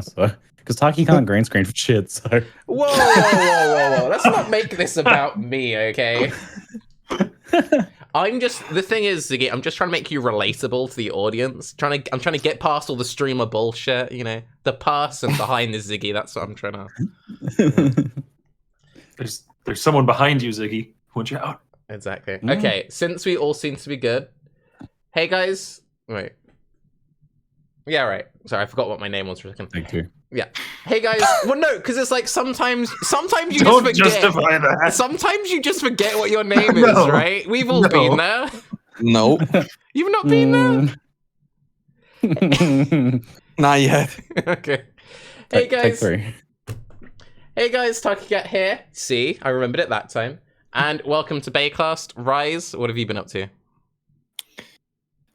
So, because Taki can't green screen for shit. So Whoa. Let's not make this about me, okay? The thing is, Ziggy, I'm just trying to make you relatable to the audience. I'm trying to get past all the streamer bullshit, you know, the person behind the Ziggy. That's what I'm trying to. Yeah. There's someone behind you, Ziggy. Want you out? Exactly. Okay, since we all seem to be good. Hey guys, wait. Yeah, right. Sorry, I forgot what my name was for a second. Thank you. Yeah. Hey guys. Well, no, because it's like sometimes you Don't just forget. justify that. Sometimes you just forget what your name is, right? We've all been there. Nope. You've not been there? Not yet. Okay. Hey guys. Take 3. Hey guys, TakiCat here. See, I remembered it that time. And welcome to Baeclast. Raiz, what have you been up to?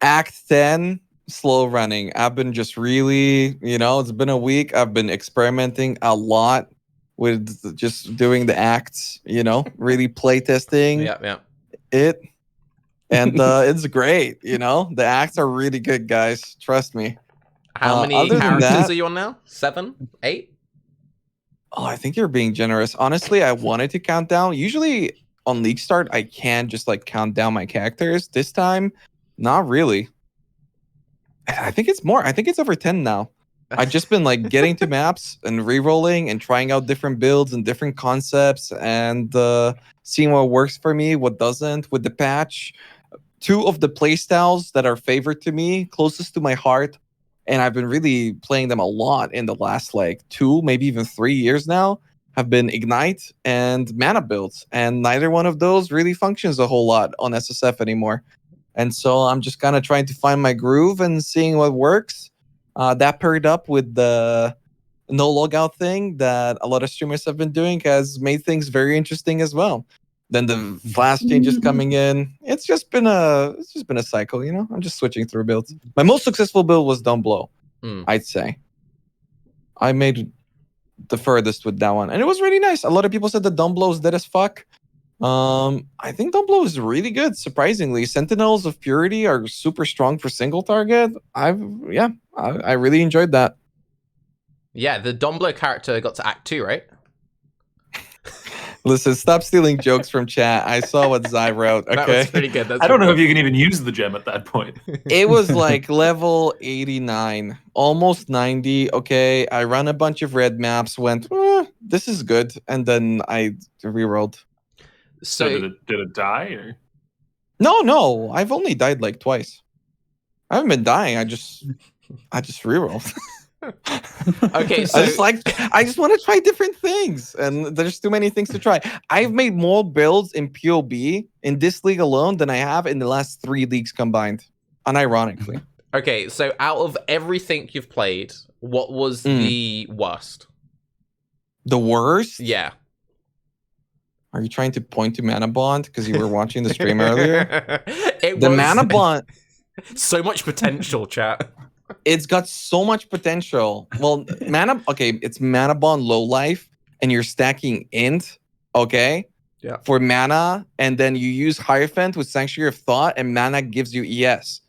Act 10, slow running. I've been just really, it's been a week. I've been experimenting a lot with just doing the acts, really playtesting it. And it's great, The acts are really good, guys. Trust me. How many characters are you on now? 7? 8? Oh, I think you're being generous. Honestly, I wanted to count down. Usually on League Start, I can just count down my characters. This time, not really. I think it's more. I think it's over 10 now. I've just been getting to maps and rerolling and trying out different builds and different concepts and seeing what works for me, what doesn't. With the patch, 2 of the playstyles that are favorite to me, closest to my heart, and I've been really playing them a lot in the last 2, maybe even 3 years now, have been Ignite and mana builds. And neither one of those really functions a whole lot on SSF anymore. And so I'm just kind of trying to find my groove and seeing what works. That paired up with the no logout thing that a lot of streamers have been doing has made things very interesting as well. Then the Flask changes coming in. It's just been a cycle, I'm just switching through builds. My most successful build was Don't Blow, I'd say. I made the furthest with that one, and it was really nice. A lot of people said that Don't Blow is dead as fuck. I think Don't Blow is really good, surprisingly. Sentinels of Purity are super strong for single target. I really enjoyed that. Yeah, the Don't Blow character got to Act 2, right? Listen, stop stealing jokes from chat. I saw what Zai wrote. Okay, that was pretty good. I don't know if you can even use the gem at that point. It was level 89, almost 90. Okay, I ran a bunch of red maps, went, this is good, and then I rerolled. So did it die? Or? No. I've only died twice. I haven't been dying. I just rerolled. Okay, so I just want to try different things, and there's too many things to try. I've made more builds in POB in this league alone than I have in the last 3 leagues combined, unironically. Okay, so out of everything you've played, what was the worst? The worst? Yeah. Are you trying to point to Mana Bond because you were watching the stream earlier? The Mana Bond. So much potential, chat. It's got so much potential. Well, it's Mana Bond low life, and you're stacking int, okay? Yeah. For mana, and then you use Hierophant with Sanctuary of Thought, and mana gives you ES.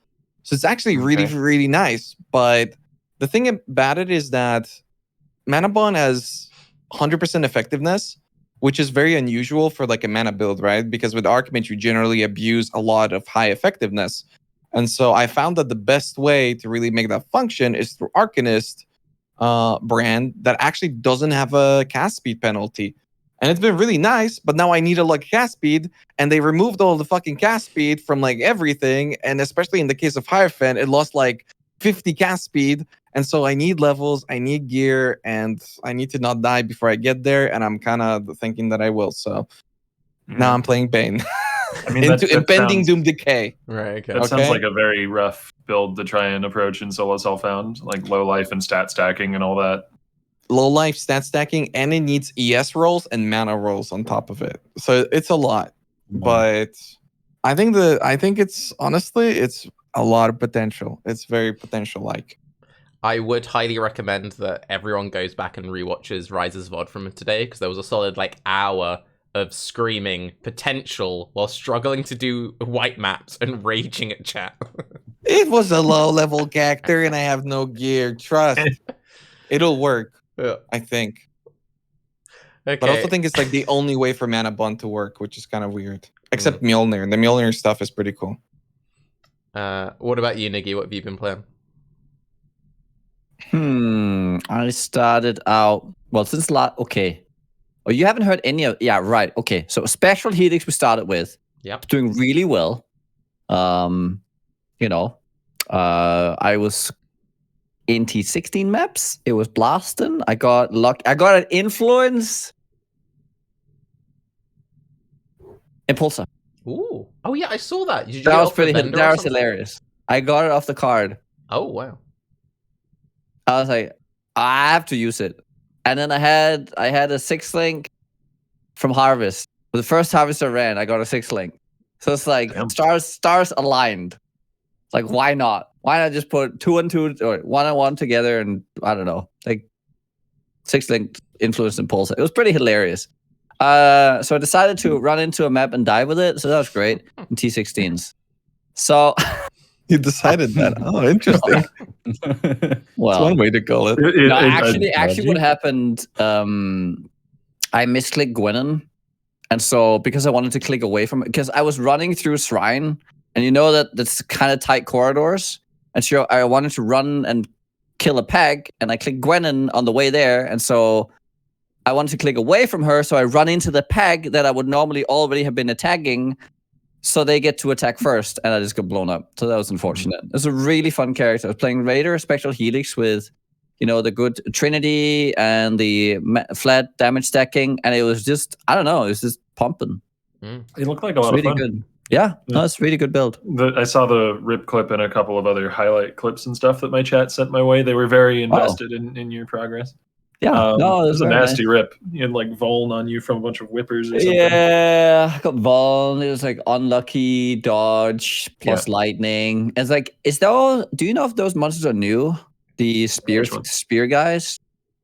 So it's actually really, really nice. But the thing about it is that Mana Bond has 100% effectiveness, which is very unusual for a mana build, right? Because with Archmage, you generally abuse a lot of high effectiveness. And so I found that the best way to really make that function is through Arcanist brand that actually doesn't have a cast speed penalty. And it's been really nice, but now I need a cast speed, and they removed all the fucking cast speed from everything. And especially in the case of Hierophant, it lost 50 cast speed. And so I need levels, I need gear, and I need to not die before I get there. And I'm kind of thinking that I will. So now I'm playing Bane. I mean, into Impending Doom Decay. Right, okay. That sounds like a very rough build to try and approach in solo self-found, low life and stat stacking and all that. Low life, stat stacking, and it needs ES rolls and mana rolls on top of it. So it's a lot. But I think it's a lot of potential. It's very potential-like. I would highly recommend that everyone goes back and rewatches Raiz's VOD from today, because there was a solid hour of screaming potential while struggling to do white maps and raging at chat. It was a low level character and I have no gear. Trust. It'll work, Yeah. I think. Okay. But I also think it's like the only way for Mana Bond to work, which is kind of weird. Except Mjolnir. The Mjolnir stuff is pretty cool. What about you, Niggy? What have you been playing? I started out since okay. Oh, you haven't heard any of? Yeah, right. Okay, so Spectral Helix we started with. Yep. Doing really well. I was in T16 maps. It was blasting. I got an influence. Impulsor. Ooh. Oh yeah, I saw that. Did you That get it was off the pretty. vendor or That was something? hilarious. I got it off the card. Oh wow. I was like, I have to use it. And then I had a 6-link from Harvest. The first Harvest I ran, I got a 6-link. So it's like Damn. stars aligned. It's like, why not? Why not just put 2 and 2 or 1 and 1 together and I don't know, like 6-link influence and pulse. It was pretty hilarious. So I decided to run into a map and die with it. So that was great in T16s. So You decided that. Oh, interesting. That's well, one way to call it. no, actually, what happened? I misclicked Gwenin, and so because I wanted to click away from it, because I was running through Shrine, and you know that's kind of tight corridors, and so I wanted to run and kill a peg, and I clicked Gwenin on the way there, and so I wanted to click away from her, so I run into the peg that I would normally already have been attacking. So they get to attack first, and I just got blown up. So that was unfortunate. It was a really fun character. I was playing Raider, Spectral Helix with, the good Trinity and the flat damage stacking, and it was just, I don't know, it was just pumping. It looked like a It's lot really of fun. good. Yeah, no, it's a really good build. I saw the rip clip and a couple of other highlight clips and stuff that my chat sent my way. They were very invested in your progress. Yeah, no, it was a very nasty nice. rip. You had like Voln on you from a bunch of whippers or something. Yeah, I got Vol. It was like unlucky dodge plus lightning. It's like, do you know if those monsters are new? The spear guys?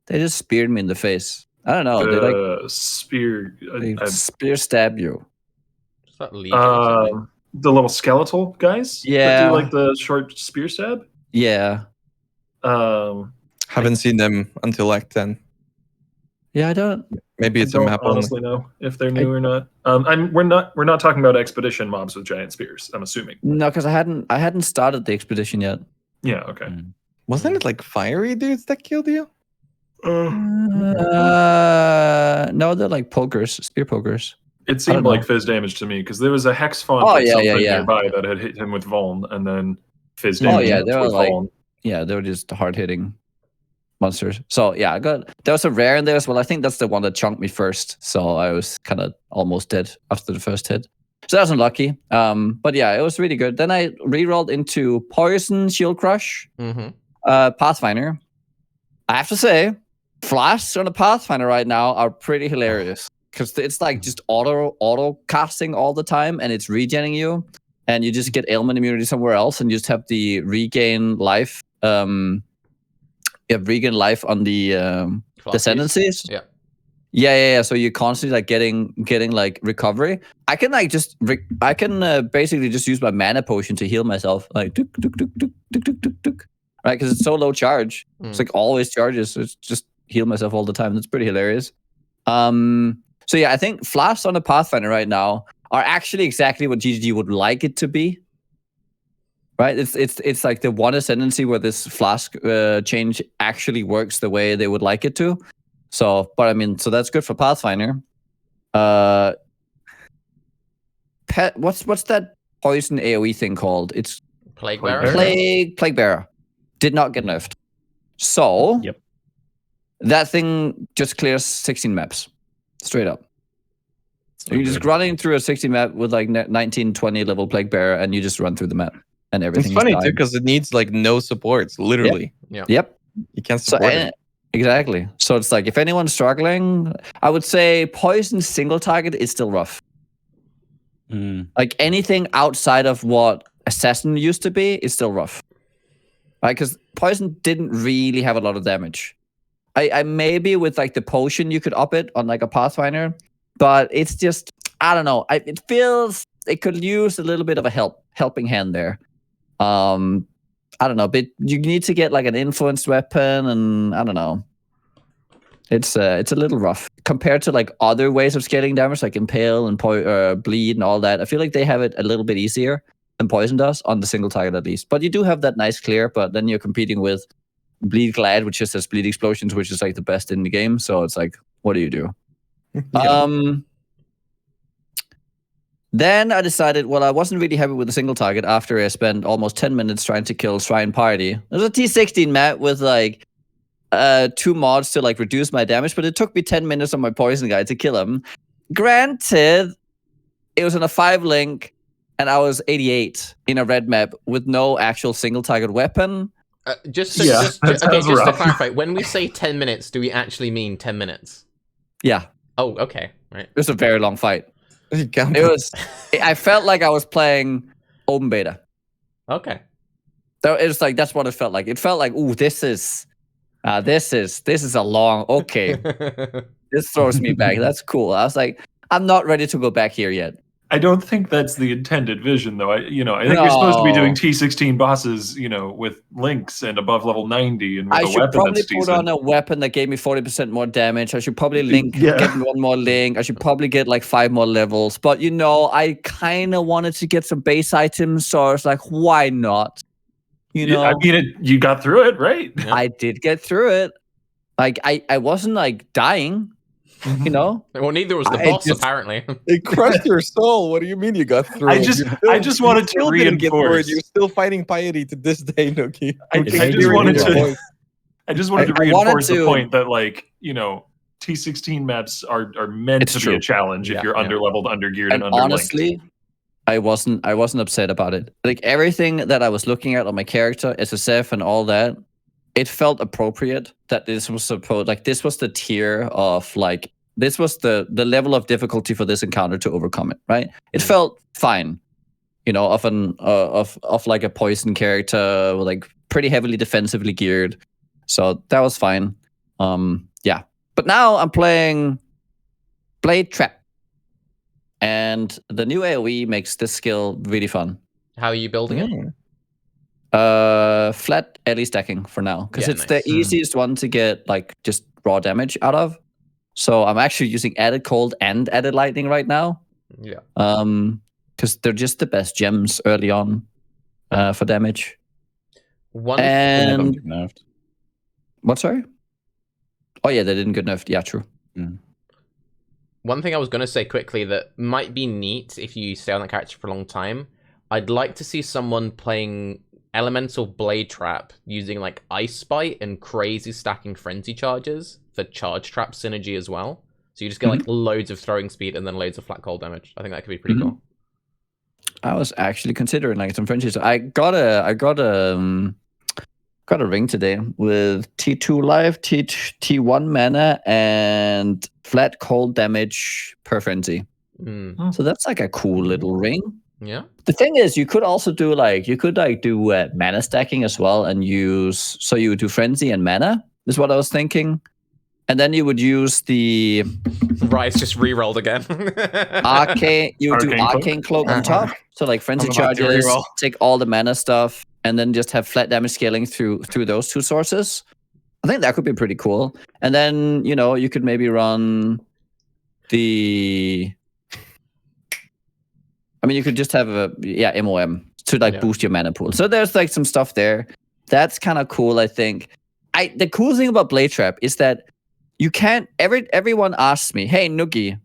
They just speared me in the face. I don't know. They like spear. spear stab you. Is that Legion or something? The little skeletal guys. Yeah. That do like the short spear stab. Yeah. Haven't seen them until Act 10. Yeah, I don't. Maybe it's a don't map only. honestly know if they're new or not. We're not talking about expedition mobs with giant spears. I'm assuming. No, because I hadn't started the expedition yet. Yeah. Okay. Wasn't it like fiery dudes that killed you? No, they're like pokers, spear pokers. It seemed like fizz damage to me because there was a Hexfont nearby that had hit him with Voln, and then fizz damage. They were with like, Voln. they were just hard hitting monsters. So yeah, there was a rare in there as well. I think that's the one that chunked me first. So I was kind of almost dead after the first hit. So that was unlucky. But yeah, it was really good. Then I rerolled into Poison, Shield Crush, Pathfinder. I have to say, Flasks on a Pathfinder right now are pretty hilarious because it's like just auto casting all the time, and it's regenning you, and you just get ailment immunity somewhere else, and you just have the regain life. You have regain life on the ascendancies. Yeah. So you're constantly like getting like recovery. I can like basically just use my mana potion to heal myself, like tuk, tuk, tuk, tuk, tuk, tuk, tuk, tuk. Right, because it's so low charge. It's like always charges. So it's just heal myself all the time. That's pretty hilarious. So yeah, I think Flasks on the Pathfinder right now are actually exactly what ZiggyD would like it to be. Right, it's like the one ascendancy where this Flask change actually works the way they would like it to. So, but I mean, so that's good for Pathfinder. What's that poison AoE thing called? It's Plague Bearer. Plague Bearer did not get nerfed. So that thing just clears 16 maps straight up. So you're just running through a 16 map with like 19, 20 level Plague Bearer, and you just run through the map. And everything. It's funny too because it needs like no supports, literally. Yep. You can't support it. Exactly. So it's like if anyone's struggling, I would say Poison single target is still rough. Like anything outside of what Assassin used to be is still rough. Right? Because Poison didn't really have a lot of damage. I maybe with like the potion you could up it on like a Pathfinder, but it's just, I don't know. It feels it could use a little bit of a helping hand there. I I don't know, but you need to get like an influenced weapon, and I don't know. It's a little rough compared to like other ways of scaling damage, like Impale and Bleed and all that. I feel like they have it a little bit easier than Poison does on the single target at least. But you do have that nice clear. But then you're competing with Bleed Glad, which just has Bleed Explosions, which is like the best in the game. So it's like, what do you do? Then I decided, well, I wasn't really happy with the single target after I spent almost 10 minutes trying to kill Shrine Party. There's a T16 map with like 2 mods to like reduce my damage, but it took me 10 minutes on my poison guy to kill him. Granted, it was on a 5-link, and I was 88 in a red map with no actual single target weapon. Just to clarify, when we say 10 minutes, do we actually mean 10 minutes? Yeah. Oh, okay. Right. It was a very long fight. It was. I felt like I was playing open beta. Okay. So it was like, that's what it felt like. It felt like, ooh, this is a long. Okay, this throws me back. That's cool. I was like, I'm not ready to go back here yet. I don't think that's the intended vision, though. I think you're supposed to be doing T16 bosses, with links and above level 90, and with I a should weapon probably that's put decent. on a weapon that gave me 40% more damage. I should probably get 1 more link. I should probably get like 5 more levels. But I kind of wanted to get some base items, so I was like, why not? I mean, you got through it, right? Yeah. I did get through it. Like I wasn't like dying. Well, neither was the boss, apparently. It crushed your soul. What do you mean you got through? I just wanted to reinforce. You're still fighting piety to this day, Nuki. I just wanted to reinforce the point that, like, T16 maps are meant to be a challenge if you're underleveled, undergeared, and underlinked. Honestly, I wasn't upset about it. Like everything that I was looking at on my character, SSF and all that, it felt appropriate that this was supposed, like, this was the tier of, like, this was the level of difficulty for this encounter to overcome it, right? It felt fine, of like a poison character, like pretty heavily defensively geared. So that was fine. Yeah. But now I'm playing Blade Trap. And the new AoE makes this skill really fun. How are you building it? Flat LE stacking for now, because it's the easiest one to get like just raw damage out of. So I'm actually using added cold and added lightning right now. Yeah. Because they're just the best gems early on for damage. What, sorry? Oh yeah, they didn't get nerfed. Yeah, true. Mm. One thing I was going to say quickly that might be neat if you stay on that character for a long time, I'd like to see someone playing Elemental Blade Trap using like Ice Bite and crazy stacking Frenzy charges for Charge Trap synergy as well. So you just get like loads of throwing speed and then loads of flat cold damage. I think that could be pretty cool. I was actually considering like some Frenzy. So I got a ring today with T2 life, T1 mana, and flat cold damage per frenzy. So that's like a cool little ring. Yeah. The thing is, you could also do mana stacking as well, and you would do frenzy and mana. Is what I was thinking, and then you would use the Raiz just rerolled again. arcane. You would do arcane cloak on top. So like frenzy charges, take all the mana stuff, and then just have flat damage scaling through those 2 sources. I think that could be pretty cool. And then, you could maybe run the... I mean, you could just have MOM to boost your mana pool. So there's like some stuff there. That's kind of cool, I think. The cool thing about Blade Trap is that you can't... Everyone asks me, hey, Nugi,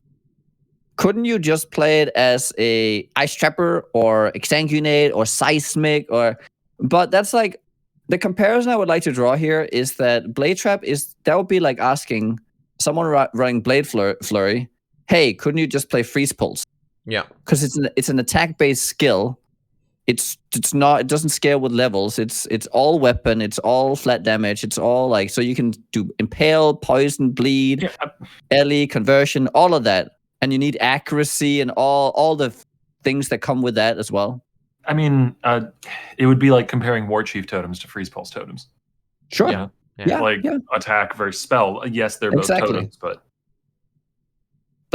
couldn't you just play it as a Ice Trapper or Exsanguinate or Seismic or... But that's like... The comparison I would like to draw here is that Blade Trap that would be like asking someone running Blade Flurry, hey, couldn't you just play Freeze Pulse? Yeah. Because it's an attack-based skill. It doesn't scale with levels. It's all weapon, it's all flat damage, it's all like, so you can do Impale, Poison, Bleed, LE, Conversion, all of that. And you need accuracy and all the things that come with that as well. I mean, it would be like comparing War Chief totems to Freeze Pulse totems. Sure. Yeah. Attack versus spell. Yes, they're both totems, but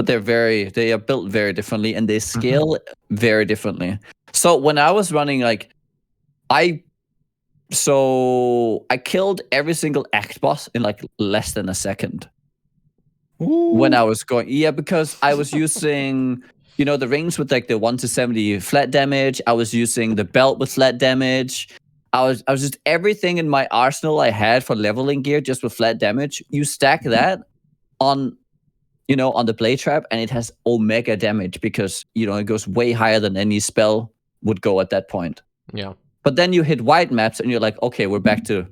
they are built very differently and they scale very differently. So when I was running, like, I So I killed every single act boss in like less than a second. When I was going, because I was using, the rings with like the 1 to 70 flat damage. I was using the belt with flat damage. I was just everything in my arsenal I had for leveling gear just with flat damage. You stack that on, on the blade trap, and it has omega damage because it goes way higher than any spell would go at that point. Yeah. But then you hit white maps, and you're like, okay, we're back to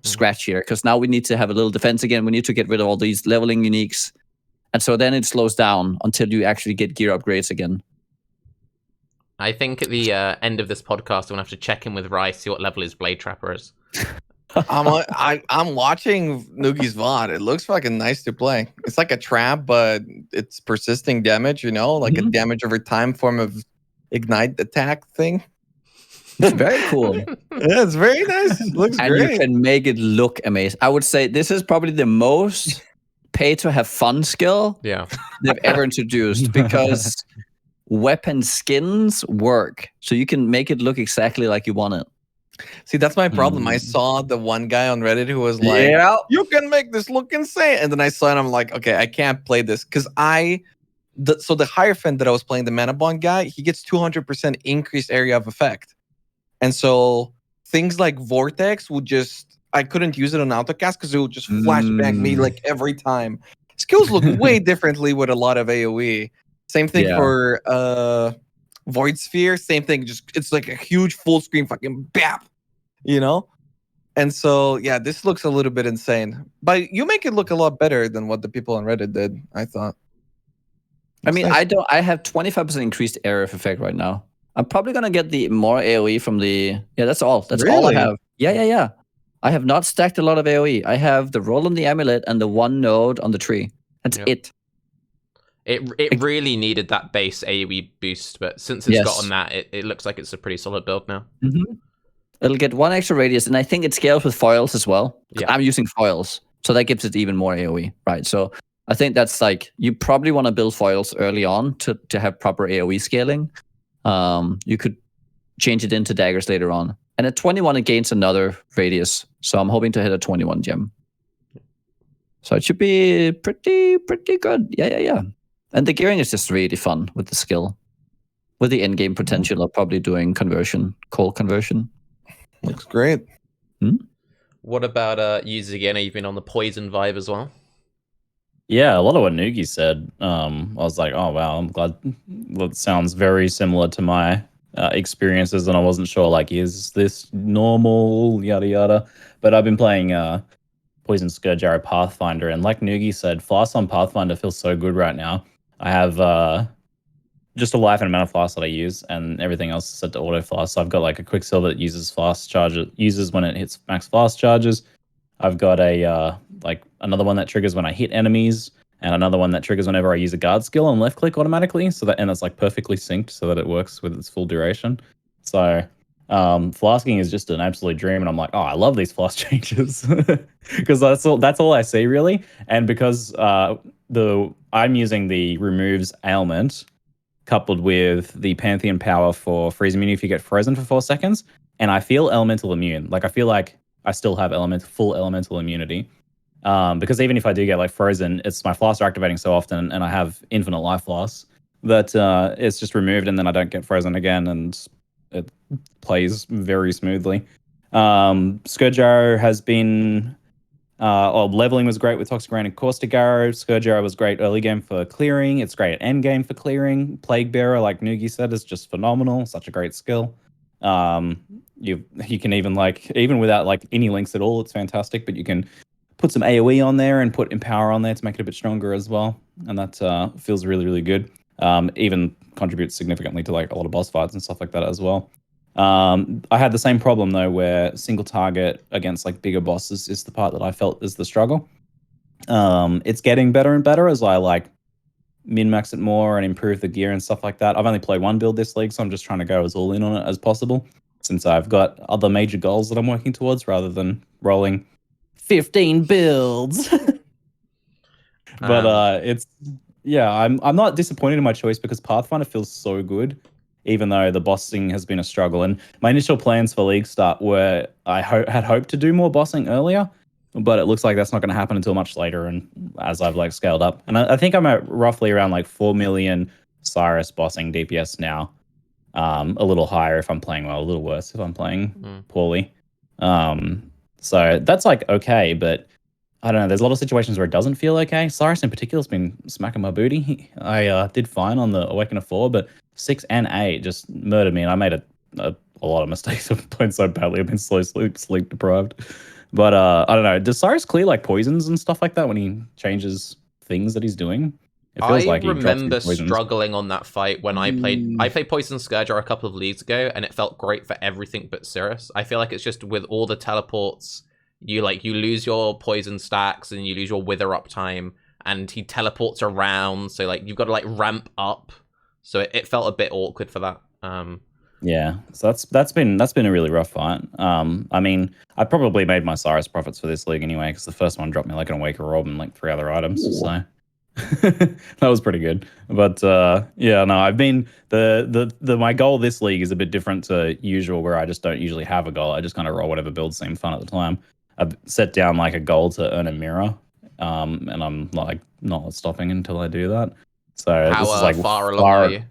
scratch here, because now we need to have a little defense again. We need to get rid of all these leveling uniques. And so then it slows down until you actually get gear upgrades again. I think at the end of this podcast, I'm going to have to check in with Raiz, see what level his Blade Trapper is. I'm watching Nugi's VOD. It looks fucking nice to play. It's like a trap, but it's persisting damage, like a damage over time form of ignite attack thing. It's very cool. Yeah, it's very nice. It looks and great. You can make it look amazing. I would say this is probably the most pay to have fun skill they've ever introduced, because weapon skins work. So you can make it look exactly like you want it. See, that's my problem. I saw the one guy on Reddit who was like, you can make this look insane. And then I saw it and I'm like, okay, I can't play this. Because so the Hierophant that I was playing, the Mana Bond guy, he gets 200% increased area of effect. And so things like Vortex would I couldn't use it on autocast because it would just flashbang me like every time. Skills look way differently with a lot of AoE. Same thing for Void Sphere. Same thing. Just it's like a huge full screen fucking bap, And so this looks a little bit insane. But you make it look a lot better than what the people on Reddit did, I thought. Nice. I have 25% increased area of effect right now. I'm probably gonna get the more AoE from the. That's all. That's all I have. Yeah. I have not stacked a lot of AoE. I have the roll on the amulet and the one node on the tree. That's it. It really needed that base AoE boost, but since it's gotten that, it looks like it's a pretty solid build now. It'll get 1 extra radius, and I think it scales with foils as well. Yeah. I'm using foils, so that gives it even more AoE, right? So I think that's like, you probably want to build foils early on to have proper AoE scaling. You could change it into daggers later on. And at 21, it gains another radius. So I'm hoping to hit a 21 gem. So it should be pretty good. Yeah. And the gearing is just really fun with the skill. With the in-game potential of probably doing cold conversion. Looks great. What about you, Ziggy? You've been on the poison vibe as well. Yeah, a lot of what Nugi said. I was like, oh wow, I'm glad. That sounds very similar to my experiences, and I wasn't sure, like, is this normal, yada yada. But I've been playing Poison Scourge Arrow Pathfinder, and like Nugi said, Flask on Pathfinder feels so good right now. I have just a life and a mana flask that I use, and everything else is set to auto flask. So I've got like a Quicksilver that uses flask charge, uses when it hits max flask charges. I've got a like another one that triggers when I hit enemies, and another one that triggers whenever I use a guard skill and left click automatically. So that, and it's like perfectly synced so that it works with its full duration. So flasking is just an absolute dream, and I'm like, oh, I love these flask changes because that's all I see really. And because I'm using the removes ailment coupled with the Pantheon power for freeze immunity if you get frozen for 4 seconds, and I feel elemental immune. Like I feel like I still have full elemental immunity. Because even if I do get like frozen, it's my flasks are activating so often, and I have infinite life flasks that it's just removed, and then I don't get frozen again, and it plays very smoothly. Scourge Arrow has been leveling was great with Toxic Rain and Caustic Arrow. Scourge Arrow was great early game for clearing. It's great at end game for clearing. Plague Bearer, like Nugi said, is just phenomenal. Such a great skill. You can even without like any links at all, it's fantastic. But you can put some AoE on there and put Empower on there to make it a bit stronger as well, and that feels really, really good. Even contributes significantly to like a lot of boss fights and stuff like that as well. I had the same problem though, where single target against like bigger bosses is the part that I felt is the struggle. It's getting better and better as I like min-max it more and improve the gear and stuff like that. I've only played one build this league, so I'm just trying to go as all in on it as possible, since I've got other major goals that I'm working towards rather than rolling 15 builds. But I'm not disappointed in my choice because Pathfinder feels so good. even though the bossing has been a struggle. And my initial plans for League Start were I had hoped to do more bossing earlier, but it looks like that's not going to happen until much later, and as I've like scaled up. And I think I'm at roughly around like 4 million Cyrus bossing DPS now. A little higher if I'm playing well, a little worse if I'm playing poorly. So that's like okay, but I don't know. There's a lot of situations where it doesn't feel okay. Cyrus in particular has been smacking my booty. I did fine on the Awaken of 4, but 6 and 8 just murdered me, and I made a lot of mistakes. I've played so badly. I've been so sleep deprived. But I don't know. Does Cyrus clear like poisons and stuff like that when he changes things that he's doing? It feels like he remember drops poisons. struggling on that fight when I played Poison Scourger a couple of leagues ago, and it felt great for everything but Cirrus. I feel like it's just with all the teleports, you lose your poison stacks and you lose your wither up time, and he teleports around, so like you've got to like ramp up. So it felt a bit awkward for that. Yeah, so that's been a really rough fight. I mean, I probably made my Cyrus profits for this league anyway, because the first one dropped me like an Awaken Rob and like 3 other items. Ooh. So that was pretty good. But yeah, no, I've been my goal this league is a bit different to usual, where I just don't usually have a goal. I just kind of roll whatever builds seem fun at the time. I've set down like a goal to earn a mirror, and I'm like not stopping until I do that. So how this is like far along are you?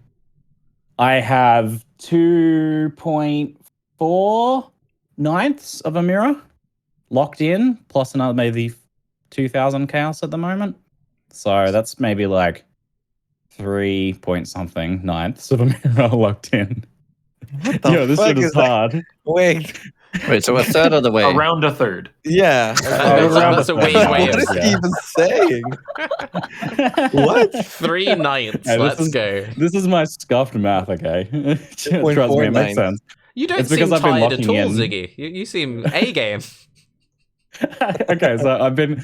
I have 2.4 ninths of a mirror locked in, plus another maybe 2,000 chaos at the moment. So that's maybe like 3 point something ninths of a mirror locked in. What the this fuck shit is hard. Wait, so a third of the way. Around a third. Yeah. That's a way What is he even saying? What? 3 ninths. Hey, Let's go. This is my scuffed math, okay? Trust me, it makes sense. You don't It's seem because I've been tired at locking all, in. Ziggy. You seem A game. Okay, so I've been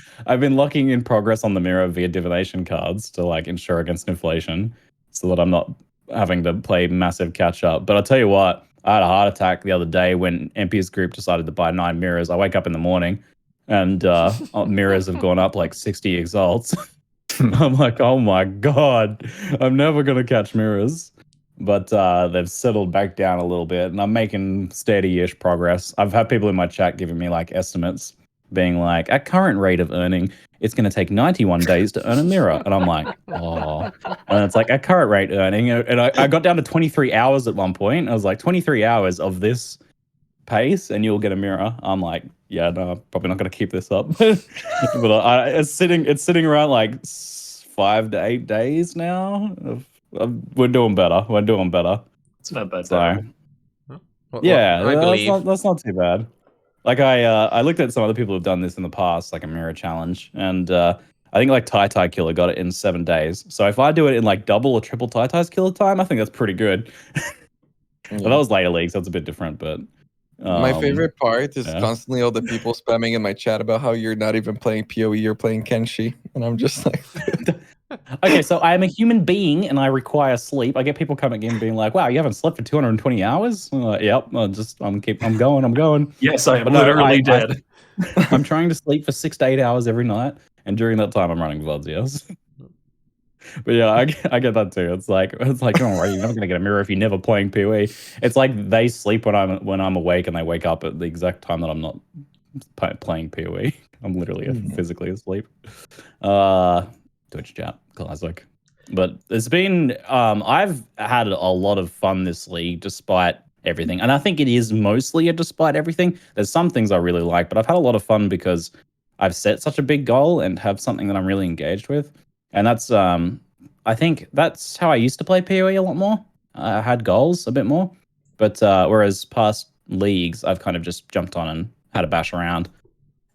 locking in progress on the mirror via divination cards to like ensure against inflation, so that I'm not having to play massive catch up. But I'll tell you what, I had a heart attack the other day when MP's group decided to buy 9 mirrors. I wake up in the morning and mirrors have gone up like 60 exalts. I'm like, oh my god, I'm never gonna catch mirrors. But they've settled back down a little bit, and I'm making steady-ish progress. I've had people in my chat giving me like estimates, being like, at current rate of earning, it's going to take 91 days to earn a mirror. And I'm like, oh. And it's like, at current rate earning. And I got down to 23 hours at one point. I was like, 23 hours of this pace and you'll get a mirror. I'm like, yeah, no, I'm probably not going to keep this up. But it's sitting around like 5 to 8 days now. We're doing better. It's not that So, Well, yeah, I believe. that's not too bad. Like I looked at some other people who've done this in the past, like a mirror challenge, and I think like Tai Killer got it in 7 days. So if I do it in like double or triple Tai's killer time, I think that's pretty good. But that was later leagues, that's a bit different. But my favorite part is constantly all the people spamming in my chat about how you're not even playing PoE, you're playing Kenshi, and I'm just like. Okay, so I am a human being and I require sleep. I get people coming in being like, "Wow, you haven't slept for 220 hours?" Yep, I'm going. Yes, I am literally dead. I'm trying to sleep for 6 to 8 hours every night, and during that time, I'm running VODs. Yes. But yeah, I get that too. It's like, don't worry, you're never gonna get a mirror if you're never playing PoE. It's like they sleep when I'm awake, and they wake up at the exact time that I'm not playing PoE. I'm literally physically asleep. Twitch chat, classic. But it's been, I've had a lot of fun this league despite everything. And I think it is mostly a despite everything. There's some things I really like, but I've had a lot of fun because I've set such a big goal and have something that I'm really engaged with. And that's, I think that's how I used to play PoE a lot more. I had goals a bit more. But whereas past leagues, I've kind of just jumped on and had a bash around.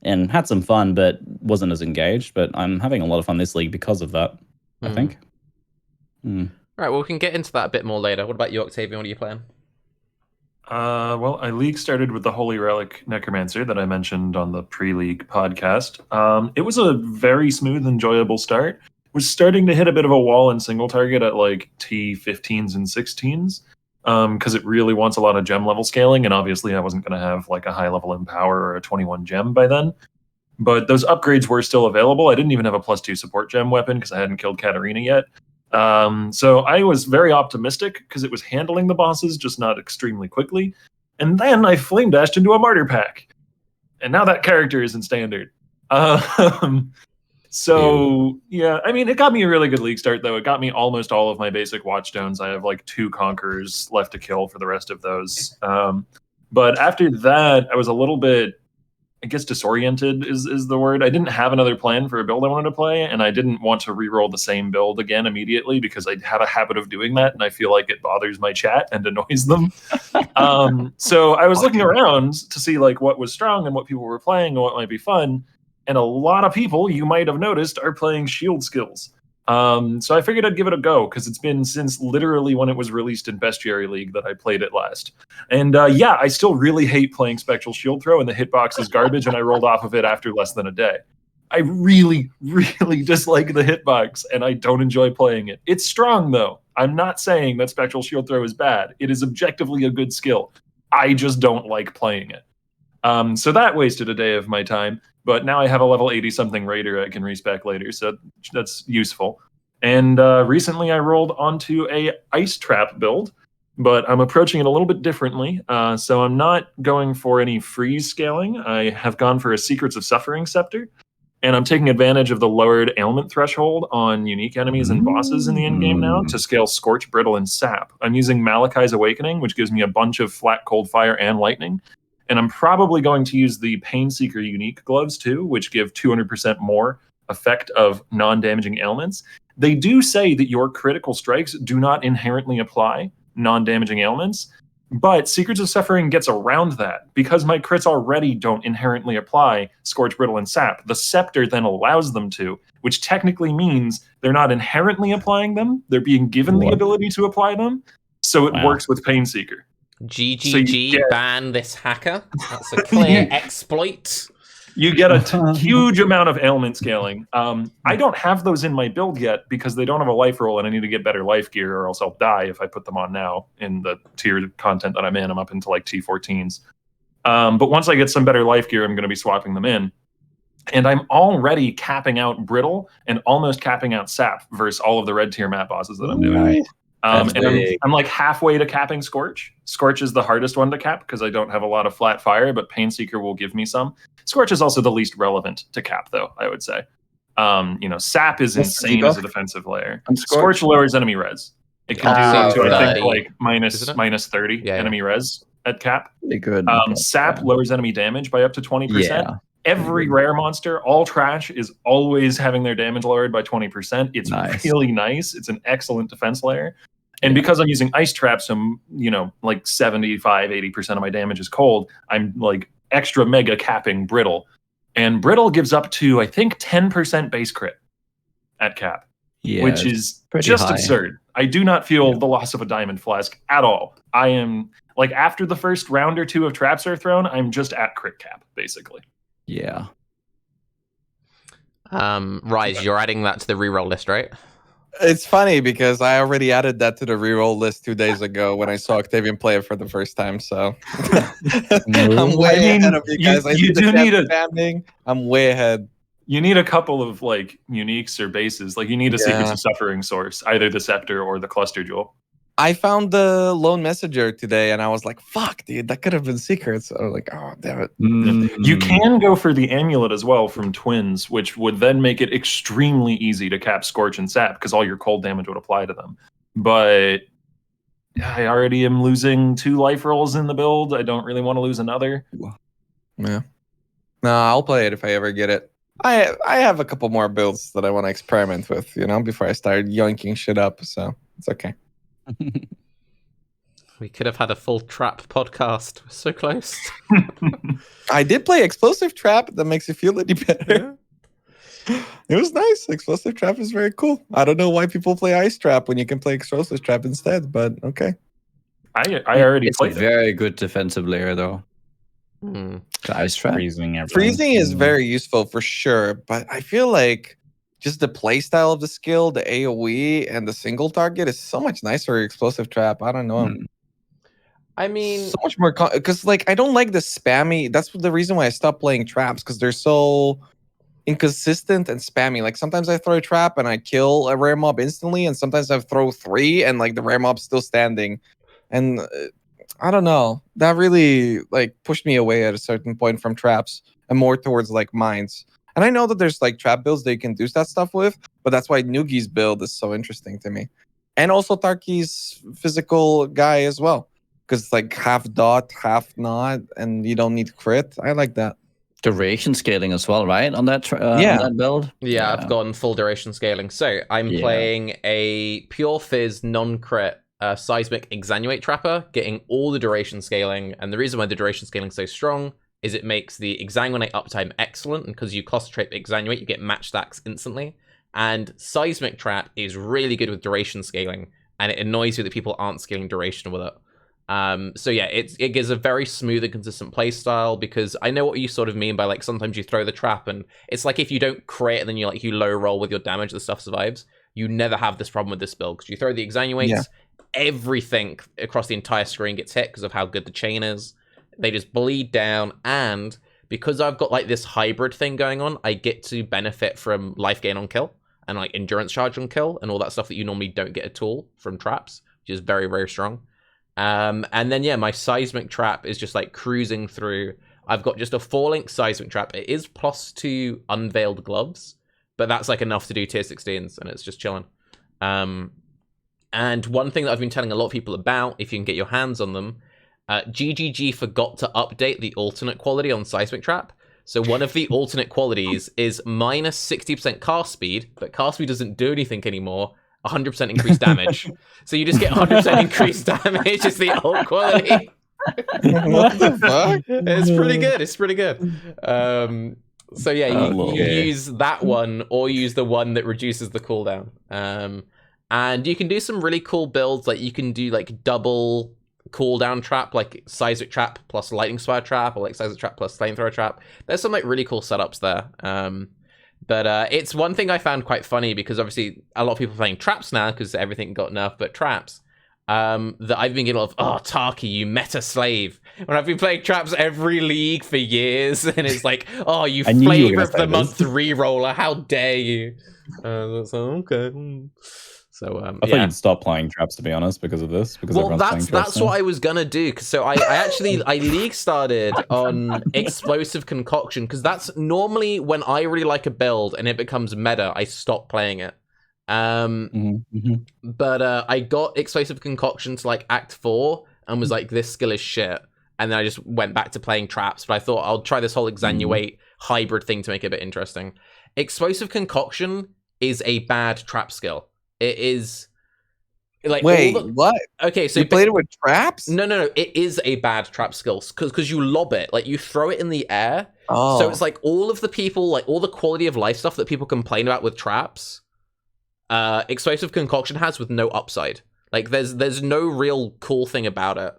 And had some fun, but wasn't as engaged. But I'm having a lot of fun this league because of that, I think. Right, well, we can get into that a bit more later. What about you, Octavian? What are you playing? Well, I league started with the Holy Relic Necromancer that I mentioned on the pre-league podcast. It was a very smooth, enjoyable start. Was starting to hit a bit of a wall in single target at like T15s and 16s. Because it really wants a lot of gem level scaling, and obviously I wasn't going to have like a high level Empower or a 21 gem by then. But those upgrades were still available. I didn't even have a +2 support gem weapon because I hadn't killed Katarina yet. So I was very optimistic because it was handling the bosses, just not extremely quickly. And then I flame dashed into a martyr pack, and now that character is in standard. So yeah, I mean, it got me a really good league start, though. It got me almost all of my basic watchstones. I have like 2 conquerors left to kill for the rest of those. But after that, I was a little bit, I guess, disoriented is the word. I didn't have another plan for a build I wanted to play, and I didn't want to reroll the same build again immediately because I have a habit of doing that, and I feel like it bothers my chat and annoys them. So I was looking around to see like what was strong and what people were playing and what might be fun. And a lot of people, you might have noticed, are playing shield skills. So I figured I'd give it a go because it's been since literally when it was released in Bestiary League that I played it last. And yeah, I still really hate playing Spectral Shield Throw, and the hitbox is garbage, and I rolled off of it after less than a day. I really, really dislike the hitbox, and I don't enjoy playing it. It's strong, though. I'm not saying that Spectral Shield Throw is bad. It is objectively a good skill. I just don't like playing it. So that wasted a day of my time. But now I have a level 80-something raider I can respec later, so that's useful. And recently I rolled onto a ice trap build, but I'm approaching it a little bit differently. So I'm not going for any freeze scaling. I have gone for a Secrets of Suffering Scepter, and I'm taking advantage of the lowered ailment threshold on unique enemies and bosses in the endgame now to scale Scorch, Brittle, and Sap. I'm using Malachi's Awakening, which gives me a bunch of flat cold fire and lightning. And I'm probably going to use the Painseeker unique gloves too, which give 200% more effect of non-damaging ailments. They do say that your critical strikes do not inherently apply non-damaging ailments, but Secrets of Suffering gets around that. Because my crits already don't inherently apply Scorch, Brittle, and Sap, the Scepter then allows them to, which technically means they're not inherently applying them, they're being given the ability to apply them, so it works with Painseeker. GGG, ban this hacker. That's a clear exploit. You get a huge amount of ailment scaling. I don't have those in my build yet because they don't have a life roll, and I need to get better life gear, or else I'll die if I put them on now in the tiered content that I'm in. I'm up into like T14s. But once I get some better life gear, I'm going to be swapping them in. And I'm already capping out Brittle and almost capping out Sap versus all of the red tier map bosses that I'm doing. Right. And I'm like halfway to capping Scorch. Scorch is the hardest one to cap because I don't have a lot of flat fire, but Painseeker will give me some. Scorch is also the least relevant to cap, though, I would say. Sap is insane as a defensive layer. Scorch lowers enemy res. It can do to, I think, like minus 30 enemy res at cap. Pretty good. Sap lowers enemy damage by up to 20%. Yeah. Every rare monster, all trash, is always having their damage lowered by 20%. It's really nice. It's an excellent defense layer. And because I'm using ice traps, I'm, like 75, 80% of my damage is cold. I'm like extra mega capping Brittle. And Brittle gives up to, I think, 10% base crit at cap, which is just absurd. I do not feel the loss of a diamond flask at all. I am, like, after the first round or two of traps are thrown, I'm just at crit cap, basically. Yeah. Raiz, you're adding that to the reroll list, right? It's funny because I already added that to the reroll list 2 days ago when I saw Octavian play it for the first time. So I'm way ahead of you guys. You do need I'm way ahead. You need a couple of like uniques or bases. Like you need a Secrets of Suffering source, either the Scepter or the Cluster Jewel. I found the Lone Messenger today, and I was like, "Fuck, dude, that could have been secrets." I was like, "Oh, damn it!" You can go for the amulet as well from Twins, which would then make it extremely easy to cap Scorch and Sap because all your cold damage would apply to them. But I already am losing 2 life rolls in the build. I don't really want to lose another. Yeah. No, I'll play it if I ever get it. I have a couple more builds that I want to experiment with, before I start yoinking shit up. So it's okay. We could have had a full trap podcast. We're so close. I did play Explosive Trap. That makes you feel any better. Yeah. It was nice. Explosive Trap is very cool. I don't know why people play Ice Trap when you can play Explosive Trap instead, but okay. I already played it. Very good defensive layer, though. The Ice Trap. Freezing is very useful for sure, but I feel like just the playstyle of the skill, the AoE, and the single target is so much nicer. Explosive Trap. I don't know. I mean, so much more because I don't like the spammy. That's the reason why I stopped playing traps because they're so inconsistent and spammy. Like sometimes I throw a trap and I kill a rare mob instantly, and sometimes I throw 3 and like the rare mob's still standing. And I don't know. That really like pushed me away at a certain point from traps and more towards like mines. And I know that there's like trap builds that you can do that stuff with, but that's why Nugi's build is so interesting to me. And also Tarki's physical guy as well. Because it's like half dot, half not, and you don't need crit. I like that. Duration scaling as well, right? On that on that build. Yeah, I've gone full duration scaling. So I'm playing a pure fizz non-crit seismic exannuate trapper, getting all the duration scaling. And the reason why the duration scaling is so strong is it makes the exanguinate uptime excellent, and because you concentrate exannuate, you get match stacks instantly. And seismic trap is really good with duration scaling, and it annoys you that people aren't scaling duration with it. So yeah, it gives a very smooth and consistent playstyle, because I know what you sort of mean by like sometimes you throw the trap and it's like if you don't crit and then you low roll with your damage, the stuff survives. You never have this problem with this build because you throw the exannuates, everything across the entire screen gets hit because of how good the chain is. They just bleed down, and because I've got like this hybrid thing going on, I get to benefit from life gain on kill and like endurance charge on kill and all that stuff that you normally don't get at all from traps, which is very, very strong. And then, yeah, my seismic trap is just like cruising through. I've got just a 4-link seismic trap. It is +2 unveiled gloves, but that's like enough to do tier 16s, and it's just chilling. And one thing that I've been telling a lot of people about, if you can get your hands on them, ZiggyD forgot to update the alternate quality on seismic trap. So one of the alternate qualities is minus 60% cast speed, but cast speed doesn't do anything anymore. 100% increased damage. So you just get 100% increased damage. It's the old quality. What the fuck? It's pretty good. It's pretty good. So yeah, you use that one or use the one that reduces the cooldown. And you can do some really cool builds. Like you can do like double cooldown trap, like seismic trap plus lightning spire trap, or like seismic trap plus flamethrower trap. There's some like really cool setups there. But it's one thing I found quite funny, because obviously a lot of people are playing traps now because everything got nerfed, but traps. That I've been getting a lot of, oh, Tarky, you meta slave. When I've been playing traps every league for years, and it's like, oh, you flavor of the month reroller, how dare you? So, okay. So I thought you'd stop playing traps, to be honest, because of this. Because well, that's what I was gonna do. So I actually league started on explosive concoction, because that's normally when I really like a build and it becomes meta, I stop playing it. But I got explosive concoction to like Act 4 and was like, this skill is shit. And then I just went back to playing traps. But I thought I'll try this whole exannuate hybrid thing to make it a bit interesting. Explosive concoction is a bad trap skill. It is like, wait, what? Okay, so you played it with traps? No. It is a bad trap skill because you lob it, like you throw it in the air. Oh. So it's like all of the people, like all the quality of life stuff that people complain about with traps, explosive concoction has with no upside. Like there's no real cool thing about it.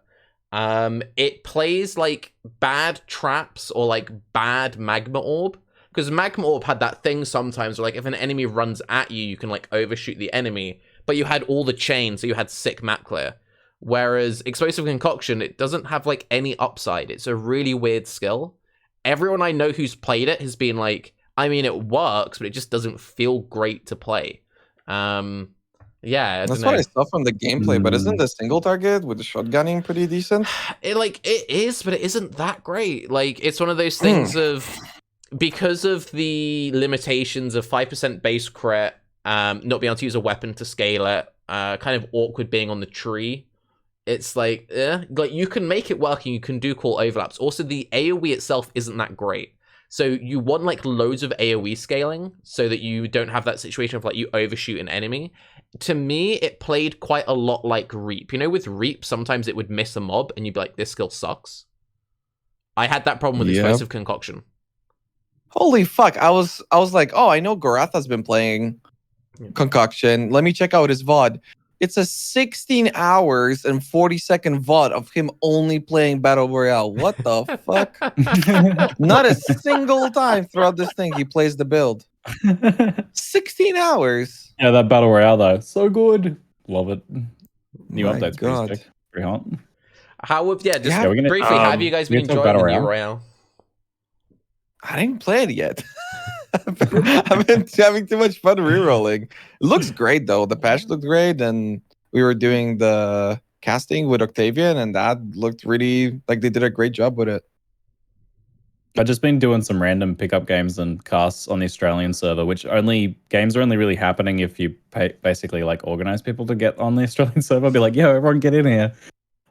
It plays like bad traps or like bad magma orb. Because Magma Orb had that thing sometimes where, like, if an enemy runs at you, you can, like, overshoot the enemy. But you had all the chain, so you had sick map clear. Whereas Explosive Concoction, it doesn't have, like, any upside. It's a really weird skill. Everyone I know who's played it has been like, I mean, it works, but it just doesn't feel great to play. Yeah, that's what I saw from the gameplay. But isn't the single target with the shotgunning pretty decent? It is, but it isn't that great. Like, it's one of those things of... Because of the limitations of 5% base crit, not being able to use a weapon to scale it, kind of awkward being on the tree, it's like you can make it work and you can do cool overlaps. Also, the AoE itself isn't that great. So you want like loads of AoE scaling so that you don't have that situation of like you overshoot an enemy. To me, it played quite a lot like Reap. You know, with Reap, sometimes it would miss a mob and you'd be like, this skill sucks. I had that problem with Explosive Concoction. Holy fuck. I was like, oh, I know Goratha's been playing Concoction. Let me check out his VOD. It's a 16 hours and 40-second VOD of him only playing Battle Royale. What the fuck? Not a single time throughout this thing he plays the build. 16 hours. Yeah, that Battle Royale though. So good. Love it. New My updates God. pretty sick. Pretty hot. Briefly, have you guys been enjoying the new Royale? I didn't play it yet. I've been having too much fun rerolling. It looks great though. The patch looked great, and we were doing the casting with Octavian, and that looked really like they did a great job with it. I've just been doing some random pickup games and casts on the Australian server, which games are only really happening if you basically like organize people to get on the Australian server. Be like, yo, everyone get in here.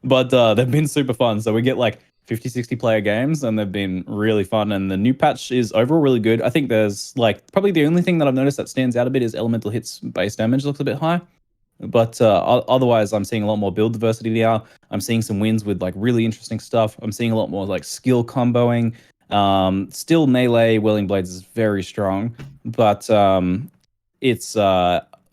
But they've been super fun. So we get like 50, 60 player games, and they've been really fun. And the new patch is overall really good. I think there's like probably the only thing that I've noticed that stands out a bit is elemental hits base damage looks a bit high. But otherwise, I'm seeing a lot more build diversity now. I'm seeing some wins with like really interesting stuff. I'm seeing a lot more like skill comboing. Still melee Whirling Blades is very strong, but it's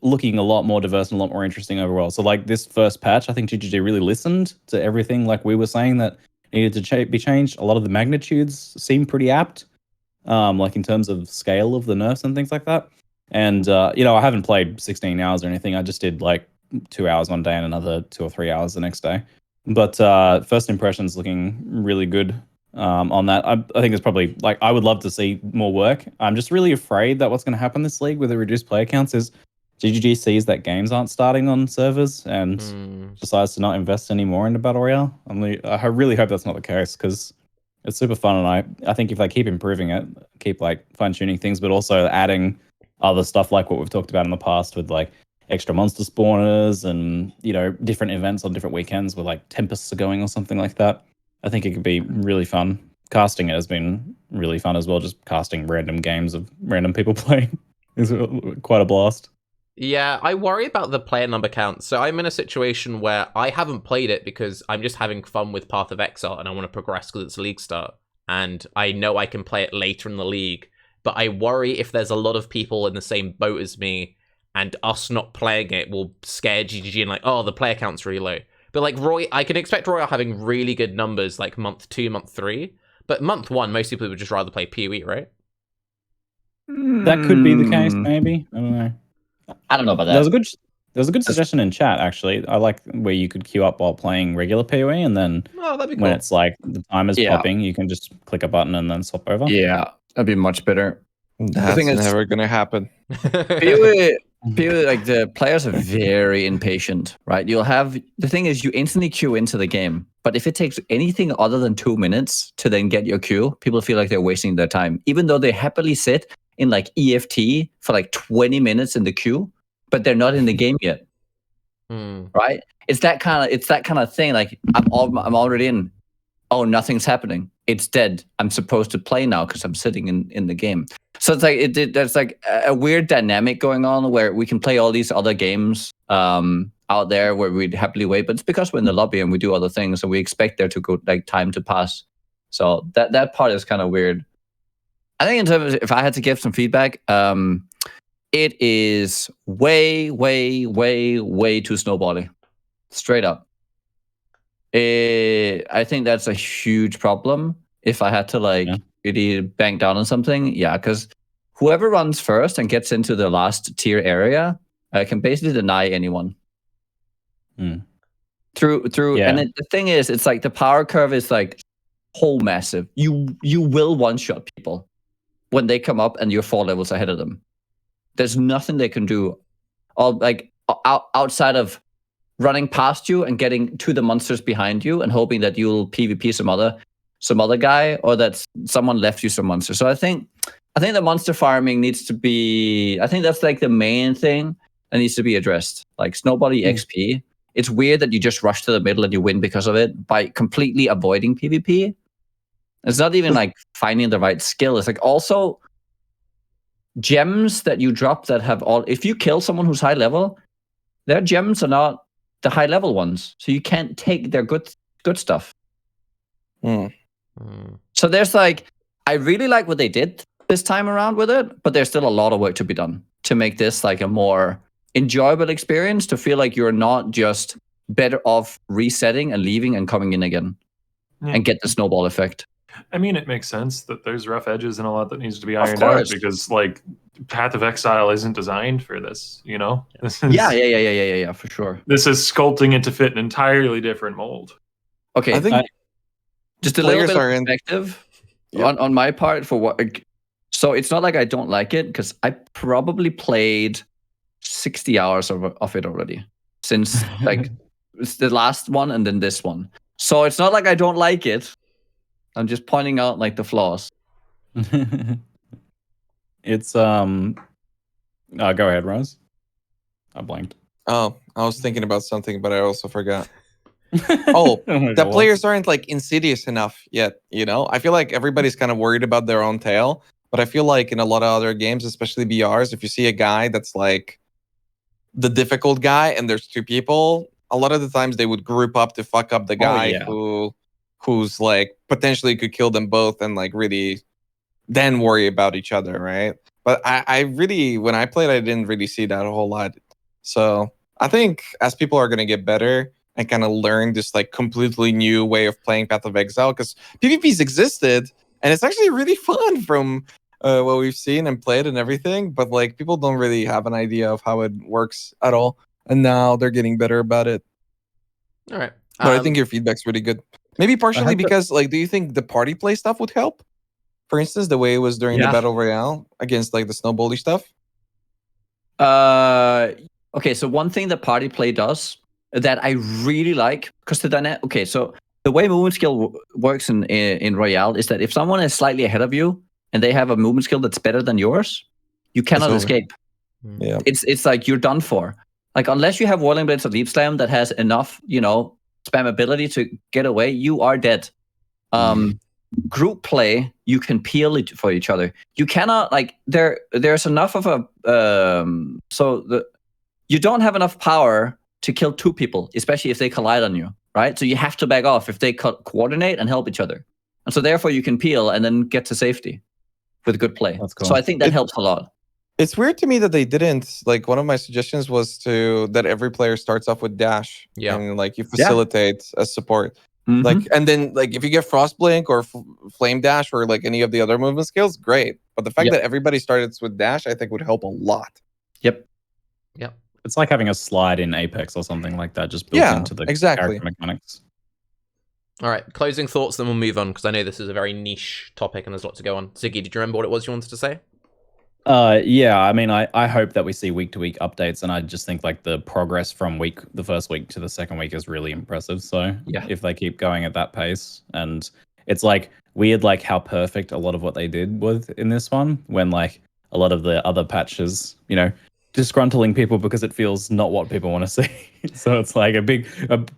looking a lot more diverse and a lot more interesting overall. So like this first patch, I think GGG really listened to everything like we were saying that needed to be changed. A lot of the magnitudes seem pretty apt, like in terms of scale of the nerfs and things like that. And I haven't played 16 hours or anything. I just did like 2 hours one day and another 2 or 3 hours the next day. But first impressions looking really good. On that, I think it's probably like I would love to see more work. I'm just really afraid that what's going to happen this league with the reduced player counts is GGG sees that games aren't starting on servers and decides to not invest any more into Battle Royale. I really hope that's not the case because it's super fun, and I think if they keep improving it, keep like fine tuning things, but also adding other stuff like what we've talked about in the past with like extra monster spawners and different events on different weekends where like tempests are going or something like that. I think it could be really fun. Casting it has been really fun as well. Just casting random games of random people playing is quite a blast. Yeah, I worry about the player number count. So I'm in a situation where I haven't played it because I'm just having fun with Path of Exile and I want to progress because it's league start. And I know I can play it later in the league. But I worry if there's a lot of people in the same boat as me and us not playing it will scare GGG and like, oh, the player count's really low. But like I can expect Royale having really good numbers like month 2, month 3. But month 1, most people would just rather play PoE, right? That could be the case, maybe. I don't know. I don't know about that. There was a good suggestion in chat, actually. I like where you could queue up while playing regular PoE, and then that'd be cool. when it's like the timer's popping, you can just click a button and then swap over. Yeah, that'd be much better. That's never going to happen. PoE, like the players are very impatient, right? The thing is, you instantly queue into the game, but if it takes anything other than 2 minutes to then get your queue, people feel like they're wasting their time, even though they happily sit in like EFT for like 20 minutes in the queue, but they're not in the game yet, right? It's that kind of thing. Like I'm already in. Oh, nothing's happening. It's dead. I'm supposed to play now because I'm sitting in the game. So it's like there's like a weird dynamic going on where we can play all these other games out there where we'd happily wait, but it's because we're in the lobby and we do other things and we expect there to go like time to pass. So that part is kind of weird. I think in terms of if I had to give some feedback, it is way, way, way, way too snowbally. Straight up. I think that's a huge problem. If I had to really bank down on something, because whoever runs first and gets into the last tier area can basically deny anyone. Through, and the thing is, it's like the power curve is like whole massive. You will one shot people when they come up and you're 4 levels ahead of them. There's nothing they can do, outside of running past you and getting to the monsters behind you and hoping that you'll PvP some other guy or that someone left you some monster. So I think the monster farming needs to be. I think that's like the main thing that needs to be addressed. Like snowbally XP. It's weird that you just rush to the middle and you win because of it by completely avoiding PvP. It's not even like finding the right skill. It's like also gems that you drop that have all. If you kill someone who's high level, their gems are not the high level ones, so you can't take their good stuff. So there's like, I really like what they did this time around with it, but there's still a lot of work to be done to make this like a more enjoyable experience, to feel like you're not just better off resetting and leaving and coming in again and get the snowball effect. I mean, it makes sense that there's rough edges and a lot that needs to be ironed out because, like, Path of Exile isn't designed for this, you know? This is, yeah, for sure. This is sculpting it to fit an entirely different mold. Okay, I think just a little bit of perspective on my part for what. So it's not like I don't like it, because I probably played 60 hours of it already since like it's the last one and then this one. So it's not like I don't like it. I'm just pointing out like the flaws. It's go ahead, Rose. I blanked. Oh, I was thinking about something, but I also forgot. Oh, the God. players aren't like insidious enough yet, you know? I feel like everybody's kind of worried about their own tail, but I feel like in a lot of other games, especially BRs, if you see a guy that's like the difficult guy and there's two people, a lot of the times they would group up to fuck up the guy yeah. who's like potentially could kill them both and like really then worry about each other, right? But I really, when I played, I didn't really see that a whole lot. So I think as people are going to get better and kind of learn this like completely new way of playing Path of Exile, because PvPs existed and it's actually really fun from what we've seen and played and everything, but like people don't really have an idea of how it works at all, and now they're getting better about it. All right. But I think your feedback's really good. Maybe partially because like, do you think the party play stuff would help? For instance, the way it was during the Battle Royale against like the snowballing stuff. Okay, so one thing that party play does that I really like, because the dynamic. Okay, so the way movement skill works in Royale is that if someone is slightly ahead of you and they have a movement skill that's better than yours, you cannot escape. Yeah, it's like you're done for. Like unless you have Whirling Blades or Leap Slam that has enough, spam ability to get away, you are dead. Group play, you can peel it for each other. You cannot there's enough of a you don't have enough power to kill two people, especially if they collide on you, right? So you have to back off if they coordinate and help each other, and so therefore you can peel and then get to safety with good play. That's cool. So I think that helps a lot. It's weird to me that they didn't. Like, one of my suggestions was that every player starts off with dash, and like you facilitate as support. Mm-hmm. Like, and then like if you get frost blink or flame dash or like any of the other movement skills, great. But the fact that everybody started with dash, I think would help a lot. Yep. It's like having a slide in Apex or something like that, just built into the character mechanics. All right, closing thoughts, then we'll move on, because I know this is a very niche topic and there's a lot to go on. Ziggy, did you remember what it was you wanted to say? Yeah, I mean, I hope that we see week-to-week updates, and I just think like the progress from the first week to the second week is really impressive. So if they keep going at that pace, and it's like weird, like how perfect a lot of what they did was in this one, when like a lot of the other patches, disgruntling people because it feels not what people want to see. So it's like a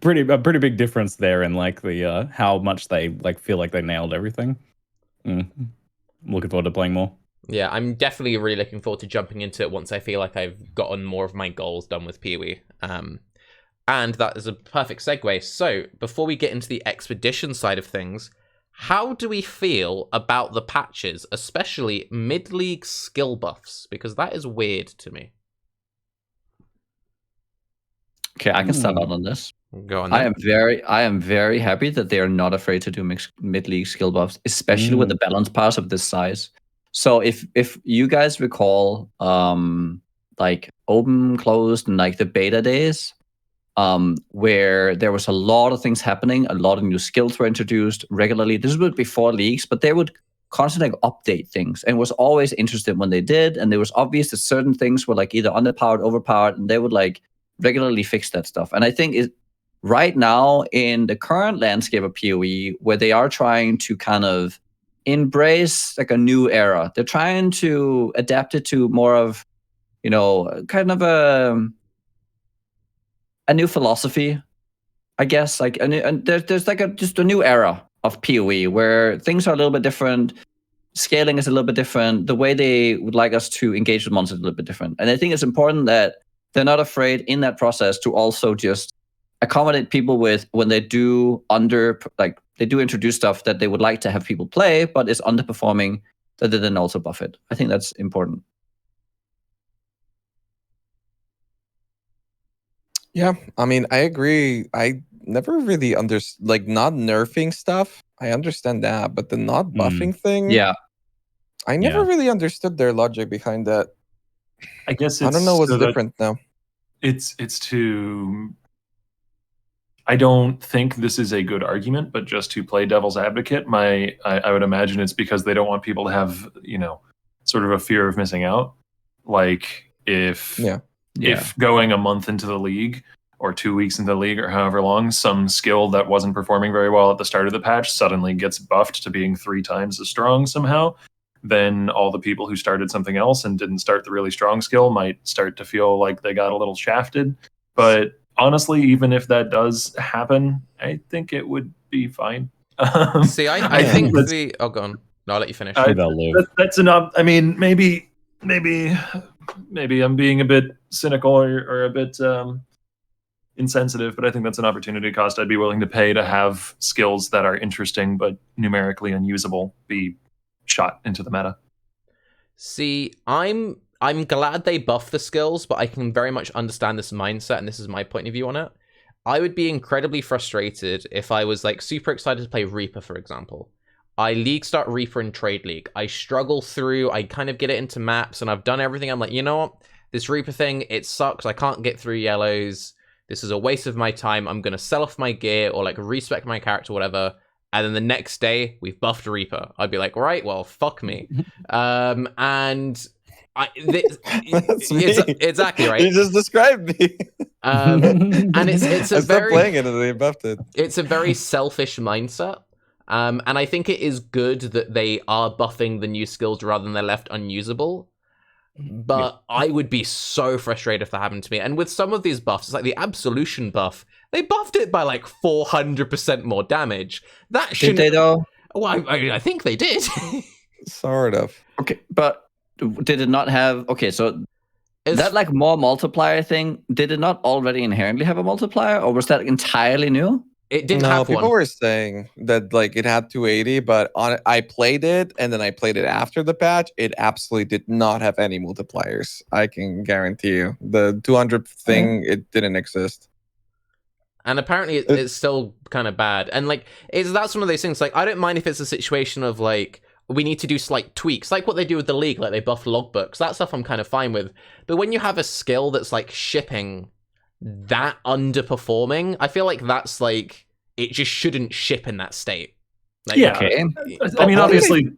pretty big difference there in like the how much they like feel like they nailed everything. I'm looking forward to playing more. Yeah, I'm definitely really looking forward to jumping into it once I feel like I've gotten more of my goals done with PoE. And that is a perfect segue. So before we get into the expedition side of things, how do we feel about the patches, especially mid-league skill buffs? Because that is weird to me. Okay, I can start out on this. Go on. Then. I am very happy that they are not afraid to do mid-league skill buffs, especially with the balance pass of this size. So if you guys recall, like open, closed, and like the beta days, where there was a lot of things happening, a lot of new skills were introduced regularly. This was before leagues, but they would constantly update things, and was always interested when they did. And it was obvious that certain things were like either underpowered, overpowered, and they would like regularly fix that stuff. And I think right now in the current landscape of PoE, where they are trying to kind of embrace like a new era, they're trying to adapt it to more of, kind of a new philosophy, I guess. Like, and there's like just a new era of PoE where things are a little bit different. Scaling is a little bit different. The way they would like us to engage with monsters is a little bit different. And I think it's important that they're not afraid in that process to also just accommodate people with when they do they do introduce stuff that they would like to have people play, but is underperforming, that they then also buff it. I think that's important. Yeah, I mean, I agree. I never really understood, like, not nerfing stuff. I understand that, but the not buffing thing, I never really understood their logic behind that. I guess I don't know what's different now. It's to. I don't think this is a good argument, but just to play devil's advocate, I would imagine it's because they don't want people to have, sort of a fear of missing out. Like if going a month into the league or 2 weeks into the league or however long, some skill that wasn't performing very well at the start of the patch suddenly gets buffed to being 3 times as strong somehow, then all the people who started something else and didn't start the really strong skill might start to feel like they got a little shafted. But honestly, even if that does happen, I think it would be fine. See, I think the... Oh, go on. No, I'll let you finish. That's enough. I mean, maybe I'm being a bit cynical or a bit insensitive, but I think that's an opportunity cost I'd be willing to pay to have skills that are interesting but numerically unusable be shot into the meta. See, I'm glad they buff the skills, but I can very much understand this mindset, and this is my point of view on it. I would be incredibly frustrated if I was like super excited to play Reaper, for example. I league start Reaper in Trade League. I struggle through, I kind of get it into maps, and I've done everything. I'm like, you know what? This Reaper thing, it sucks. I can't get through yellows. This is a waste of my time. I'm going to sell off my gear or like respec my character, whatever. And then the next day, we've buffed Reaper. I'd be like, right, well, fuck me. And it's exactly right. You just described me. And it's a very playing it and they buffed it. It's a very selfish mindset. And I think it is good that they are buffing the new skills rather than they're left unusable. But I would be so frustrated if that happened to me. And with some of these buffs, it's like the Absolution buff. They buffed it by like 400% more damage. That shouldn't... Did they though? Well, I think they did. Sort of. Okay, but did it not have... Okay, so that like more multiplier thing, did it not already inherently have a multiplier? Or was that entirely new? It didn't have one. People were saying that like it had 280, but I played it and then I played it after the patch. It absolutely did not have any multipliers. I can guarantee you. The 200 thing, it didn't exist. And apparently it's still kind of bad. And like that's one of those things. Like I don't mind if it's a situation of like we need to do slight tweaks, like what they do with the league, like they buff logbooks. That stuff I'm kind of fine with. But when you have a skill that's like shipping that underperforming, I feel like that's like it just shouldn't ship in that state. Like, yeah, okay. I mean, obviously.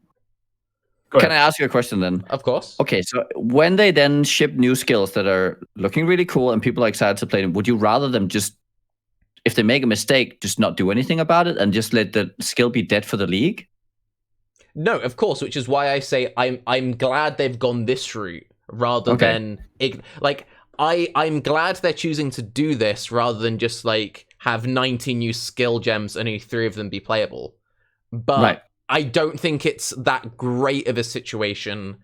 Can I ask you a question then? Of course. Okay, so when they then ship new skills that are looking really cool and people are excited to play them, would you rather them just, if they make a mistake, just not do anything about it and just let the skill be dead for the league? No, of course, which is why I say I'm glad they've gone this route rather than like I'm glad they're choosing to do this rather than just like have 90 new skill gems and only 3 of them be playable. But I don't think it's that great of a situation.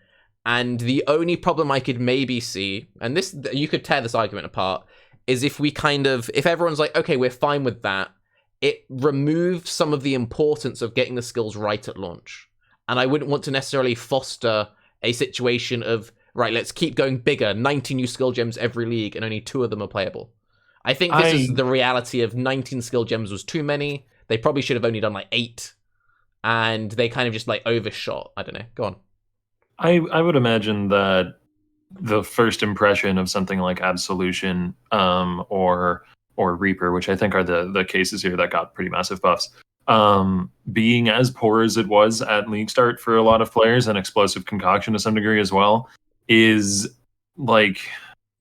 And the only problem I could maybe see, and this you could tear this argument apart, is if everyone's like, okay, we're fine with that, it removes some of the importance of getting the skills right at launch. And I wouldn't want to necessarily foster a situation of, right, let's keep going bigger, 90 new skill gems every league, and only 2 of them are playable. I think this is the reality of 19 skill gems was too many. They probably should have only done like 8. And they kind of just like overshot. I don't know. Go on. I would imagine that the first impression of something like Absolution or Reaper, which I think are the cases here that got pretty massive buffs, being as poor as it was at league start for a lot of players, and explosive concoction to some degree as well, is like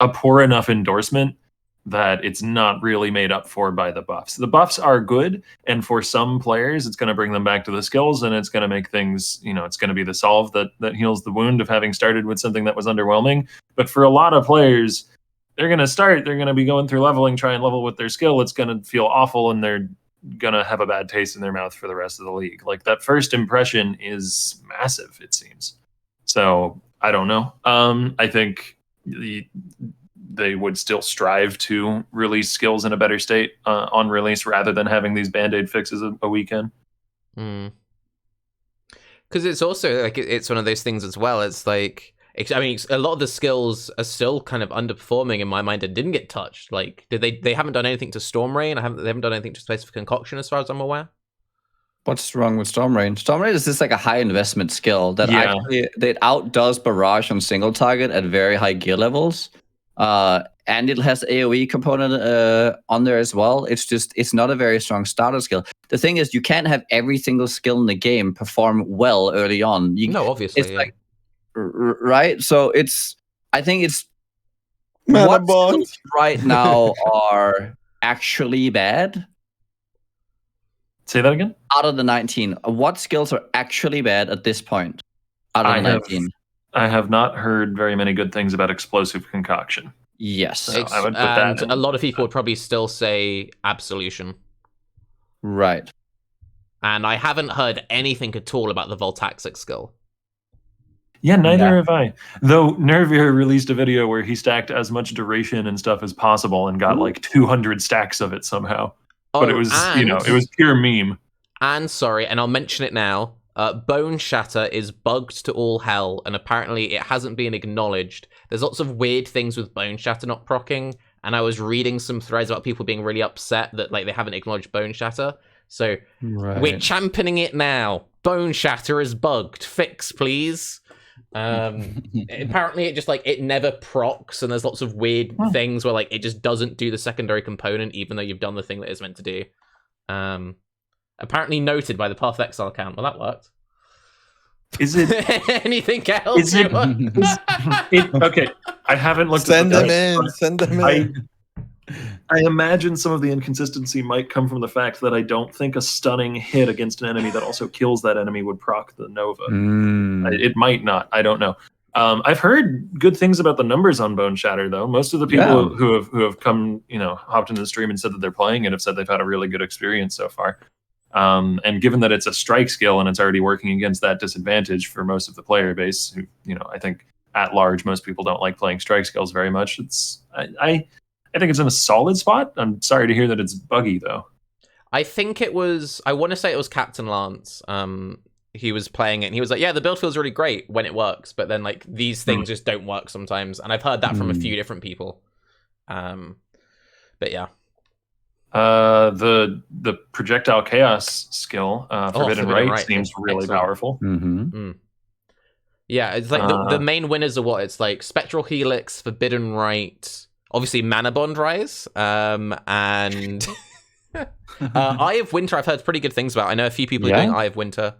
a poor enough endorsement that it's not really made up for by the buffs. The buffs are good, and for some players, it's going to bring them back to the skills, and it's going to make things, it's going to be the solve that heals the wound of having started with something that was underwhelming. But for a lot of players, they're going to be going through leveling, try and level with their skill. It's going to feel awful, and they're going to have a bad taste in their mouth for the rest of the league. Like, that first impression is massive, it seems. So, I don't know. I think they would still strive to release skills in a better state on release rather than having these band-aid fixes a weekend. Because it's also like it's one of those things as well. It's like, I mean, a lot of the skills are still kind of underperforming in my mind and didn't get touched. Like, they haven't done anything to Storm Rain. They haven't done anything to Space for Concoction as far as I'm aware. What's wrong with Storm Rain? Storm Rain is just like a high investment skill that actually that outdoes Barrage on single target at very high gear levels. And it has AoE component on there as well. It's not a very strong starter skill. The thing is, you can't have every single skill in the game perform well early on. No, obviously. It's like right? So I think it's Mana what bond. skills right now are actually bad Say that again. out of the 19. What skills are actually bad at this point out of the 19? I have not heard very many good things about explosive concoction. Yes. So I would put that and a lot of people would probably still say absolution. Right. And I haven't heard anything at all about the Voltaxic skill. Yeah, neither have I. Though Nervier released a video where he stacked as much duration and stuff as possible and got like 200 stacks of it somehow. But it was, it was pure meme. And sorry, and I'll mention it now. Bone Shatter is bugged to all hell, and apparently it hasn't been acknowledged. There's lots of weird things with Bone Shatter not proccing, and I was reading some threads about people being really upset that like they haven't acknowledged Bone Shatter. So we're championing it now. Bone Shatter is bugged. Fix, please. Apparently it just like it never procs, and there's lots of weird things where like it just doesn't do the secondary component even though you've done the thing that it's meant to do. Apparently noted by the Path of Exile account. Well, that worked. Is it anything else? Is it, okay, I haven't looked Send at them in. Send them in. I imagine some of the inconsistency might come from the fact that I don't think a stunning hit against an enemy that also kills that enemy would proc the Nova. It might not. I don't know. I've heard good things about the numbers on Bone Shatter, though. Most of the people who have come, hopped into the stream and said that they're playing it have said they've had a really good experience so far. And given that it's a strike skill and it's already working against that disadvantage for most of the player base, who, I think at large most people don't like playing strike skills very much. I think it's in a solid spot. I'm sorry to hear that it's buggy, though. I think it was, I want to say it was Captain Lance. He was playing it and he was like, yeah, the build feels really great when it works, but then like these things just don't work sometimes. And I've heard that from a few different people. But yeah. The projectile chaos skill, Forbidden Right, seems really powerful. Yeah, it's like the main winners are what? It's like Spectral Helix, Forbidden Right, obviously Mana Bond Raiz, and Eye of Winter I've heard pretty good things about. I know a few people are doing Eye of Winter.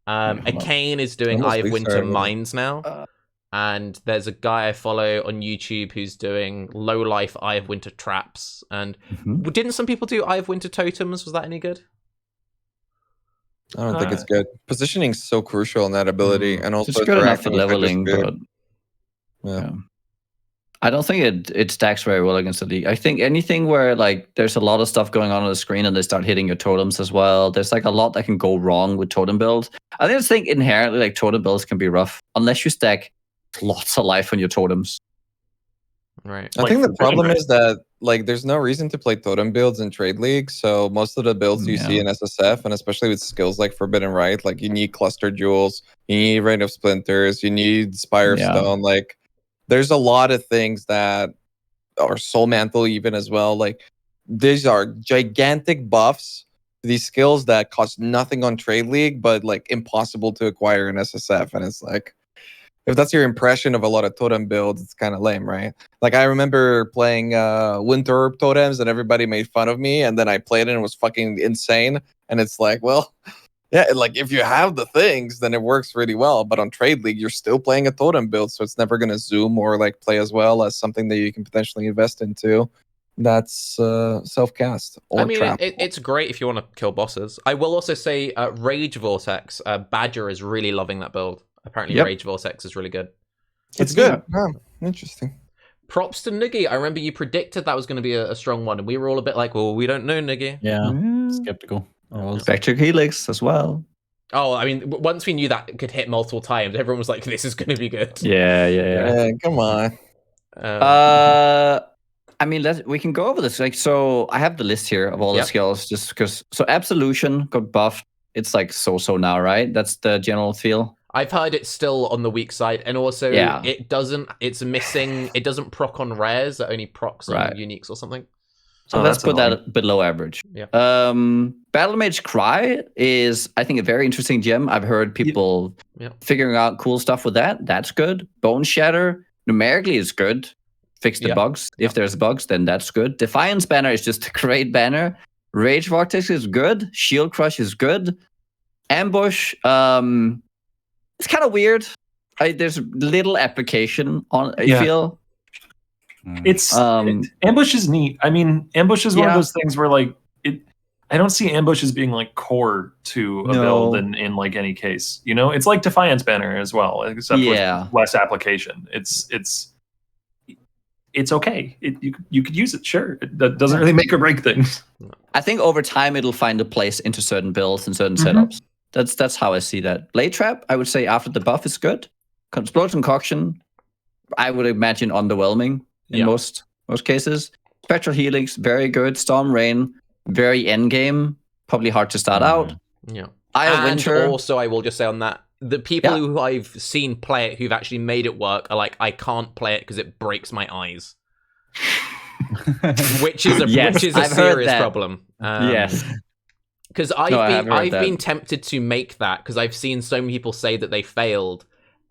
Arcane is doing Eye of Winter Mines now. And there's a guy I follow on YouTube who's doing low life Eye of Winter traps. And didn't some people do Eye of Winter totems? Was that any good? I don't think it's good. Positioning's so crucial in that ability, and also it's good enough for leveling, but yeah. I don't think it stacks very well against the league. I think anything where like there's a lot of stuff going on the screen and they start hitting your totems as well. There's like a lot that can go wrong with totem builds. I just think inherently like totem builds can be rough unless you stack lots of life on your totems. Right. I think the problem is that like there's no reason to play totem builds in trade league. So most of the builds you see in SSF, and especially with skills like Forbidden Right, like you need cluster jewels, you need Rain of Splinters, you need Spire of Stone. Like there's a lot of things that or Soul Mantle even as well. Like these are gigantic buffs. These skills that cost nothing on trade league, but like impossible to acquire in SSF. And it's like, if that's your impression of a lot of totem builds, it's kind of lame, right? Like I remember playing Winter Orb totems and everybody made fun of me, and then I played it and it was fucking insane. And it's like, well, yeah, like if you have the things, then it works really well. But on Trade League, you're still playing a totem build, so it's never going to zoom or like play as well as something that you can potentially invest into. That's self-cast or trap. It's great if you want to kill bosses. I will also say Rage Vortex, Badger is really loving that build. Apparently Rage Vortex is really good. It's good. Oh, interesting. Props to Nugi. I remember you predicted that was going to be a strong one, and we were all a bit like, well, we don't know, Nugi. Yeah, skeptical. Spectral Helix as well. Oh, I mean, once we knew that could hit multiple times, everyone was like, this is going to be good. Yeah. Come on. I mean, we can go over this. Like, so I have the list here of all the skills, just because. So Absolution got buffed. It's like so now, right? That's the general feel. I've heard it's still on the weak side, and also it doesn't proc on rares, it only procs on uniques or something. So let's put that below average. Yeah. Battle Mage Cry is, I think, a very interesting gem. I've heard people figuring out cool stuff with that. That's good. Bone Shatter, numerically is good. Fix the bugs. If there's bugs, then that's good. Defiance Banner is just a great banner. Rage Vortex is good. Shield Crush is good. Ambush, it's kind of weird. there's little application on. I Yeah. feel It's Um, ambush is neat. I mean, ambush is one of Yeah. those things where like it. I don't see ambush as being like core to a build in like any case. You know, it's like Defiance Banner as well, except Yeah. with less application. It's okay. You could use it, sure. That doesn't really make or break things. I think over time it'll find a place into certain builds and certain Mhm. setups. That's how I see that. Blade Trap, I would say after the buff is good. Explode Concoction, I would imagine underwhelming in Yeah. most cases. Spectral Helix, very good. Storm Rain, very end game. Probably hard to start out. Yeah. Eye of And Winter. also, I will just say on that, the people who I've seen play it who've actually made it work are like, I can't play it because it breaks my eyes. Which is a Yes, I've heard serious that. problem. Yes. Because I have heard I've that. been tempted to make that because I've seen so many people say that they failed,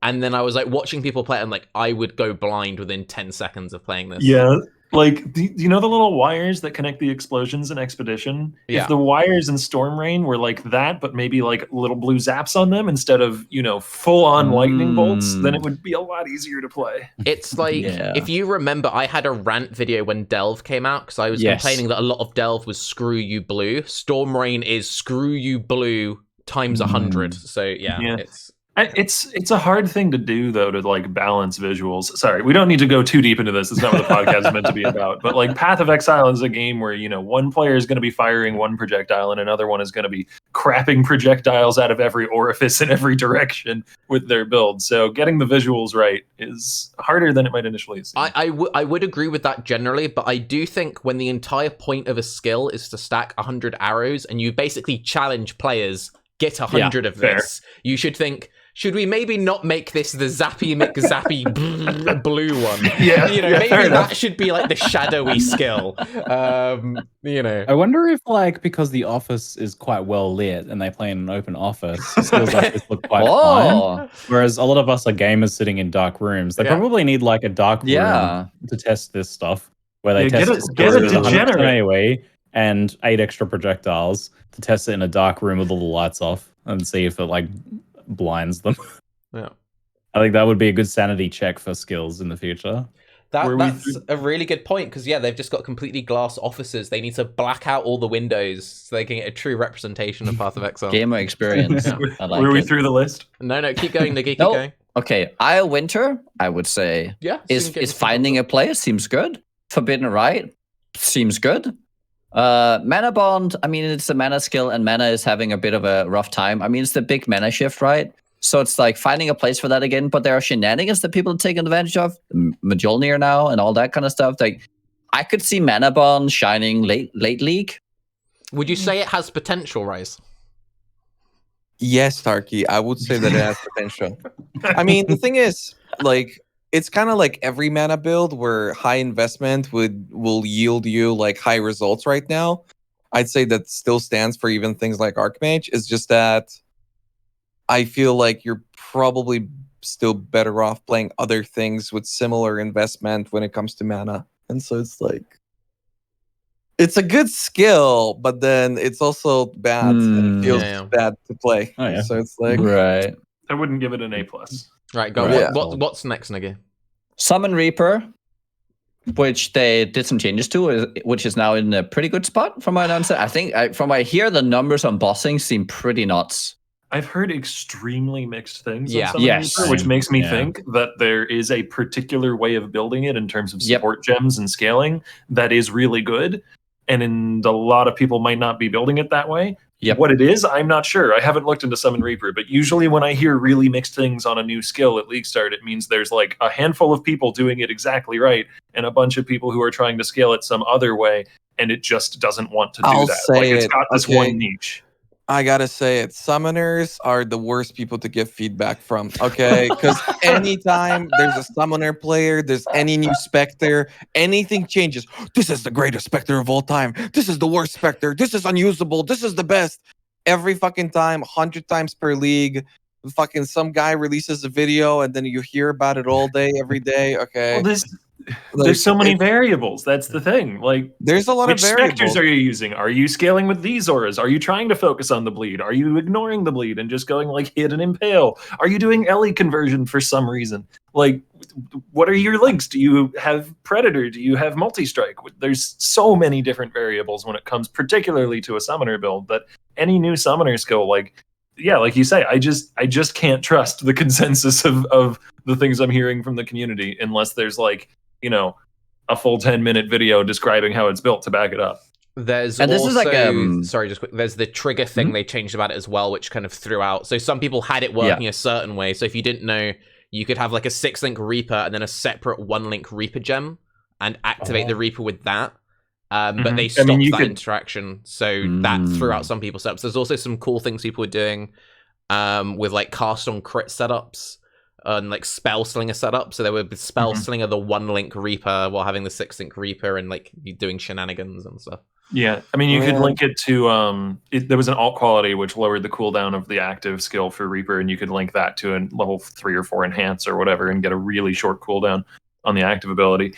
and then I was like watching people play it, and like I would go blind within 10 seconds of playing this. Yeah, like do you know the little wires that connect the explosions in Expedition? Yeah. If the wires in Storm Rain were like that, but maybe like little blue zaps on them instead of full on lightning bolts, then it would be a lot easier to play. It's like, Yeah. if you remember, I had a rant video when Delve came out because I was Yes. complaining that a lot of Delve was screw you blue. Storm Rain is screw you blue times 100. So Yeah. it's It's a hard thing to do though, to like balance visuals. Sorry, we don't need to go too deep into this. It's not what the podcast is meant to be about. But like Path of Exile is a game where one player is going to be firing one projectile and another one is going to be crapping projectiles out of every orifice in every direction with their build. So getting the visuals right is harder than it might initially seem. I would agree with that generally, but I do think when the entire point of a skill is to stack 100 arrows and you basically challenge players, get 100 of fair. this, you should think, should we maybe not make this the zappy McZappy blue one? Yeah, Maybe fair enough. that should be like the shadowy skill. I wonder if, like, because the office is quite well lit and they play in an open office, skills like this look quite fine. Whereas a lot of us are gamers sitting in dark rooms. They probably need like a dark room to test this stuff, where they test get a it 100% degenerate. AoE and 8 extra projectiles to test it in a dark room with all the lights off and see if it like blinds them. Yeah. I think that would be a good sanity check for skills in the future. That's a really good point because they've just got completely glass offices. They need to black out all the windows so they can get a true representation of Path of Exile. Gamer experience. I like Were we it. through the list? No, keep going, Niggy, keep No. going. Okay, Eye of Winter, I would say, is finding a player seems good. Forbidden Rite seems good. Mana Bond, I mean, it's a mana skill, and mana is having a bit of a rough time. I mean, it's the big mana shift, right? So it's like finding a place for that again, but there are shenanigans that people take advantage of. Mjolnir now and all that kind of stuff. Like, I could see Mana Bond shining late league. Would you say it has potential, Raiz? Yes, Tarky, I would say that it has potential. I mean, the thing is, like, it's kind of like every mana build where high investment will yield you like high results right now. I'd say that still stands for even things like Archmage. It's just that I feel like you're probably still better off playing other things with similar investment when it comes to mana. And so it's like, it's a good skill, but then it's also bad. And it feels bad to play. Oh, yeah. So it's like, Right. I wouldn't give it an A+. Right, go. Right. What's next, Niggy? Summon Reaper, which they did some changes to, which is now in a pretty good spot from my answer. I think from what I hear, the numbers on bossing seem pretty nuts. I've heard extremely mixed things Yeah. of Summon Yes. Reaper, which makes me Yeah. think that there is a particular way of building it in terms of support gems and scaling that is really good. And a lot of people might not be building it that way. Yep. What it is, I'm not sure. I haven't looked into Summon Reaper, but usually when I hear really mixed things on a new skill at League Start, it means there's like a handful of people doing it exactly right and a bunch of people who are trying to scale it some other way, and it just doesn't want to do I'll that. say Like it's it, got this okay. one niche. I gotta say it. Summoners are the worst people to get feedback from. Okay, because anytime there's a summoner player, there's any new Spectre, anything changes. This is the greatest Spectre of all time. This is the worst Spectre. This is unusable. This is the best. Every fucking time, 100 times per league. Fucking some guy releases a video and then you hear about it all day, every day. Okay. Well, There's so many it's- variables. That's the thing. Like, There's a lot which of variables. specters are you using? Are you scaling with these auras? Are you trying to focus on the bleed? Are you ignoring the bleed and just going like hit and impale? Are you doing Ellie conversion for some reason? Like, what are your links? Do you have predator? Do you have multi-strike? There's so many different variables when it comes particularly to a summoner build that any new summoner skill, like, yeah, like you say, I just can't trust the consensus of the things I'm hearing from the community unless there's like, you know, a full 10-minute video describing how it's built to back it up. There's And this also, is like, sorry, just quick. There's the trigger thing they changed about it as well, which kind of threw out. So some people had it working a certain way. So if you didn't know, you could have like a 6-link Reaper and then a separate 1-link Reaper gem and activate the Reaper with that. But they stopped that interaction, so that threw out some people's setups. There's also some cool things people were doing with like cast on crit setups and like spell slinger setup. So they were spell slinger the 1-link Reaper while having the 6-link Reaper and like doing shenanigans and stuff. Yeah, I mean, you could link it to there was an alt quality which lowered the cooldown of the active skill for Reaper, and you could link that to a level 3 or 4 enhance or whatever and get a really short cooldown on the active ability.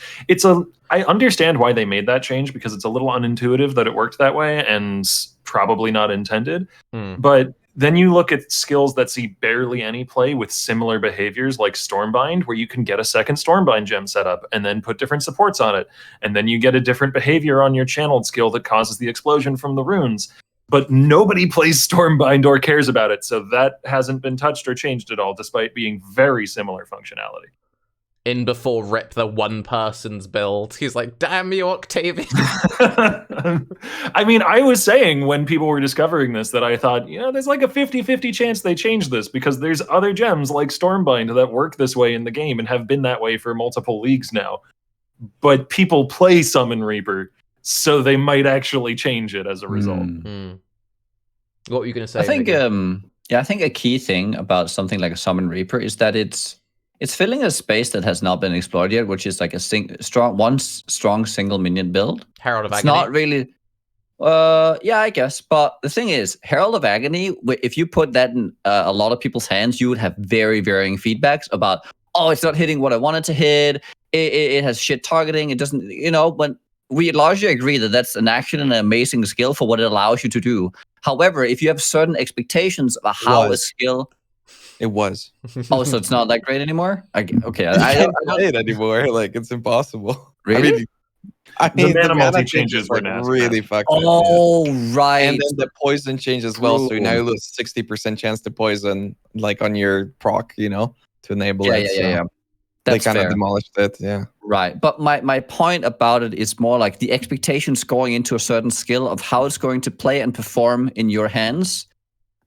I understand why they made that change because it's a little unintuitive that it worked that way and probably not intended. But then you look at skills that see barely any play with similar behaviors like Stormbind, where you can get a second Stormbind gem set up and then put different supports on it. And then you get a different behavior on your channeled skill that causes the explosion from the runes. But nobody plays Stormbind or cares about it. So that hasn't been touched or changed at all, despite being very similar functionality. In before Rip, the one person's build. He's like, damn you, Octavian. I mean, I was saying when people were discovering this that I thought, you know, there's like a 50-50 chance they change this because there's other gems like Stormbind that work this way in the game and have been that way for multiple leagues now. But people play Summon Reaper, so they might actually change it as a result. What were you going to say? I think, I think a key thing about something like a Summon Reaper is that it's filling a space that has not been explored yet, which is like a strong single minion build. Herald of It's Agony. not really. Yeah, I guess. But the thing is, Herald of Agony, if you put that in a lot of people's hands, you would have very varying feedbacks about, oh, it's not hitting what I wanted to hit. It has shit targeting. It doesn't, but we largely agree that that's an action and an amazing skill for what it allows you to do. However, if you have certain expectations about how a skill... It was. Oh, so it's not that great anymore? Okay. I can't play it anymore. Like, it's impossible. Really? The mana multi changes were nasty. really fucked Oh, right. And then the poison change as well. So you now lose 60% chance to poison, like on your proc, to enable it. Yeah. They kind of demolished it. Yeah. Right. But my point about it is more like the expectations going into a certain skill of how it's going to play and perform in your hands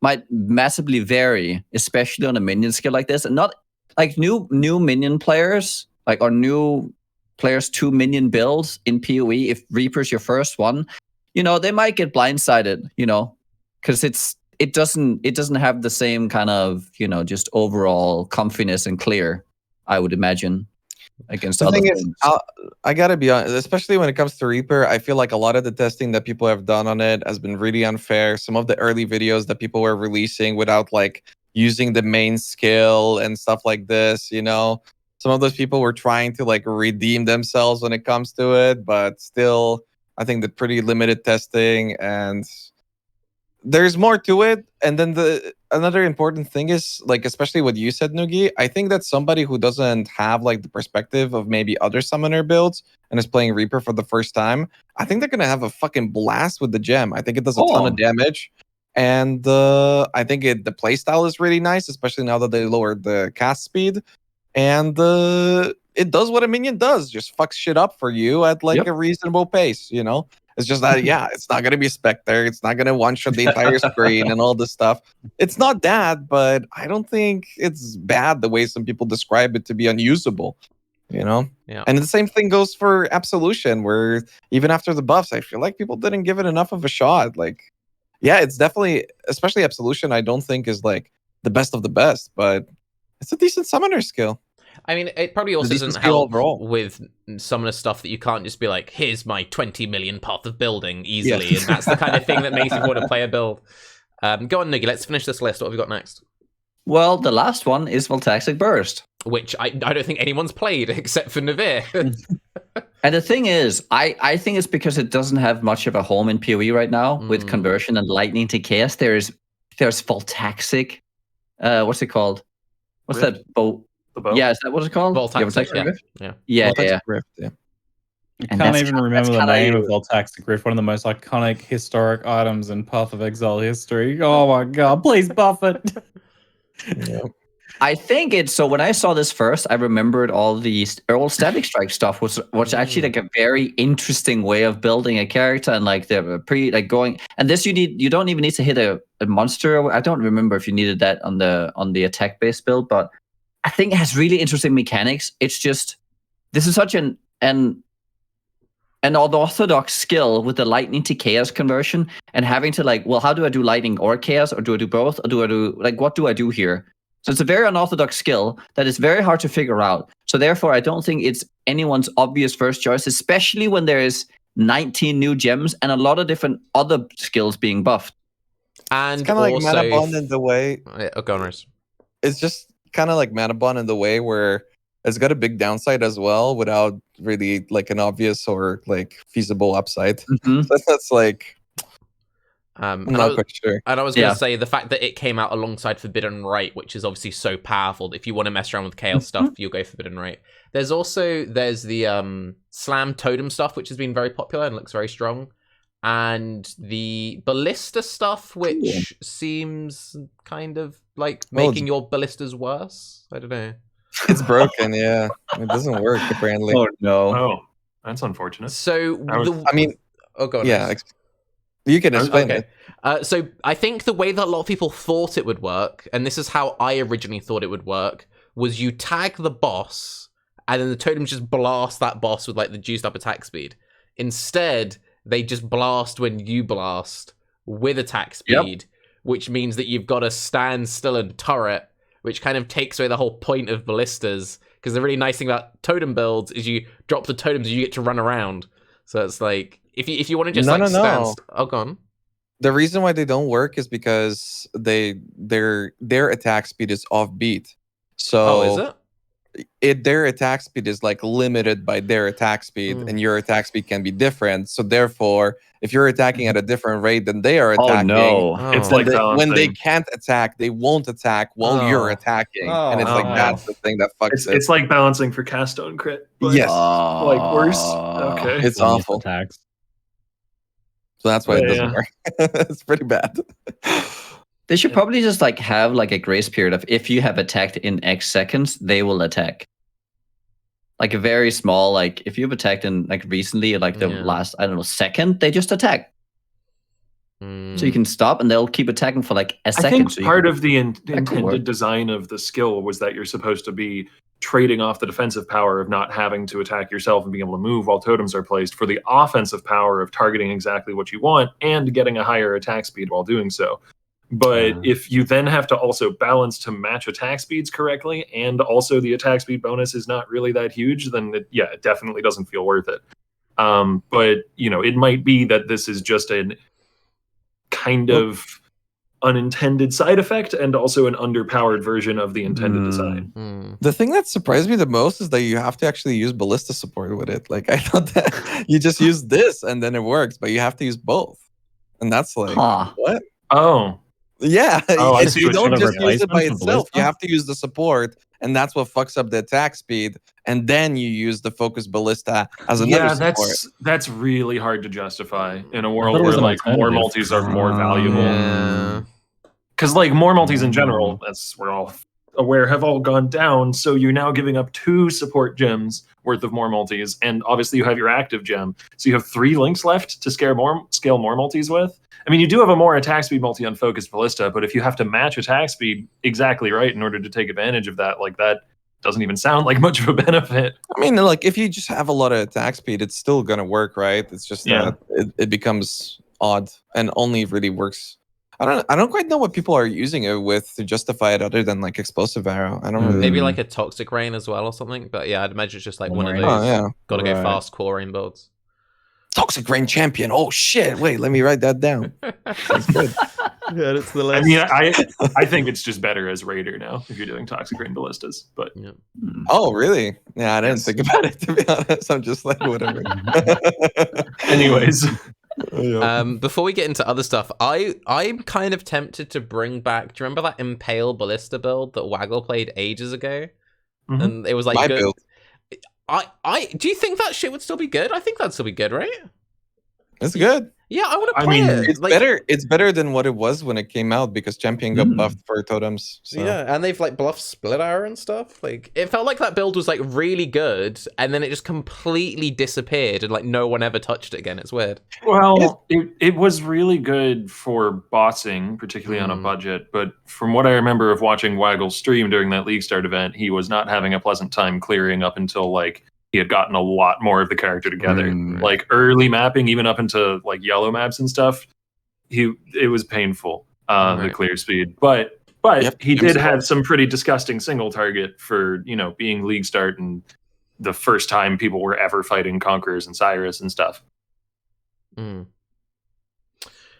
might massively vary, especially on a minion skill like this. And not like new minion players, or new players to minion builds in PoE, if Reaper's your first one, they might get blindsided, because it doesn't have the same kind of, just overall comfiness and clear, I would imagine, against other things. I gotta be honest, especially when it comes to Reaper, I feel like a lot of the testing that people have done on it has been really unfair. Some of the early videos that people were releasing without using the main skill and stuff like this, some of those people were trying to redeem themselves when it comes to it, but still, I think the pretty limited testing, and there's more to it. And then another important thing is, especially what you said, Nugi, I think that somebody who doesn't have the perspective of maybe other summoner builds and is playing Reaper for the first time, I think they're gonna have a fucking blast with the gem. I think it does a ton of damage, and I think the playstyle is really nice, especially now that they lowered the cast speed, and it does what a minion does, just fucks shit up for you at a reasonable pace. It's just that, it's not going to be Spectre. It's not going to one-shot the entire screen and all this stuff. It's not that, but I don't think it's bad the way some people describe it to be unusable, Yeah. And the same thing goes for Absolution, where even after the buffs, I feel like people didn't give it enough of a shot. It's definitely, especially Absolution, I don't think is the best of the best, but it's a decent summoner skill. I mean, it probably also doesn't help with some of the stuff that you can't just be like, here's my 20 million path of building easily. And that's the kind of thing that makes you want to play a build. Go on, Nugi, let's finish this list. What have we got next? Well, the last one is Voltaxic Burst. which I don't think anyone's played except for Navir. And the thing is, I think it's because it doesn't have much of a home in PoE right now with conversion and lightning to chaos. There's Voltaxic. What's it called? What's Rift? that boat? The bow? Yeah, is that what it's called? Voltaxic, yeah. Rift? Yeah. Yeah, Voltaxic yeah. Rift, yeah. I And can't that's even ki- remember the that's kinda name you. of Voltaxic Rift, one of the most iconic historic items in Path of Exile history. Oh my god, please buff it. Yeah. I think it's so. When I saw this first, I remembered all the Earl Static Strike stuff, was actually like a very interesting way of building a character, and like the going. And this you don't even need to hit a monster. I don't remember if you needed that on the attack based build, but I think it has really interesting mechanics. It's just this is such an unorthodox skill with the lightning to chaos conversion, and having to like, well, how do I do lightning or chaos, or do I do both, or do I do like what do I do here? So it's a very unorthodox skill that is very hard to figure out. So therefore, I don't think it's anyone's obvious first choice, especially when there is 19 new gems and a lot of different other skills being buffed. And It's kind of like also, Manabond in the way. Oh, go on, Raiz. It's just kind of like Manabond in the way where it's got a big downside as well without really like an obvious or like feasible upside. Mhm. So that's like Um, I'm and I not was- quite sure. And I was going Yeah. to say the fact that it came out alongside Forbidden Right, which is obviously so powerful. That if you want to mess around with chaos stuff, you'll go Forbidden Right. There's the Slam Totem stuff, which has been very popular and looks very strong, and the Ballista stuff, which seems kind of like making your ballistas worse. I don't know. It's broken, yeah. It doesn't work apparently. Oh no! Oh, that's unfortunate. So I mean, oh, go on. yeah, Raiz. you can explain Okay. it. So I think the way that a lot of people thought it would work, and this is how I originally thought it would work, was you tag the boss, and then the totems just blast that boss with like the juiced up attack speed. Instead, they just blast when you blast with attack speed, which means that you've got to stand still and turret, which kind of takes away the whole point of ballistas. Because the really nice thing about totem builds is you drop the totems and you get to run around. So it's like if you want to just No, like no, stand. no. Oh, go on. The reason why they don't work is because their attack speed is offbeat. So Oh, is it? their attack speed is like limited by their attack speed, and your attack speed can be different. So therefore, if you're attacking at a different rate than they are Oh attacking, no! It's Oh. like when they balancing. can't attack, they won't attack while you're attacking, and it's Oh, like no. that's the thing that fucks it. It's like balancing for cast stone crit. But Yes. like worse. Okay. It's Bonus awful. attacks. So that's why it Yeah, doesn't yeah. work. It's pretty bad. They should probably just like have like a grace period of if you have attacked in X seconds, they will attack. Like a very small, like if you've attacked in like recently, like the Yeah. last, I don't know, second, they just attack. So you can stop and they'll keep attacking for like a I second. think So you part can- of the could work. intended design of the skill was that you're supposed to be trading off the defensive power of not having to attack yourself and being able to move while totems are placed for the offensive power of targeting exactly what you want and getting a higher attack speed while doing so. But if you then have to also balance to match attack speeds correctly, and also the attack speed bonus is not really that huge, then it definitely doesn't feel worth it. But it might be that this is just an kind of unintended side effect and also an underpowered version of the intended design. The thing that surprised me the most is that you have to actually use Ballista support with it. Like I thought that you just use this and then it works, but you have to use both, and that's like Huh. what? Oh, Yeah, Oh, I if see you what don't you just mean. use it by Replacement for itself. You Ballista? have to use the support, and that's what fucks up the attack speed. And then you use the focus Ballista as another yeah, support. that's really hard to justify in a thought world it where was an like more alternative. multis are more valuable. Yeah. Because like more multis in general, as we're all aware, have all gone down. So you're now giving up 2 support gems worth of more multis, and obviously you have your active gem, so you have 3 links left to scale more multis with. I mean, you do have a more attack speed multi on focused ballista, but if you have to match attack speed exactly right in order to take advantage of that, like that doesn't even sound like much of a benefit. I mean, like if you just have a lot of attack speed, it's still gonna work, right? It's just Yeah. that it becomes odd and only really works. I don't quite know what people are using it with to justify it other than like explosive arrow. I don't really. Maybe like a toxic rain as well or something. But yeah, I'd imagine it's just like one of Rain. those. Oh, yeah. Gotta go Right. fast core rain builds. Toxic Rain Champion. Oh shit! Wait, let me write that down. That's good. Add it to the I list. mean, I think it's just better as Raider now if you're doing Toxic Rain Ballistas. But Yeah. Oh, really? Yeah, I didn't Yes. think about it, to be honest. I'm just like, whatever. anyways, Before we get into other stuff, I'm kind of tempted to bring back. Do you remember that Impale Ballista build that Waggle played ages ago? Mhm. And it was like My good. build. I do you think that shit would still be good? I think that'd still be good, right? It's good. Yeah, I want to I play mean, it. It's better. It's better than what it was when it came out because Champion got buffed for Totems. So. Yeah, and they've like bluffed Split Arrow and stuff. Like it felt like that build was like really good, and then it just completely disappeared, and like no one ever touched it again. It's weird. well, it was really good for bossing, particularly on a budget. But from what I remember of watching Waggle stream during that League Start event, he was not having a pleasant time clearing up until like he had gotten a lot more of the character together. Like early mapping, even up into like yellow maps and stuff, it was painful, the clear speed. But Yep, he I'm did sorry. have some pretty disgusting single target for, being League Start and the first time people were ever fighting Conquerors and Cyrus and stuff. Mm.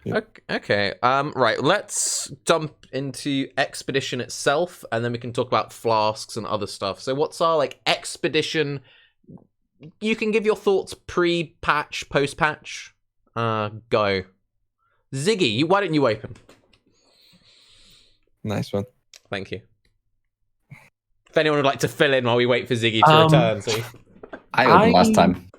Yep. Okay. Right. Let's jump into Expedition itself, and then we can talk about Flasks and other stuff. So, what's our like Expedition? You can give your thoughts pre-patch, post-patch. Go. Ziggy, why don't you open? Nice one. Thank you. If anyone would like to fill in while we wait for Ziggy to return, see. I opened last time.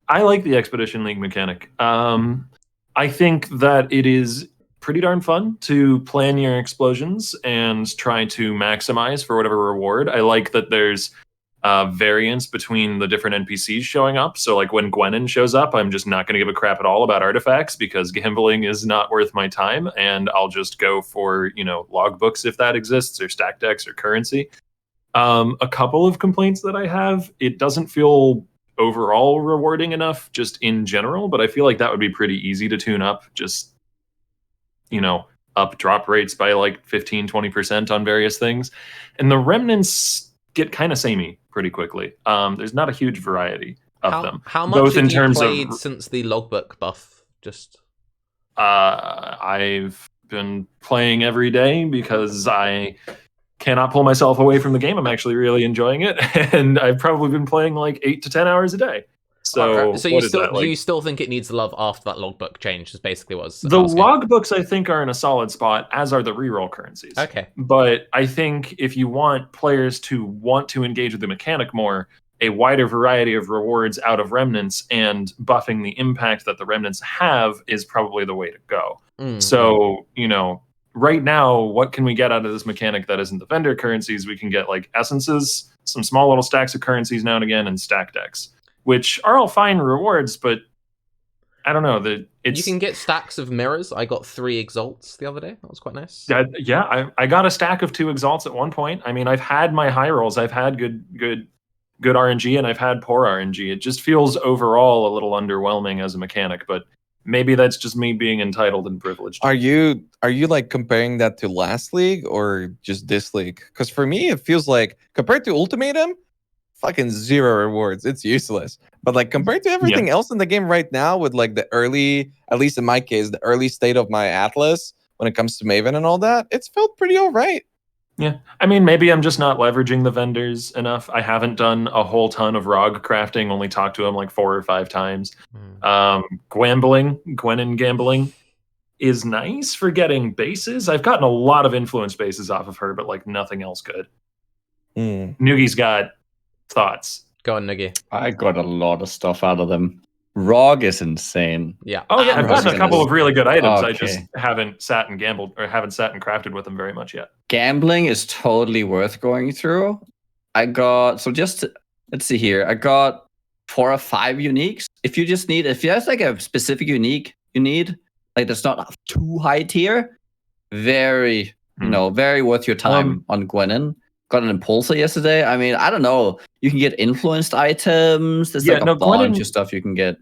I like the Expedition League mechanic. I think that it is pretty darn fun to plan your explosions and try to maximize for whatever reward. I like that there's variance between the different NPCs showing up. So like when Gwenin shows up, I'm just not going to give a crap at all about artifacts because gambling is not worth my time, and I'll just go for logbooks if that exists, or stack decks, or currency. A couple of complaints that I have: it doesn't feel overall rewarding enough just in general, but I feel like that would be pretty easy to tune up. Just up drop rates by like 15-20% on various things, and the remnants get kind of samey pretty quickly. There's not a huge variety of them. How much both have in you terms played of since the logbook buff? Just I've been playing every day because I cannot pull myself away from the game. I'm actually really enjoying it, and I've probably been playing like 8 to 10 hours a day. So, so what is that, like? you still think it needs love after that logbook change? Is basically what I was The asking. logbooks, I think, are in a solid spot, as are the reroll currencies. Okay. But I think if you want players to want to engage with the mechanic more, a wider variety of rewards out of remnants and buffing the impact that the remnants have is probably the way to go. So, right now, what can we get out of this mechanic that isn't the vendor currencies? We can get like essences, some small little stacks of currencies now and again, and stack decks, which are all fine rewards, but I don't know. You can get stacks of mirrors. I got 3 exalts the other day. That was quite nice. I got a stack of 2 exalts at one point. I mean, I've had my high rolls. I've had good RNG, and I've had poor RNG. It just feels overall a little underwhelming as a mechanic, but maybe that's just me being entitled and privileged. Are you like comparing that to last league or just this league? Because for me, it feels like compared to Ultimatum, fucking 0 rewards. It's useless. But like compared to everything else in the game right now, with like the early, at least in my case, the early state of my Atlas when it comes to Maven and all that, it's felt pretty all right. Yeah, I mean, maybe I'm just not leveraging the vendors enough. I haven't done a whole ton of ROG crafting, only talked to him like 4 or 5 times. Gwenin gambling is nice for getting bases. I've gotten a lot of influence bases off of her, but like nothing else good. Nugi's got thoughts. Go on, Nugi. I got a lot of stuff out of them. ROG is insane. Yeah. Oh yeah, I've gotten a couple of really good items. Okay. I just haven't sat and gambled, or haven't sat and crafted with them very much yet. Gambling is totally worth going through. I got let's see here. I got 4 or 5 uniques. If there's like a specific unique you need, like that's not too high tier, very worth your time on Gwenin. Got an Impulsor yesterday. I mean, I don't know. You can get influenced items. There's like a bunch of stuff you can get.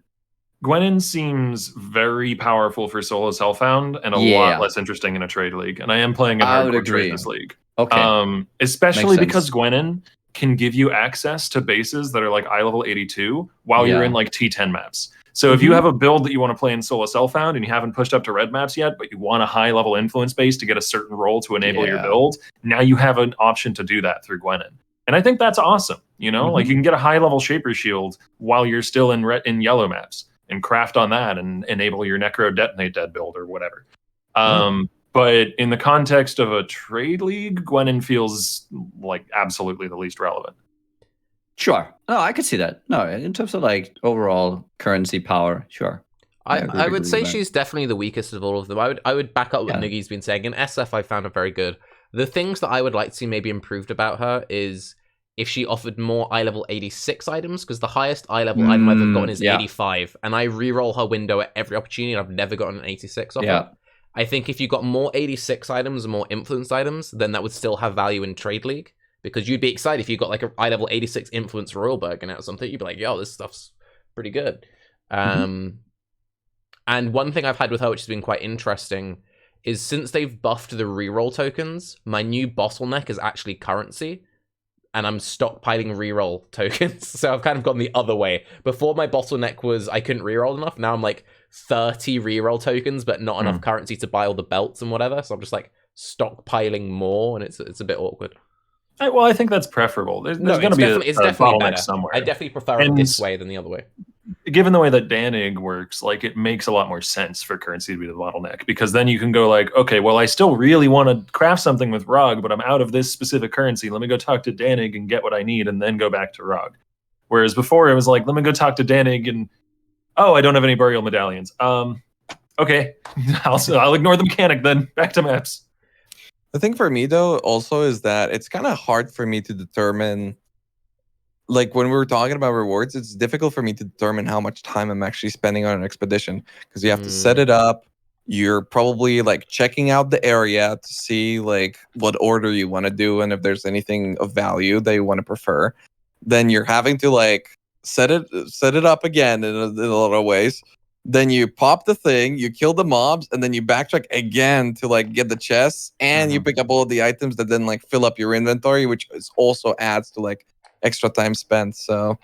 Gwenin seems very powerful for Solo's Hellfound and a lot less interesting in a trade league. And I am playing in hardcore trade this league. Okay. Especially because Gwenin can give you access to bases that are like eye level 82 while you're in like T10 maps. So if you have a build that you want to play in solo Self-Found and you haven't pushed up to red maps yet, but you want a high-level influence base to get a certain role to enable your build, now you have an option to do that through Gwenin. And I think that's awesome. You know, like you can get a high-level Shaper Shield while you're still in yellow maps and craft on that and enable your Necro Detonate Dead build or whatever. But in the context of a trade league, Gwenin feels like absolutely the least relevant. Sure. No, I could see that. No, in terms of like overall currency power, sure. I would say she's definitely the weakest of all of them. I would back up what Nugie's been saying. In SF, I found her very good. The things that I would like to see maybe improved about her is if she offered more eye level 86 items, because the highest eye level item I've ever gotten is 85, and I reroll her window at every opportunity, and I've never gotten an 86 off her. I think if you got more 86 items and more influence items, then that would still have value in Trade League. Because you'd be excited if you got like a eye level 86 influence Royalberg and out something, you'd be like, yo, this stuff's pretty good. And one thing I've had with her, which has been quite interesting, is since they've buffed the reroll tokens, my new bottleneck is actually currency. And I'm stockpiling reroll tokens. So I've kind of gone the other way. Before my bottleneck was I couldn't reroll enough. Now I'm like 30 reroll tokens, but not enough currency to buy all the belts and whatever. So I'm just like stockpiling more, and it's a bit awkward. Well, I think that's preferable. There's going to be it's definitely better. Somewhere. I definitely prefer it this way than the other way. Given the way that Danig works, like it makes a lot more sense for currency to be the bottleneck, because then you can go like, okay, well, I still really want to craft something with Rog, but I'm out of this specific currency. Let me go talk to Danig and get what I need, and then go back to Rog. Whereas before it was like, let me go talk to Danig and I don't have any burial medallions. Okay, I'll ignore the mechanic then. Back to maps. The thing for me, though, also is that it's kind of hard for me to determine, like when we were talking about rewards, it's difficult for me to determine how much time I'm actually spending on an expedition, because you have to set it up. You're probably like checking out the area to see like what order you want to do and if there's anything of value that you want to prefer. Then you're having to like set it up again in a lot of ways. Then you pop the thing, you kill the mobs, and then you backtrack again to like get the chests, and you pick up all of the items that then like fill up your inventory, which also adds to like extra time spent. So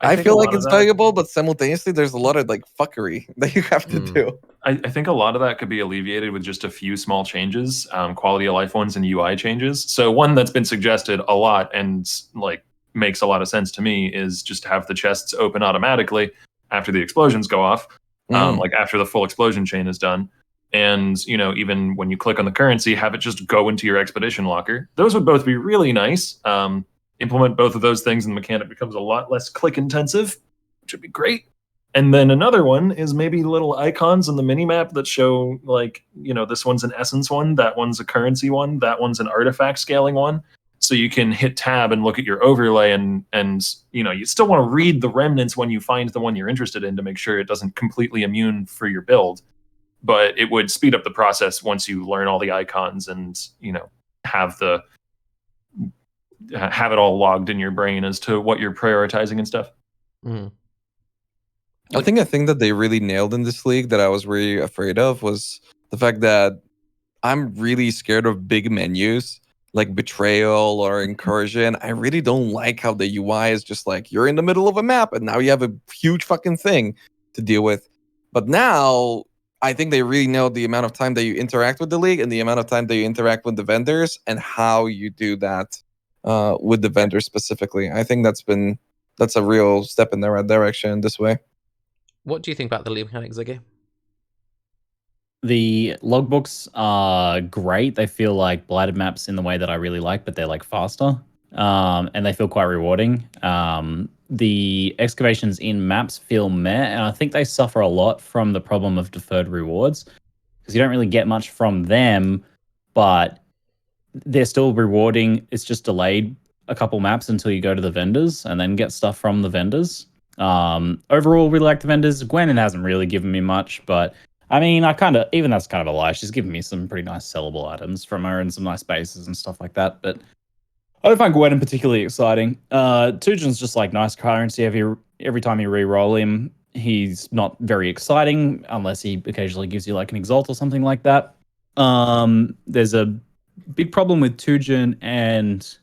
I feel like it's valuable, but simultaneously there's a lot of like fuckery that you have to do. I think a lot of that could be alleviated with just a few small changes, quality of life ones and UI changes. So one that's been suggested a lot and like makes a lot of sense to me is just to have the chests open automatically after the explosions go off, like after the full explosion chain is done. And, you know, even when you click on the currency, have it just go into your expedition locker. Those would both be really nice. Implement both of those things and the mechanic becomes a lot less click intensive, which would be great. And then another one is maybe little icons on the minimap that show like, you know, this one's an essence one, that one's a currency one, that one's an artifact scaling one. So you can hit tab and look at your overlay and you know, you still want to read the remnants when you find the one you're interested in to make sure it doesn't completely immune for your build. But it would speed up the process once you learn all the icons and, you know, have it all logged in your brain as to what you're prioritizing and stuff. I think a thing that they really nailed in this league that I was really afraid of was the fact that I'm really scared of big menus like Betrayal or Incursion. I really don't like how the UI is just like, you're in the middle of a map and now you have a huge fucking thing to deal with. But now I think they really know the amount of time that you interact with the league and the amount of time that you interact with the vendors and how you do that with the vendors specifically. I think that's a real step in the right direction this way. What do you think about the league mechanics, Ziggy? The logbooks are great. They feel like blighted maps in the way that I really like, but they're like faster. And they feel quite rewarding. The excavations in maps feel meh, and I think they suffer a lot from the problem of deferred rewards, because you don't really get much from them, but they're still rewarding. It's just delayed a couple maps until you go to the vendors and then get stuff from the vendors. Overall, we like the vendors. Gwenin hasn't really given me much, but I mean, even that's kind of a lie. She's given me some pretty nice sellable items from her and some nice bases and stuff like that. But I don't find Gwenin particularly exciting. Tujen's just like nice currency. Every time you re-roll him, he's not very exciting unless he occasionally gives you like an exalt or something like that. There's a big problem with Tujen and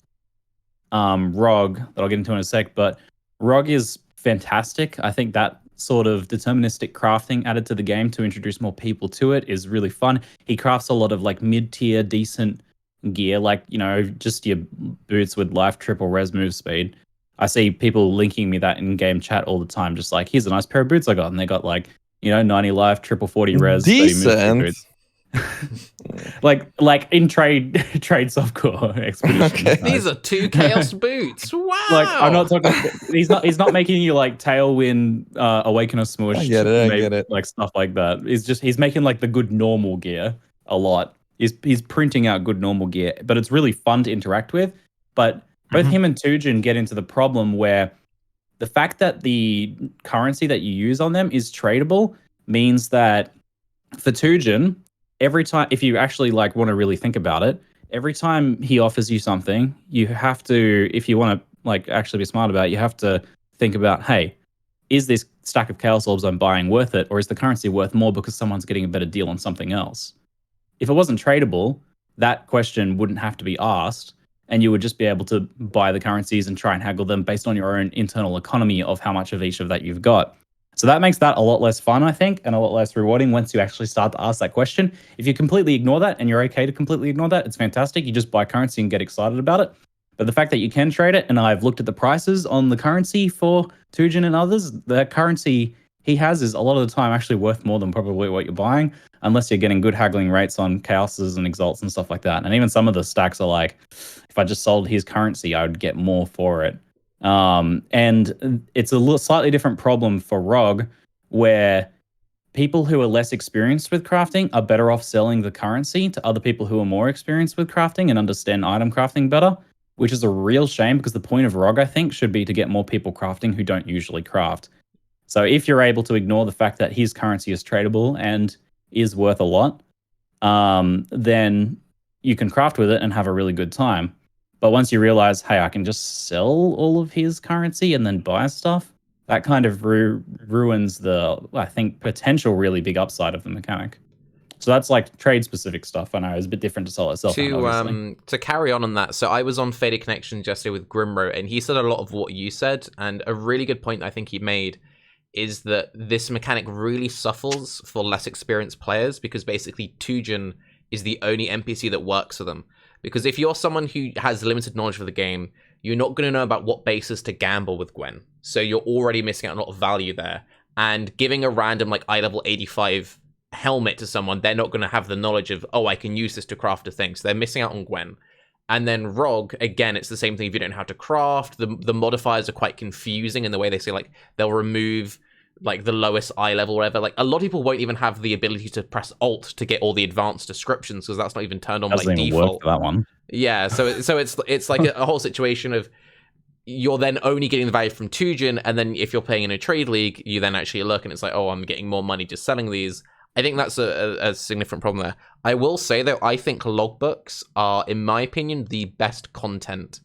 Rog that I'll get into in a sec, but Rog is fantastic. I think that sort of deterministic crafting added to the game to introduce more people to it is really fun. He crafts a lot of like mid-tier decent gear, like, you know, just your boots with life triple res move speed. I see people linking me that in game chat all the time, just like, here's a nice pair of boots I got, and they got like, you know, 90 life, triple 40 res, 30 move speed boots. like in trade softcore expedition. Okay. These are 2 chaos boots. Wow. Like, I'm not talking. He's not making you like Tailwind, Awakener Smush. I get it. Like stuff like that. He's making like the good normal gear a lot. He's printing out good normal gear, but it's really fun to interact with. But both him and Tujen get into the problem where the fact that the currency that you use on them is tradable means that for Tujen, every time, if you actually like want to really think about it, every time he offers you something, you have to, if you want to like actually be smart about it, you have to think about, hey, is this stack of Chaos Orbs I'm buying worth it, or is the currency worth more because someone's getting a better deal on something else? If it wasn't tradable, that question wouldn't have to be asked, and you would just be able to buy the currencies and try and haggle them based on your own internal economy of how much of each of that you've got. So that makes that a lot less fun, I think, and a lot less rewarding once you actually start to ask that question. If you completely ignore that, and you're okay to completely ignore that, it's fantastic. You just buy currency and get excited about it. But the fact that you can trade it, and I've looked at the prices on the currency for Tujen and others, the currency he has is a lot of the time actually worth more than probably what you're buying, unless you're getting good haggling rates on Chaoses and Exalts and stuff like that. And even some of the stacks are like, if I just sold his currency, I would get more for it. And it's a slightly different problem for ROG, where people who are less experienced with crafting are better off selling the currency to other people who are more experienced with crafting and understand item crafting better, which is a real shame, because the point of ROG, I think, should be to get more people crafting who don't usually craft. So if you're able to ignore the fact that his currency is tradable and is worth a lot, then you can craft with it and have a really good time. But once you realize, hey, I can just sell all of his currency and then buy stuff, that kind of ruins the, I think, potential really big upside of the mechanic. So that's like trade-specific stuff. I know it's a bit different to sell itself. To carry on that, so I was on Faded Connections yesterday with Grimro, and he said a lot of what you said, and a really good point I think he made is that this mechanic really suffers for less experienced players, because basically Tujen is the only NPC that works for them. Because if you're someone who has limited knowledge of the game, you're not going to know about what basis to gamble with Gwen. So you're already missing out on a lot of value there. And giving a random like eye level 85 helmet to someone, they're not going to have the knowledge of, oh, I can use this to craft a thing. So they're missing out on Gwen. And then ROG, again, it's the same thing if you don't know how to craft. The modifiers are quite confusing in the way they say, like, they'll remove like the lowest eye level or whatever. Like, a lot of people won't even have the ability to press Alt to get all the advanced descriptions, because that's not even turned on by default. Work for that one. Yeah, so it's like a whole situation of you're then only getting the value from Tujen, and then if you're playing in a trade league, you then actually look and it's like, oh, I'm getting more money just selling these. I think that's a significant problem there. I will say, though, I think logbooks are, in my opinion, the best content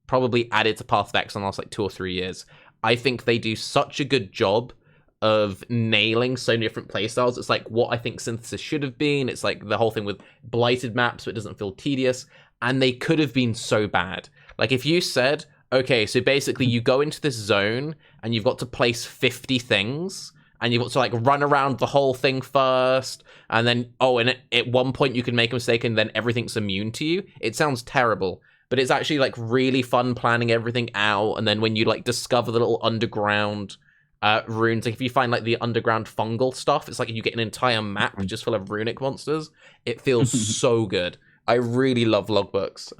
probably added to Path of Exile in the last like 2 or 3 years. I think they do such a good job of nailing so many different playstyles. It's like what I think Synthesis should have been. It's like the whole thing with blighted maps, so it doesn't feel tedious. And they could have been so bad. Like if you said, okay, so basically you go into this zone and you've got to place 50 things, and you've got to like run around the whole thing first, and then, oh, and at one point you can make a mistake and then everything's immune to you. It sounds terrible, but it's actually like really fun planning everything out. And then when you like discover the little underground runes, like if you find like the underground fungal stuff, it's like you get an entire map just full of runic monsters. It feels so good. I really love logbooks.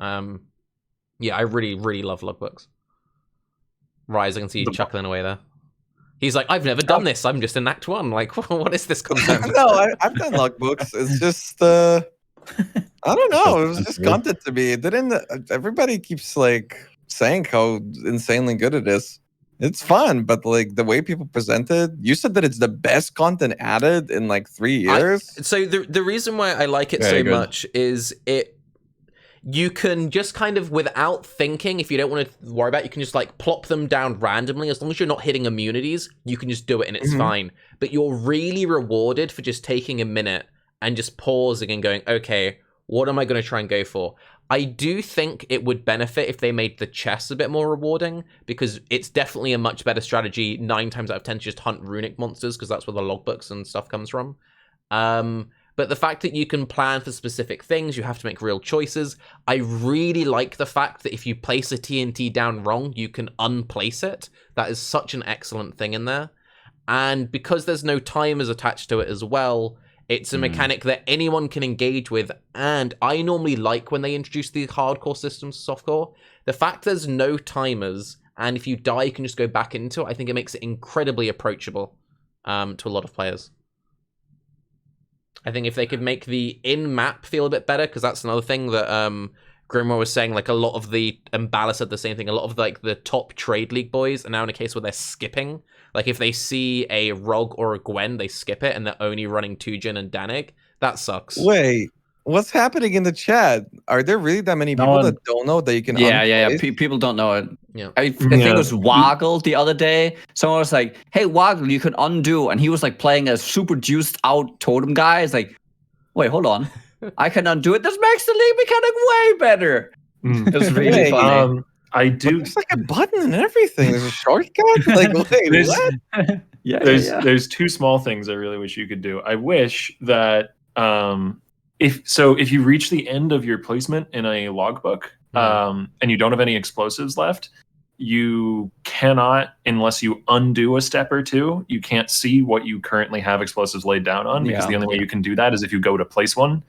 Yeah, I really love logbooks. Raiz, I can see you chuckling away there. He's like, I've never done this. I'm just in Act 1. Like, what is this concept? No, I've done logbooks. It's just, I don't know. It was just content to me. It didn't. Everybody keeps like saying how insanely good it is. It's fun, but like the way people present it, you said that it's the best content added in like 3 years. So the reason why I like it so much is you can just kind of, without thinking, if you don't want to worry about it, you can just like plop them down randomly. As long as you're not hitting immunities, you can just do it and it's fine. But you're really rewarded for just taking a minute and just pausing and going, okay, what am I going to try and go for? I do think it would benefit if they made the chests a bit more rewarding, because it's definitely a much better strategy 9 times out of 10 to just hunt runic monsters, because that's where the logbooks and stuff comes from. But the fact that you can plan for specific things, you have to make real choices. I really like the fact that if you place a TNT down wrong, you can unplace it. That is such an excellent thing in there. And because there's no timers attached to it as well, it's a mechanic that anyone can engage with, and I normally like when they introduce the hardcore systems to softcore. The fact there's no timers, and if you die, you can just go back into it, I think it makes it incredibly approachable to a lot of players. I think if they could make the in-map feel a bit better, because that's another thing that Grimoire was saying, like a lot of the, and Ballista said the same thing, a lot of like the top trade league boys are now in a case where they're skipping. Like if they see a Rog or a Gwen, they skip it and they're only running Tujen and Danig. That sucks. Wait, what's happening in the chat? Are there really that many people that don't know that you can Yeah. People don't know it. Yeah. I think it was Woggle the other day. Someone was like, hey, Woggle, you can undo. And he was like playing a super juiced out totem guy. It's like, wait, hold on. I can undo it. This makes the league mechanic way better. It's really funny. I do. There's like a button and everything. There's a shortcut. Like, wait, what? There's 2 small things I really wish you could do. I wish that if you reach the end of your placement in a logbook and you don't have any explosives left, you cannot, unless you undo a step or 2, you can't see what you currently have explosives laid down on, because the only way you can do that is if you go to place one.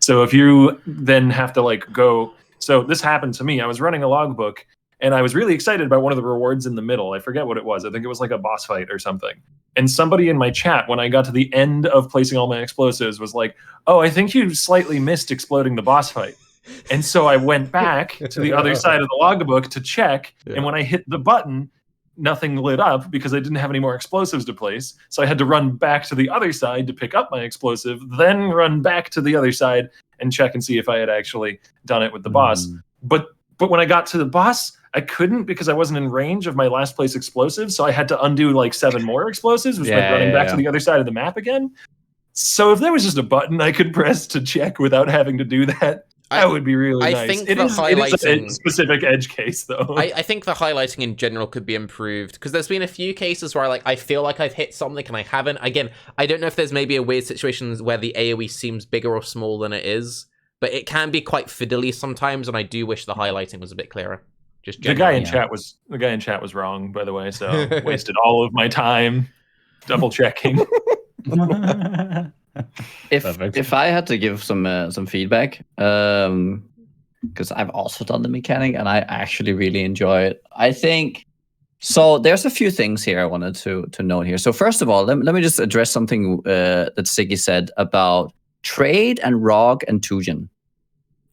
So if you then have to like go. So this happened to me. I was running a logbook and I was really excited about one of the rewards in the middle. I forget what it was. I think it was like a boss fight or something. And somebody in my chat, when I got to the end of placing all my explosives, was like, oh, I think you slightly missed exploding the boss fight. And so I went back to the other side of the logbook to check. Yeah. And when I hit the button, nothing lit up because I didn't have any more explosives to place. So I had to run back to the other side to pick up my explosive, then run back to the other side and check and see if I had actually done it with the boss. But when I got to the boss, I couldn't, because I wasn't in range of my last place explosive. So I had to undo like 7 more explosives, which meant running back to the other side of the map again. So if there was just a button I could press to check without having to do that, that would be really nice. Think it is a specific edge case, though. I think the highlighting in general could be improved, because there's been a few cases where I feel like I've hit something and I haven't. Again, I don't know if there's maybe a weird situation where the AoE seems bigger or small than it is, but it can be quite fiddly sometimes, and I do wish the highlighting was a bit clearer. Just the guy in chat was wrong, by the way, so wasted all of my time double checking. If I had to give some feedback, because I've also done the mechanic and I actually really enjoy it. I think so. There's a few things here I wanted to note here. So first of all, let me just address something that Ziggy said about trade and Rog and Tujen.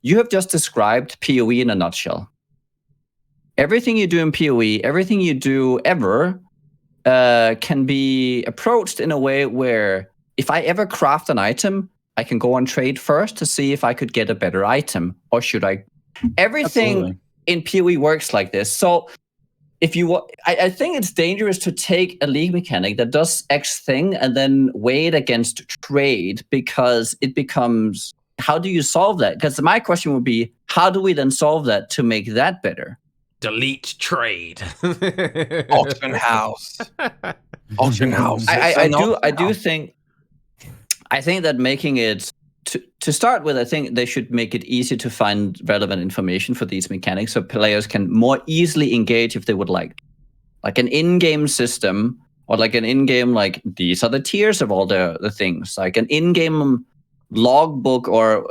You have just described PoE in a nutshell. Everything you do in PoE, everything you do ever, can be approached in a way where if I ever craft an item, I can go on trade first to see if I could get a better item, or should I? Everything in PoE works like this. So if you I think it's dangerous to take a league mechanic that does X thing and then weigh it against trade, because it becomes, how do you solve that? Because my question would be, how do we then solve that to make that better? Delete trade. Auction house. Auction house. I think that making it, to start with, I think they should make it easy to find relevant information for these mechanics so players can more easily engage if they would like an in-game system, or like an in-game, like these are the tiers of all the things, like an in-game logbook, or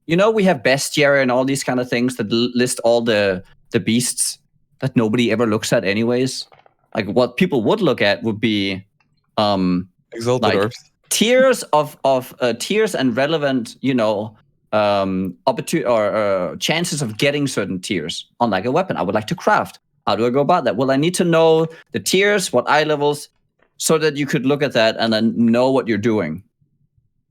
we have bestiary and all these kind of things that list all the beasts that nobody ever looks at anyways. Like what people would look at would be Exalted Earth. Tiers of tiers and relevant, opportunity or chances of getting certain tiers on like a weapon I would like to craft. How do I go about that? Well, I need to know the tiers, what eye levels, so that you could look at that and then know what you're doing.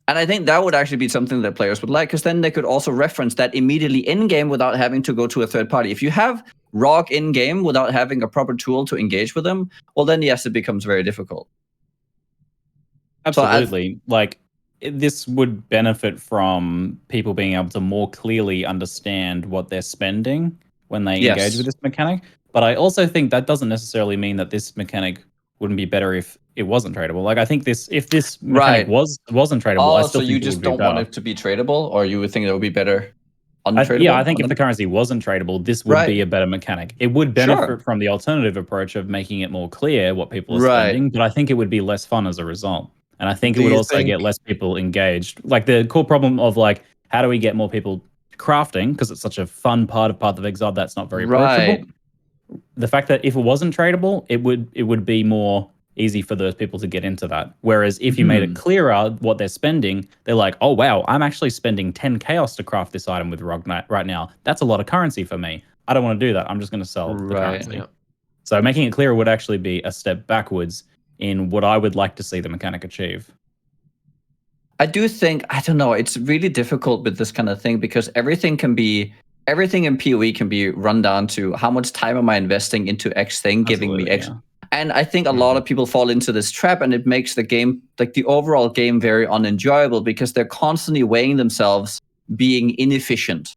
And I think that would actually be something that players would like, because then they could also reference that immediately in-game without having to go to a third party. If you have Rog in-game without having a proper tool to engage with them, well then yes, it becomes very difficult. Absolutely. this would benefit from people being able to more clearly understand what they're spending when they engage with this mechanic. But I also think that doesn't necessarily mean that this mechanic wouldn't be better if it wasn't tradable. Like I think if this mechanic wasn't tradable, I still think you it just would be don't better. want it to be tradable, or you would think it would be better untradable? Yeah, I think if the currency wasn't tradable, this would be a better mechanic. It would benefit from the alternative approach of making it more clear what people are spending, but I think it would be less fun as a result. And I think it would also get less people engaged. Like the core problem of like, how do we get more people crafting? Because it's such a fun part of Path of Exile that's not very approachable. The fact that if it wasn't tradable, it would be more easy for those people to get into that. Whereas if you made it clearer what they're spending, they're like, oh wow, I'm actually spending 10 chaos to craft this item with Rognite right now. That's a lot of currency for me. I don't want to do that. I'm just going to sell the currency. Yeah. So making it clearer would actually be a step backwards in what I would like to see the mechanic achieve. I do think, I don't know, it's really difficult with this kind of thing because everything in PoE can be run down to how much time am I investing into X thing, giving me X. Yeah. And I think a lot of people fall into this trap, and it makes the game, like the overall game, very unenjoyable because they're constantly weighing themselves being inefficient.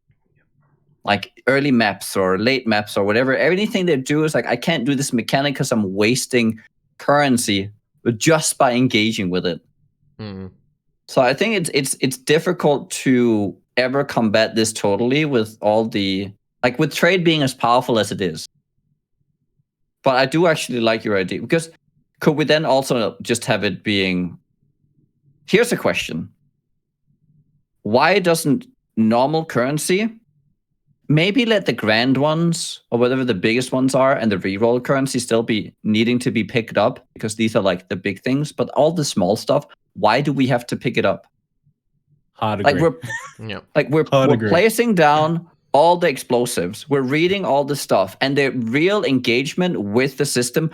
Like early maps or late maps or whatever, everything they do is like, I can't do this mechanic because I'm wasting currency just by engaging with it. So I think it's difficult to ever combat this totally with all the, like with trade being as powerful as it is. But I do actually like your idea, because could we then also just have it being, here's a question. Why doesn't normal currency maybe let the grand ones or whatever the biggest ones are and the reroll currency still be needing to be picked up, because these are like the big things, but all the small stuff, why do we have to pick it up? Hard like agree. we're placing down all the explosives, we're reading all the stuff, and the real engagement with the system,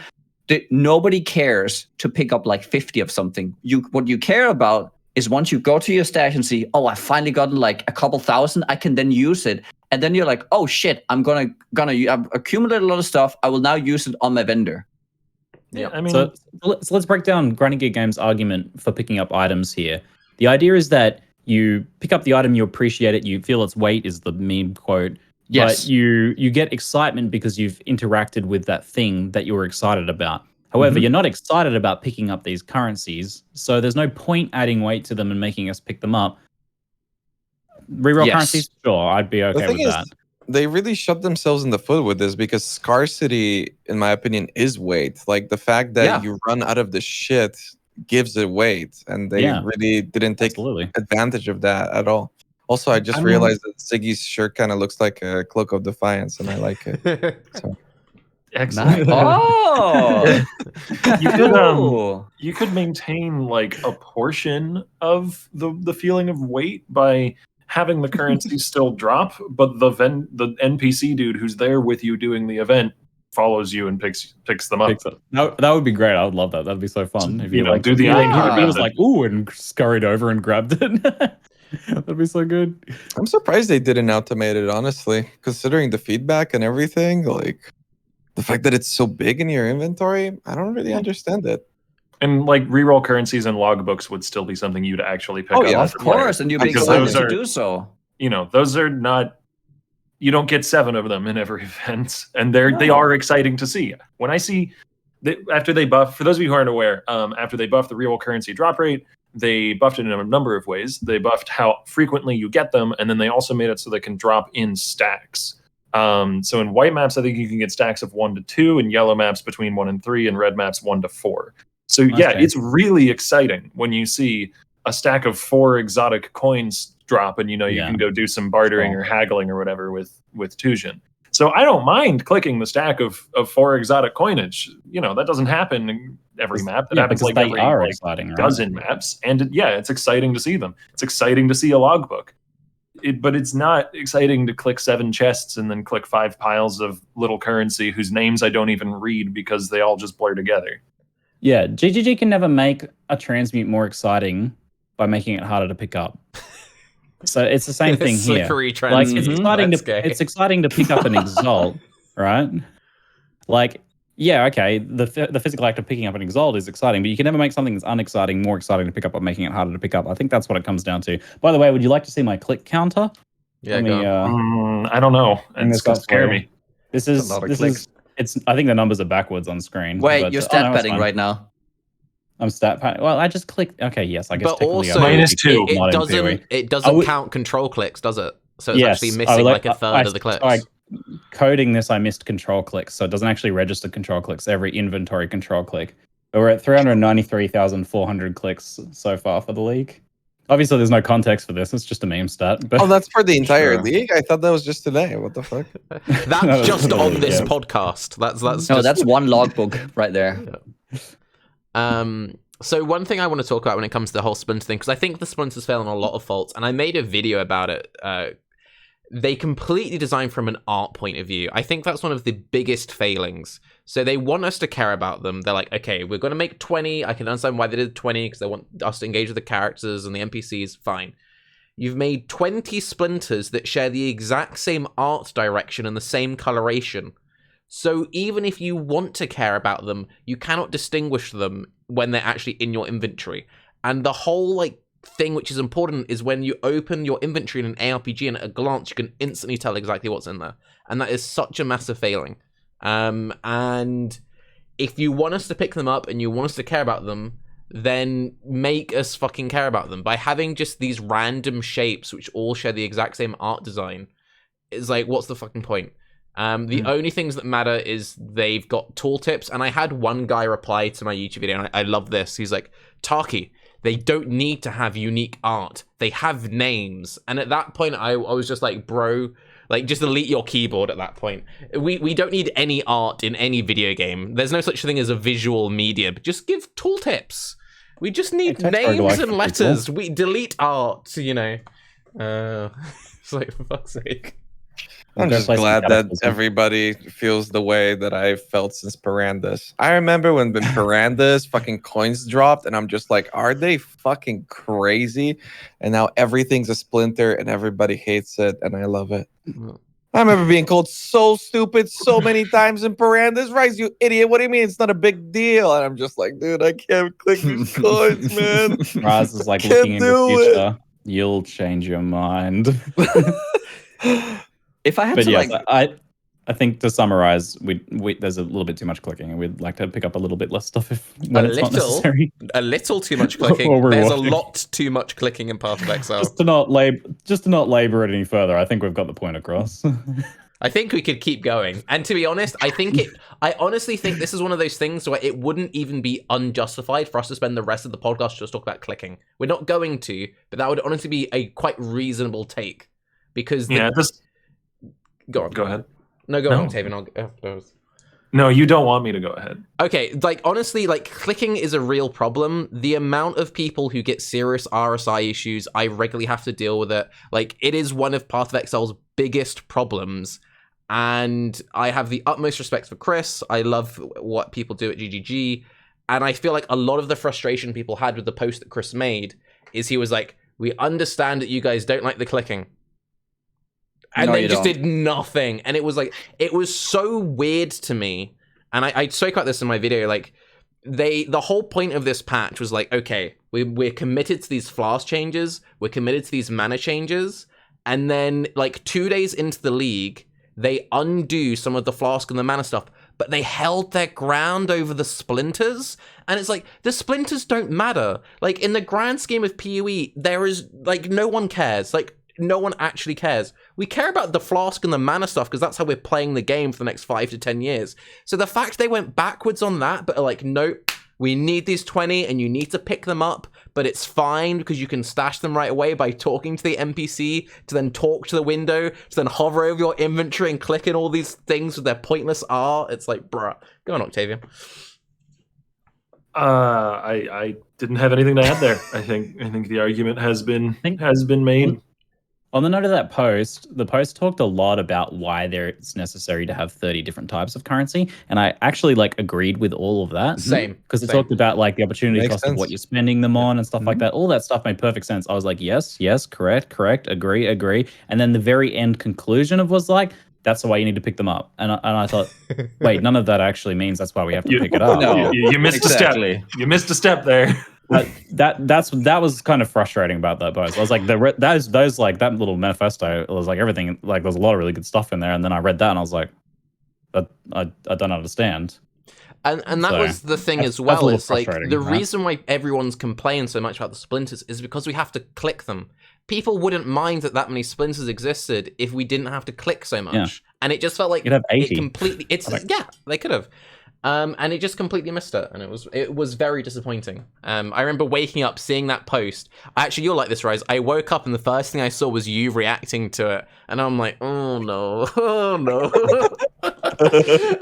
nobody cares to pick up like 50 of something. What you care about is once you go to your stash and see, oh, I finally gotten like a couple thousand, I can then use it. And then you're like, oh shit, I've accumulated a lot of stuff, I will now use it on my vendor. Yeah, I mean, so let's break down Grinding Gear Games' argument for picking up items here. The idea is that you pick up the item, you appreciate it, you feel its weight is the meme quote. Yes. But you get excitement because you've interacted with that thing that you were excited about. However, you're not excited about picking up these currencies, so there's no point adding weight to them and making us pick them up. Reroll currencies, sure, I'd be okay with that. They really shot themselves in the foot with this, because scarcity, in my opinion, is weight. Like the fact that you run out of the shit gives it weight, and they really didn't take advantage of that at all. Also, I just realized that Ziggy's shirt kind of looks like a cloak of defiance, and I like it. So. Excellent. Oh, you could maintain like a portion of the feeling of weight by having the currency still drop, but the NPC dude who's there with you doing the event follows you and picks them up. That would be great. I would love that. That'd be so fun. If you like do the he was like, ooh, and scurried over and grabbed it. That'd be so good. I'm surprised they didn't automate it, honestly, considering the feedback and everything. Like the fact that it's so big in your inventory, I don't really understand it. And like reroll currencies and logbooks would still be something you'd actually pick up. Oh yeah, of course, and you'd be excited to do so. Those are not. You don't get 7 of them in every event, and they are exciting to see. When I see after they buff, for those of you who aren't aware, after they buff the reroll currency drop rate, they buffed it in a number of ways. They buffed how frequently you get them, and then they also made it so they can drop in stacks. So in white maps, I think you can get stacks of 1 to 2, and yellow maps between 1 and 3, and red maps 1 to 4. So it's really exciting when you see a stack of 4 exotic coins drop, and you can go do some bartering or haggling or whatever with Tusian. So I don't mind clicking the stack of 4 exotic coinage. That doesn't happen in every map. That happens like every dozen maps, and it's exciting to see them. It's exciting to see a logbook. But it's not exciting to click 7 chests and then click 5 piles of little currency whose names I don't even read because they all just blur together. Yeah, GGG can never make a transmute more exciting by making it harder to pick up. So it's the same thing here. Like it's exciting to pick up an exalt, right? Like Yeah, okay. The physical act of picking up an exalt is exciting, but you can never make something that's unexciting more exciting to pick up by making it harder to pick up. I think that's what it comes down to. By the way, would you like to see my click counter? Yeah, Let me go on. I don't know. bring It's this gonna up scare for you. me. This That's is a lot of this clicks. is it's. I think the numbers are backwards on screen. Wait, but, you're oh, stat no, it's betting fine. right now. I'm stat padding. Well, I just clicked. Okay, yes, I guess But technically also, I'm -2. it not in theory. doesn't would- count control clicks, does it? So it's Yes, actually I would missing like- like a third of the clicks. Coding this, I missed control clicks, so it doesn't actually register control clicks every inventory control click. But we're at 393,400 clicks so far for the league. Obviously, there's no context for this. It's just a meme stat. But Oh, that's for the entire Sure. league? I thought that was just today. What the fuck? That's No, just for the on league, this yeah. podcast. That's No, just, that's one logbook right there. So one thing I want to talk about when it comes to the whole Splinter thing, because I think the Splinters fail on a lot of faults, and I made a video about it. They completely designed from an art point of view. I think that's one of the biggest failings. So they want us to care about them. They're like, okay, we're going to make 20. I can understand why they did 20, because they want us to engage with the characters and the NPCs. Fine. You've made 20 Splinters that share the exact same art direction and the same coloration. So even if you want to care about them, you cannot distinguish them when they're actually in your inventory. And the whole thing which is important is when you open your inventory in an ARPG and at a glance you can instantly tell exactly what's in there. And that is such a massive failing. And if you want us to pick them up and you want us to care about them, then make us fucking care about them. By having just these random shapes which all share the exact same art design, is like, what's the fucking point? The only things that matter is they've got tooltips, and I had one guy reply to my YouTube video, and I love this. He's like, Taki, they don't need to have unique art. They have names. And at that point, I was just like, bro, just delete your keyboard at that point. We don't need any art in any video game. There's no such thing as a visual media, but just give tooltips. We just need names and letters. We delete art, It's like, for fuck's sake. I'm just glad that everybody feels the way that I've felt since Parandas. I remember when Parandas fucking coins dropped, and I'm just like, are they fucking crazy? And now everything's a Splinter, and everybody hates it, and I love it. I remember being called so stupid so many times in Parandas. Raiz, you idiot. What do you mean it's not a big deal? And I'm just like, dude, I can't click these coins, man. Raiz is like looking in the future. You'll change your mind. If I had but to yes, I think to summarize, we there's a little bit too much clicking, and we'd like to pick up a little bit less stuff when it's not necessary. A little too much clicking. There's a lot too much clicking in Path of Exile. Just to not labor it any further. I think we've got the point across. I think we could keep going. And to be honest, I honestly think this is one of those things where it wouldn't even be unjustified for us to spend the rest of the podcast just talk about clicking. We're not going to, but that would honestly be a quite reasonable take. Because Go on. Go ahead. No, go on, Octavian. No, you don't want me to go ahead. Okay, honestly, clicking is a real problem. The amount of people who get serious RSI issues, I regularly have to deal with it. It is one of Path of Exile's biggest problems. And I have the utmost respect for Chris. I love what people do at GGG. And I feel like a lot of the frustration people had with the post that Chris made is he was like, we understand that you guys don't like the clicking. And they just did nothing. And it was it was so weird to me. And I spoke about this in my video. The whole point of this patch was okay, we're committed to these Flask changes. We're committed to these mana changes. And then 2 days into the league, they undo some of the Flask and the mana stuff. But they held their ground over the Splinters. And it's the Splinters don't matter. In the grand scheme of PoE, there is, no one cares. No one actually cares. We care about the Flask and the mana stuff because that's how we're playing the game for the next 5 to 10 years. So the fact they went backwards on that, but are nope, we need these 20 and you need to pick them up, but it's fine because you can stash them right away by talking to the NPC, to then talk to the window, to then hover over your inventory and click in all these things with their pointless art. It's bruh. Go on, Octavian. I didn't have anything to add there. I think the argument has been made. On the note of that post, the post talked a lot about why it's necessary to have 30 different types of currency, and I actually agreed with all of that. Same, because it talked about the opportunity Makes cost sense. of what you're spending them on and stuff like that. All that stuff made perfect sense. I was like, yes, correct, agree. And then the very end conclusion was that's the way you need to pick them up. And I thought, wait, none of that actually means that's why we have to pick it up. No. You missed Exactly. a step. You missed a step there. That was kind of frustrating about that post. I was like, those like that little manifesto was like everything, like there's a lot of really good stuff in there, and then I read that and I was like, I don't understand. And that was the thing as well. It's like the reason why everyone's complaining so much about the splinters is because we have to click them. People wouldn't mind that many splinters existed if we didn't have to click so much. And it just felt like you'd have 80. It completely. They could have. And it just completely missed it, and it was very disappointing. I remember waking up, seeing that post. Actually, you'll like this, Raiz. I woke up and the first thing I saw was you reacting to it, and I'm like, oh no, oh no.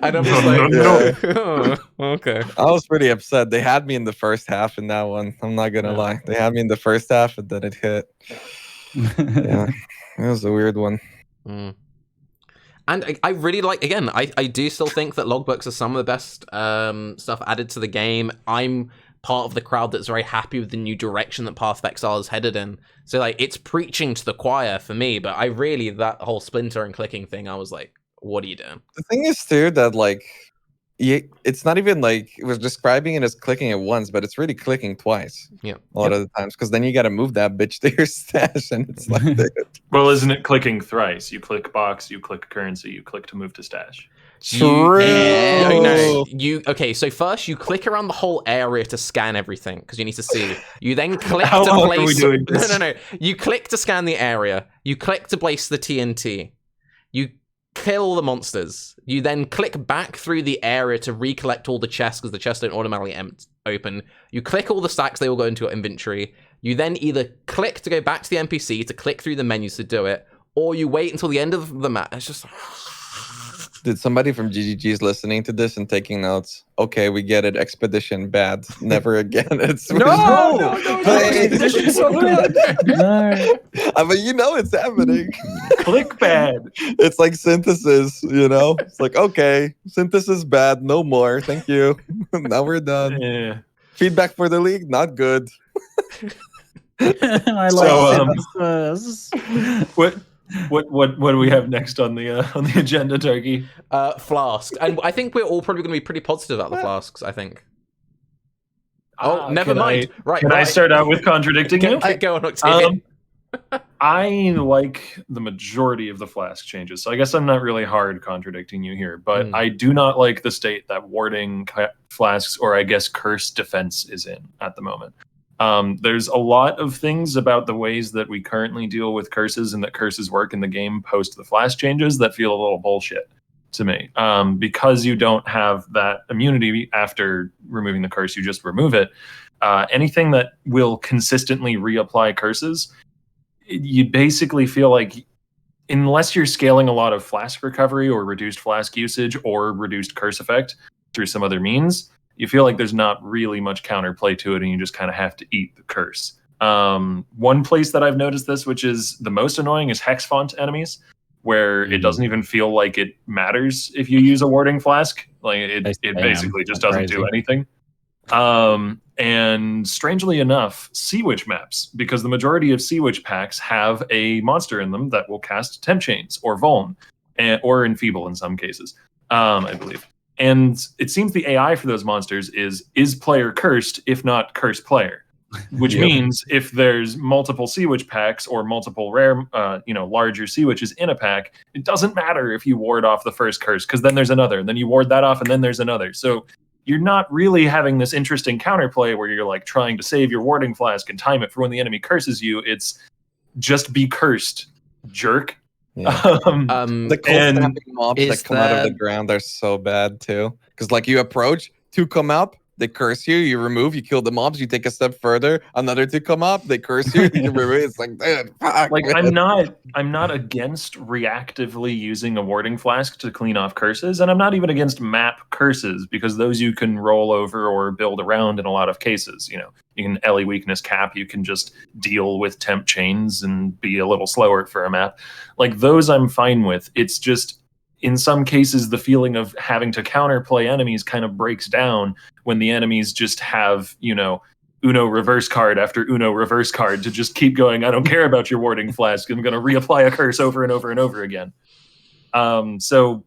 And I'm just like, oh, okay. I was pretty upset. They had me in the first half in that one. I'm not gonna lie. They had me in the first half, and then it hit. Yeah, it was a weird one. Mm. And I really like, again, I do still think that logbooks are some of the best stuff added to the game. I'm part of the crowd that's very happy with the new direction that Path of Exile is headed in. So, like, it's preaching to the choir for me, but I really, that whole Splinter and clicking thing, I was like, what are you doing? The thing is, too, that, like, it's not even like it was describing it as clicking it once, but it's really clicking twice. Yeah, a lot of the times, because then you got to move that bitch to your stash, and it's like, well, isn't it clicking thrice? You click box, you click currency, you click to move to stash. True. No. Okay, so first you click around the whole area to scan everything because you need to see. You then click How to long place. are we doing this? No. You click to scan the area. You click to place the TNT. You kill the monsters. You then click back through the area to recollect all the chests because the chests don't automatically open. You click all the stacks, they will go into your inventory. You then either click to go back to the NPC to click through the menus to do it, or you wait until the end of the map. It's just... Did somebody from GGG is listening to this and taking notes? Okay, we get it. Expedition bad. Never again. It's No! Expedition's so good. No. I mean, you know it's happening. Click bad. It's like synthesis, you know? It's like, okay, synthesis bad, no more. Thank you. Now we're done. Yeah. Feedback for the league, not good. I So, What do we have next on the agenda, Turkey? Flask. And I think we're all probably going to be pretty positive about the flasks, I think. Oh, never mind. Can I start out with contradicting you? Go on, Octavian. I like the majority of the Flask changes, so I guess I'm not really hard contradicting you here, but I do not like the state that warding Flasks, or I guess curse defense, is in at the moment. There's a lot of things about the ways that we currently deal with curses and that curses work in the game post the Flask changes that feel a little bullshit to me. Because you don't have that immunity after removing the curse, you just remove it. Anything that will consistently reapply curses, you basically feel like, unless you're scaling a lot of Flask recovery or reduced Flask usage or reduced curse effect through some other means, you feel like there's not really much counterplay to it, and you just kind of have to eat the curse. One place that I've noticed this, which is the most annoying, is Hexfont enemies, where it doesn't even feel like it matters if you use a warding flask. Like it basically just doesn't do anything. And strangely enough, Sea Witch maps, because the majority of Sea Witch packs have a monster in them that will cast Temp Chains or Vuln, or Enfeeble in some cases, I believe. And it seems the AI for those monsters is player cursed, if not cursed player. Which means if there's multiple Sea Witch packs or multiple rare, larger Sea Witches in a pack, it doesn't matter if you ward off the first curse, because then there's another, and then you ward that off, and then there's another. So you're not really having this interesting counterplay where you're like trying to save your warding flask and time it for when the enemy curses you. It's just be cursed, jerk. Yeah. The cold mobs that come out of the ground are so bad too, because like you approach, two come up, they curse you, you remove, you kill the mobs, you take a step further, another two come up, they curse you, you remove. It's like, dude, fuck, like man. I'm not against reactively using a warding flask to clean off curses, and I'm not even against map curses, because those you can roll over or build around in a lot of cases. You know, you can Ellie weakness cap, you can just deal with temp chains and be a little slower for a map. Like those I'm fine with. It's just, in some cases, the feeling of having to counterplay enemies kind of breaks down when the enemies just have, Uno reverse card after Uno reverse card to just keep going. I don't care about your warding flask. I'm going to reapply a curse over and over and over again. So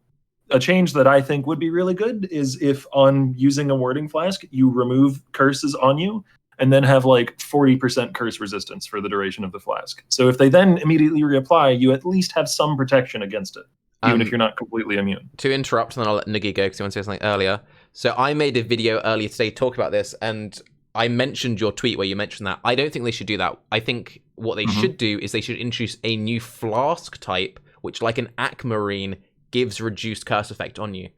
a change that I think would be really good is if on using a warding flask, you remove curses on you and then have like 40% curse resistance for the duration of the flask. So if they then immediately reapply, you at least have some protection against it, even if you're not completely immune. To interrupt, and then I'll let Nuggy go because you want to say something earlier. So I made a video earlier today talking about this, and I mentioned your tweet where you mentioned that. I don't think they should do that. I think what they should do is they should introduce a new flask type, which, like an aquamarine, gives reduced curse effect on you.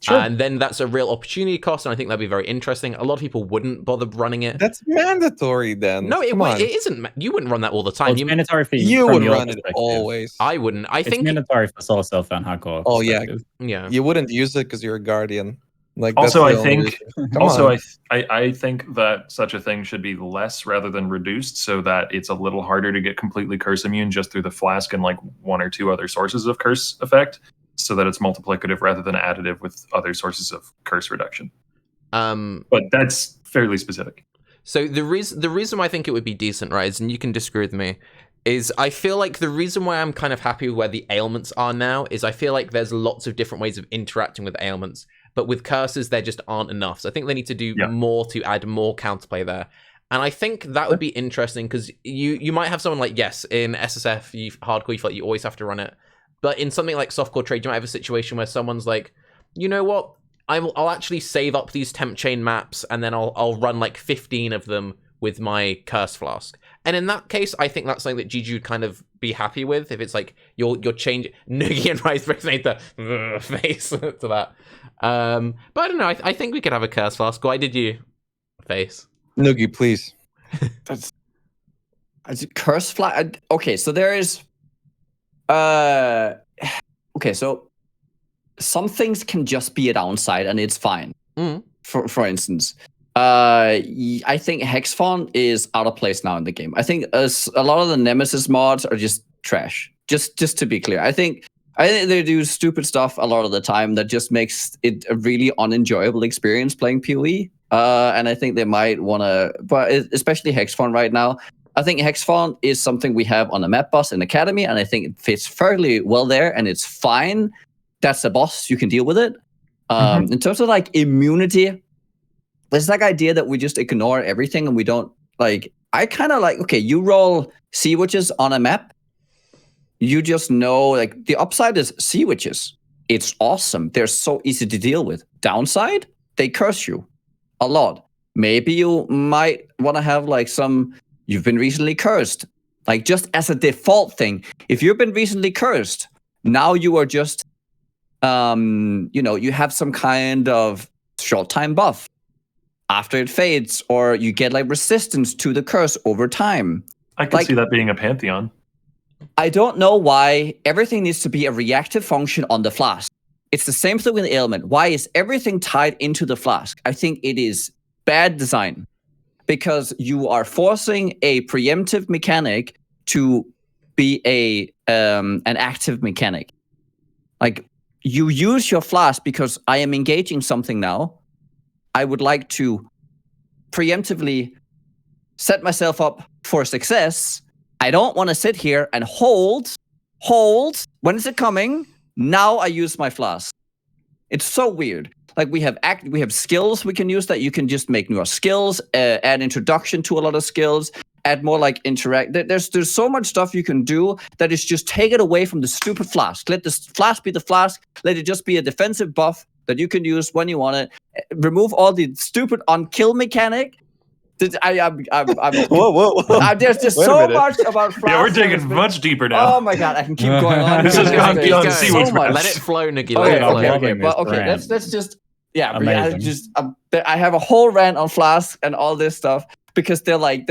Sure. And then that's a real opportunity cost, and I think that'd be very interesting. A lot of people wouldn't bother running it. That's mandatory then. No, it Come on. isn't. You wouldn't run that all the Well, time. it's mandatory for You from would your run it perspective. always. I wouldn't. I It's think mandatory for solo self and hardcore. Oh, yeah. perspective. yeah. You wouldn't use it because you're a guardian. Like Also, that's I the only think reason. Come also on. I think that such a thing should be less rather than reduced, so that it's a little harder to get completely curse immune just through the flask and like one or two other sources of curse effect, so that it's multiplicative rather than additive with other sources of curse reduction. But that's fairly specific. So the reason why I think it would be decent, right, is, and you can disagree with me, is I feel like the reason why I'm kind of happy with where the ailments are now is I feel like there's lots of different ways of interacting with ailments, but with curses there just aren't enough. So I think they need to do more to add more counterplay there. And I think that would be interesting because you might have someone like, yes, in SSF, hardcore, you feel like you always have to run it. But in something like softcore trade, you might have a situation where someone's like, you know what, I'll actually save up these temp chain maps and then I'll run like 15 of them with my curse flask. And in that case, I think that's something that GG would kind of be happy with. If it's like you're changing Nugiyen Raiz made the face to that. But I don't know. I think we could have a curse flask. Why did you face? Noogie, please. That's curse flag. Okay, so there is. Okay, so some things can just be a downside and it's fine. For instance, I think Hexfont is out of place now in the game. I think a lot of the Nemesis mods are just trash. Just to be clear, I think they do stupid stuff a lot of the time that just makes it a really unenjoyable experience playing PoE. And I think they might want to, but especially Hexfont right now. I think Hexfont is something we have on the map boss in Academy, and I think it fits fairly well there, and it's fine. That's a boss, you can deal with it. In terms of like immunity, there's like idea that we just ignore everything and we don't like. I kind of like, okay, you roll sea witches on a map. You just know like the upside is sea witches. It's awesome. They're so easy to deal with. Downside, they curse you a lot. Maybe you might want to have like some. You've been recently cursed, like just as a default thing. If you've been recently cursed, now you are just, you have some kind of short time buff after it fades, or you get like resistance to the curse over time. I could see that being a Pantheon. I don't know why everything needs to be a reactive function on the Flask. It's the same thing with the Ailment. Why is everything tied into the Flask? I think it is bad design. Because you are forcing a preemptive mechanic to be an active mechanic. Like, you use your flask because I am engaging something now. I would like to preemptively set myself up for success. I don't want to sit here and hold. When is it coming? Now I use my flask. It's so weird. Like we have skills we can use that you can just make newer skills, add introduction to a lot of skills, add more like interact. There's so much stuff you can do that is just take it away from the stupid flask. Let the flask be the flask. Let it just be a defensive buff that you can use when you want it. Remove all the stupid on-kill mechanic. Whoa. There's just so much about flask. Yeah, we're digging much deeper now. Oh my god, I can keep going on. This is gone beyond sea witch maps. Let it flow, Nuggy. Let's just I have a whole rant on Flask and all this stuff because they're like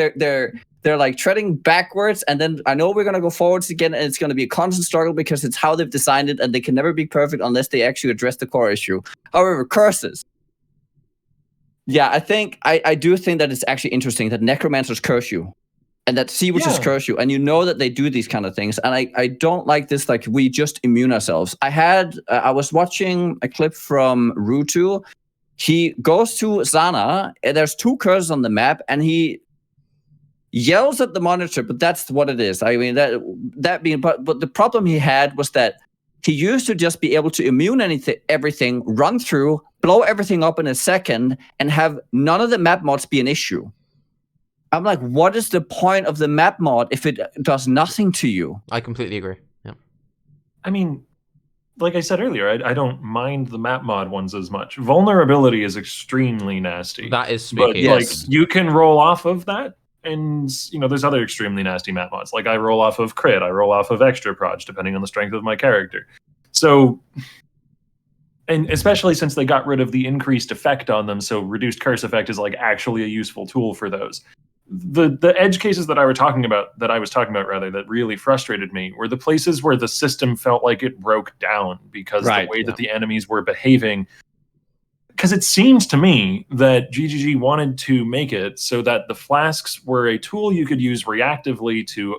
treading backwards, and then I know we're gonna go forwards again, and it's gonna be a constant struggle because it's how they've designed it, and they can never be perfect unless they actually address the core issue. However, curses. Yeah, I do think that it's actually interesting that necromancers curse you. And that sea witches curse you, and you know that they do these kind of things. And I don't like this, like, we just immune ourselves. I was watching a clip from Rutu. He goes to Zana, and there's 2 curses on the map, and he yells at the monitor, but that's what it is. I mean, but the problem he had was that he used to just be able to immune everything, run through, blow everything up in a second, and have none of the map mods be an issue. I'm like, what is the point of the map mod if it does nothing to you? I completely agree. Yeah. I mean, like I said earlier, I don't mind the map mod ones as much. Vulnerability is extremely nasty. That is But spooky. like you can roll off of that, and there's other extremely nasty map mods. Like I roll off of crit, I roll off of extra proj, depending on the strength of my character. So, and especially since they got rid of the increased effect on them, so reduced curse effect is like actually a useful tool for those. The edge cases that I was talking about that really frustrated me were the places where the system felt like it broke down because the way that the enemies were behaving. Because it seems to me that GGG wanted to make it so that the flasks were a tool you could use reactively to,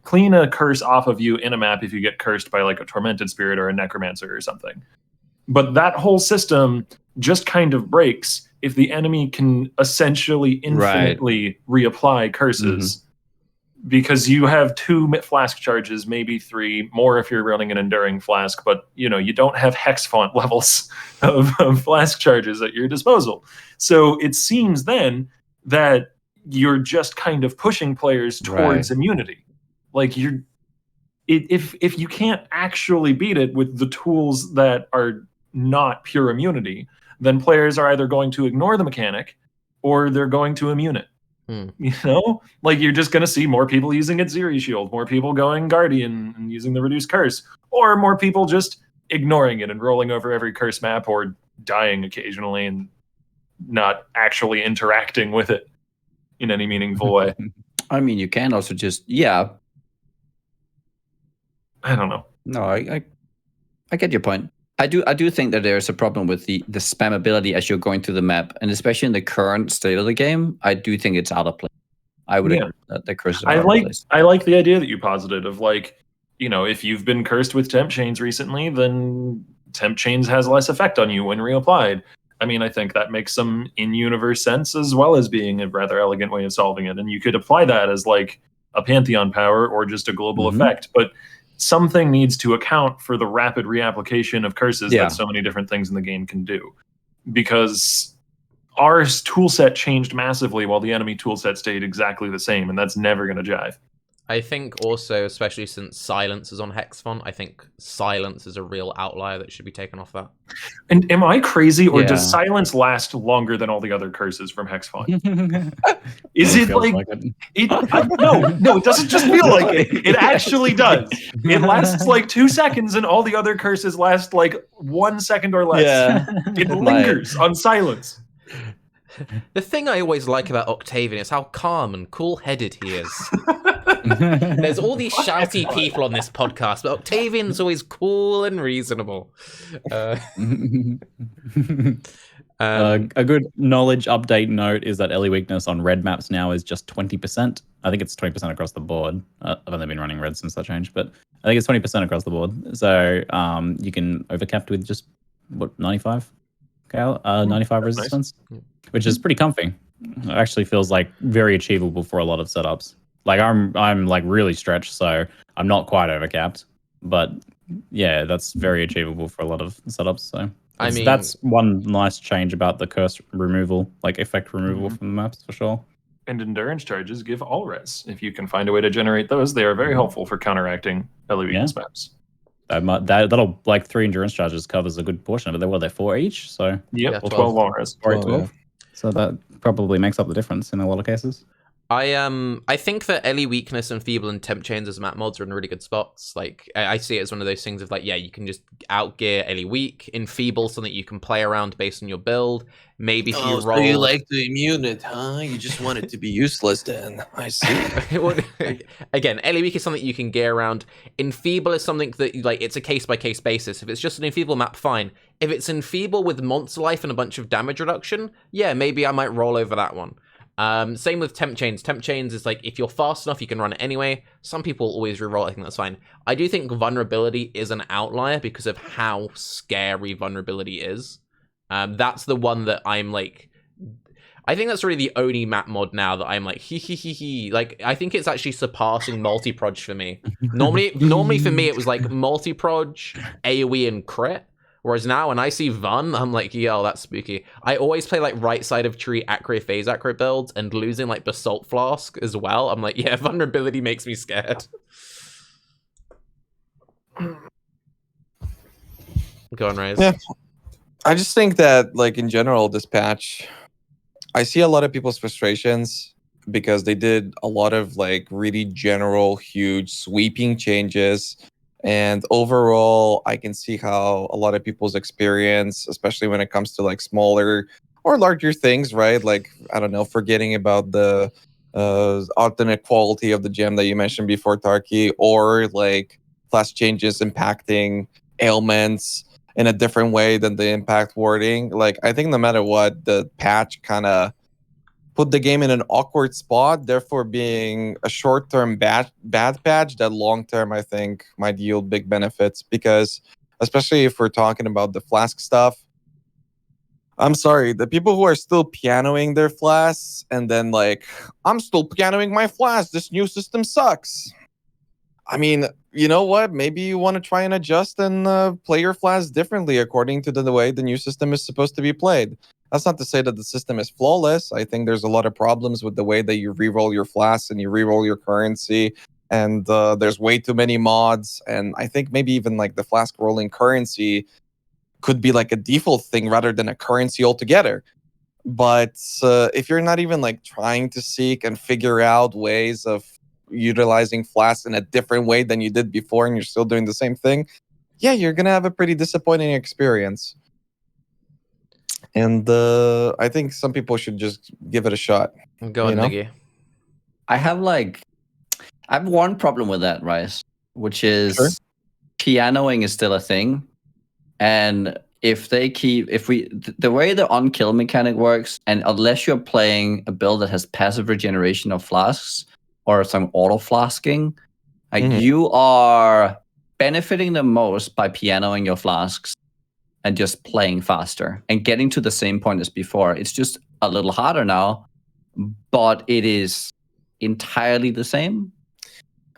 clean a curse off of you in a map if you get cursed by like a tormented spirit or a necromancer or something. But that whole system just kind of breaks if the enemy can essentially infinitely reapply curses, because you have 2 flask charges, maybe 3 more if you're running an enduring flask, but you don't have Hexfont levels of flask charges at your disposal. So it seems then that you're just kind of pushing players towards immunity. Like if you can't actually beat it with the tools that are not pure immunity, then players are either going to ignore the mechanic or they're going to immune it. Like you're just going to see more people using Ziri Shield, more people going Guardian and using the reduced curse, or more people just ignoring it and rolling over every curse map or dying occasionally and not actually interacting with it in any meaningful way. I mean, you can also just, I don't know. No, I get your point. I do think that there's a problem with the spammability as you're going through the map, and especially in the current state of the game, I do think it's out of place. I would agree that the curse is out of place. I like the idea that you posited of like, if you've been cursed with temp chains recently, then temp chains has less effect on you when reapplied. I mean, I think that makes some in-universe sense as well as being a rather elegant way of solving it. And you could apply that as like a Pantheon power or just a global effect, but something needs to account for the rapid reapplication of curses that so many different things in the game can do. Because our toolset changed massively while the enemy toolset stayed exactly the same, and that's never going to jive. I think also, especially since silence is on Hexfont, I think silence is a real outlier that should be taken off that. And am I crazy, or does silence last longer than all the other curses from Hexfont? Is it like it? No, it doesn't just feel like it. It actually does. It lasts like 2 seconds, and all the other curses last like 1 second or less. Yeah, it lingers on silence. The thing I always like about Octavian is how calm and cool-headed he is. There's all these shouty people on this podcast, but Octavian's always cool and reasonable. A good knowledge update note is that Ellie weakness on red maps now is just 20%. I think it's 20% across the board. I've only been running red since that changed, but I think it's 20% across the board. So you can overcapped with just 95 resistance, which is pretty comfy. It actually feels like very achievable for a lot of setups. Like I'm like really stretched, so I'm not quite overcapped, but yeah, that's very achievable for a lot of setups. So I mean, that's one nice change about the curse removal, like effect removal from the maps for sure. And endurance charges give all res. If you can find a way to generate those, they are very helpful for counteracting Ellie weakness maps. That'll like 3 endurance charges covers a good portion of it. They're 4 each, so 12 all res. 12. So that probably makes up the difference in a lot of cases. I think that Ellie weakness and feeble and temp chains as map mods are in really good spots. Like I see it as one of those things of like, you can just outgear Ellie weak, enfeeble something you can play around based on your build. Maybe if you roll, so you like to immune it, huh? You just want it to be useless then. I see. Again, Ellie weak is something you can gear around. Enfeeble is something that like it's a case by case basis. If it's just an enfeeble map, fine. If it's enfeeble with monster life and a bunch of damage reduction, maybe I might roll over that one. Same with temp chains. Temp chains is like, if you're fast enough, you can run it anyway. Some people always reroll. I think that's fine. I do think vulnerability is an outlier because of how scary vulnerability is. That's the one that I'm like, I think that's really the only map mod now that I'm like, hee. Like, I think it's actually surpassing multi-proj for me. Normally for me, it was like multi-proj, AoE, and crit. Whereas now, when I see Vun, I'm like, yo, that's spooky. I always play like right side of tree acro phase acro builds, and losing like Basalt Flask as well. I'm like, yeah, vulnerability makes me scared. Go on, Raiz. Yeah. I just think that, like, in general, this patch, I see a lot of people's frustrations because they did a lot of like really general, huge, sweeping changes. And overall, I can see how a lot of people's experience, especially when it comes to like smaller or larger things, right? Like, I don't know, forgetting about the alternate quality of the gem that you mentioned before, Tarky, or like class changes impacting ailments in a different way than the impact wording. Like, I think no matter what, the patch kind of put the game in an awkward spot, therefore being a short-term bad patch that long-term I think might yield big benefits, because especially if we're talking about the Flask stuff, I'm sorry, the people who are still pianoing their Flasks and then like, I'm still pianoing my Flask, this new system sucks. I mean, you know what? Maybe you want to try and adjust and play your Flask differently according to the way the new system is supposed to be played. That's not to say that the system is flawless. I think there's a lot of problems with the way that you reroll your Flasks and you reroll your currency. And there's way too many mods. And I think maybe even like the Flask rolling currency could be like a default thing rather than a currency altogether. But if you're not even like trying to seek and figure out ways of utilizing Flask in a different way than you did before and you're still doing the same thing, yeah, you're gonna have a pretty disappointing experience. And I think some people should just give it a shot. Go on, Niggy. I have one problem with that, right? Which is pianoing is still a thing. And if the way the on-kill mechanic works, and unless you're playing a build that has passive regeneration of flasks or some auto-flasking, you are benefiting the most by pianoing your flasks and just playing faster and getting to the same point as before. It's just a little harder now, but it is entirely the same.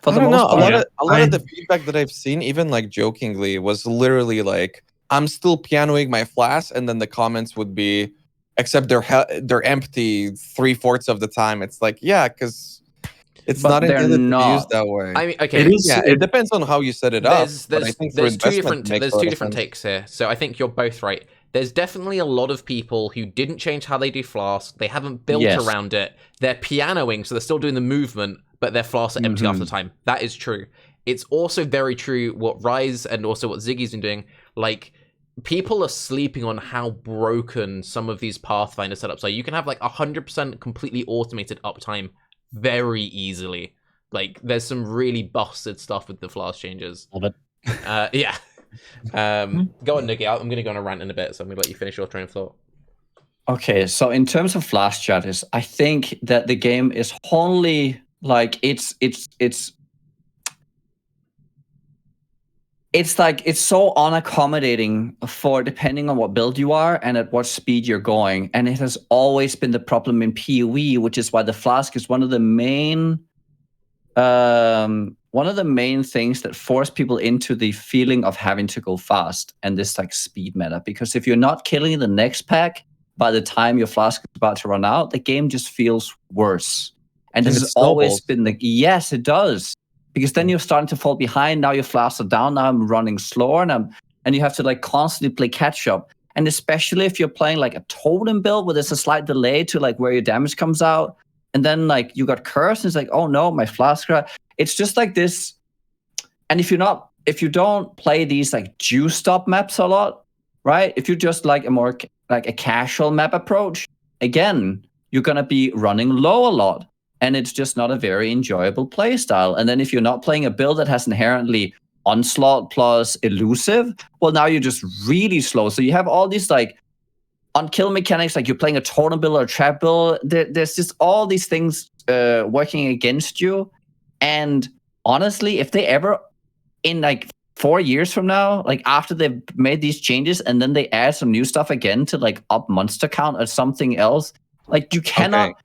For the most part. A lot of the feedback that I've seen, even like jokingly, was literally like, I'm still pianoing my Flask, and then the comments would be, except they're empty 3/4 of the time. It's like, yeah, because it's not intended to be used that way. I mean, okay, it depends on how you set it up. But I think there's two different takes here. So I think you're both right. There's definitely a lot of people who didn't change how they do Flask. They haven't built around it. They're pianoing, so they're still doing the movement, but their Flasks are empty half the time. That is true. It's also very true what Raiz and also what Ziggy's been doing. Like, people are sleeping on how broken some of these Pathfinder setups are. You can have like 100% completely automated uptime very easily. Like, there's some really busted stuff with the Flask changes. Love it. Yeah. Go on, Nuggy. I'm going to go on a rant in a bit, so I'm going to let you finish your train of thought. Okay, so in terms of Flask status, I think that the game is wholly like it's so unaccommodating for depending on what build you are and at what speed you're going. And it has always been the problem in PoE, which is why the Flask is one of the main things that force people into the feeling of having to go fast and this like speed meta. Because if you're not killing the next pack by the time your Flask is about to run out, the game just feels worse. And this has always been yes, it does. Because then you're starting to fall behind. Now your Flasks are down. Now I'm running slower, and you have to like constantly play catch up. And especially if you're playing like a totem build where there's a slight delay to like where your damage comes out, and then like you got cursed, and it's like, oh no, my Flask. It's just like this. And if you don't play these like juiced up maps a lot, right? If you just like a more like a casual map approach, again, you're gonna be running low a lot. And it's just not a very enjoyable playstyle. And then if you're not playing a build that has inherently onslaught plus elusive, well, now you're just really slow. So you have all these like on-kill mechanics, like you're playing a totem build or a trap build. There's just all these things working against you. And honestly, if they ever, in like 4 years from now, like after they've made these changes and then they add some new stuff again to like up monster count or something else, Like you cannot. Okay.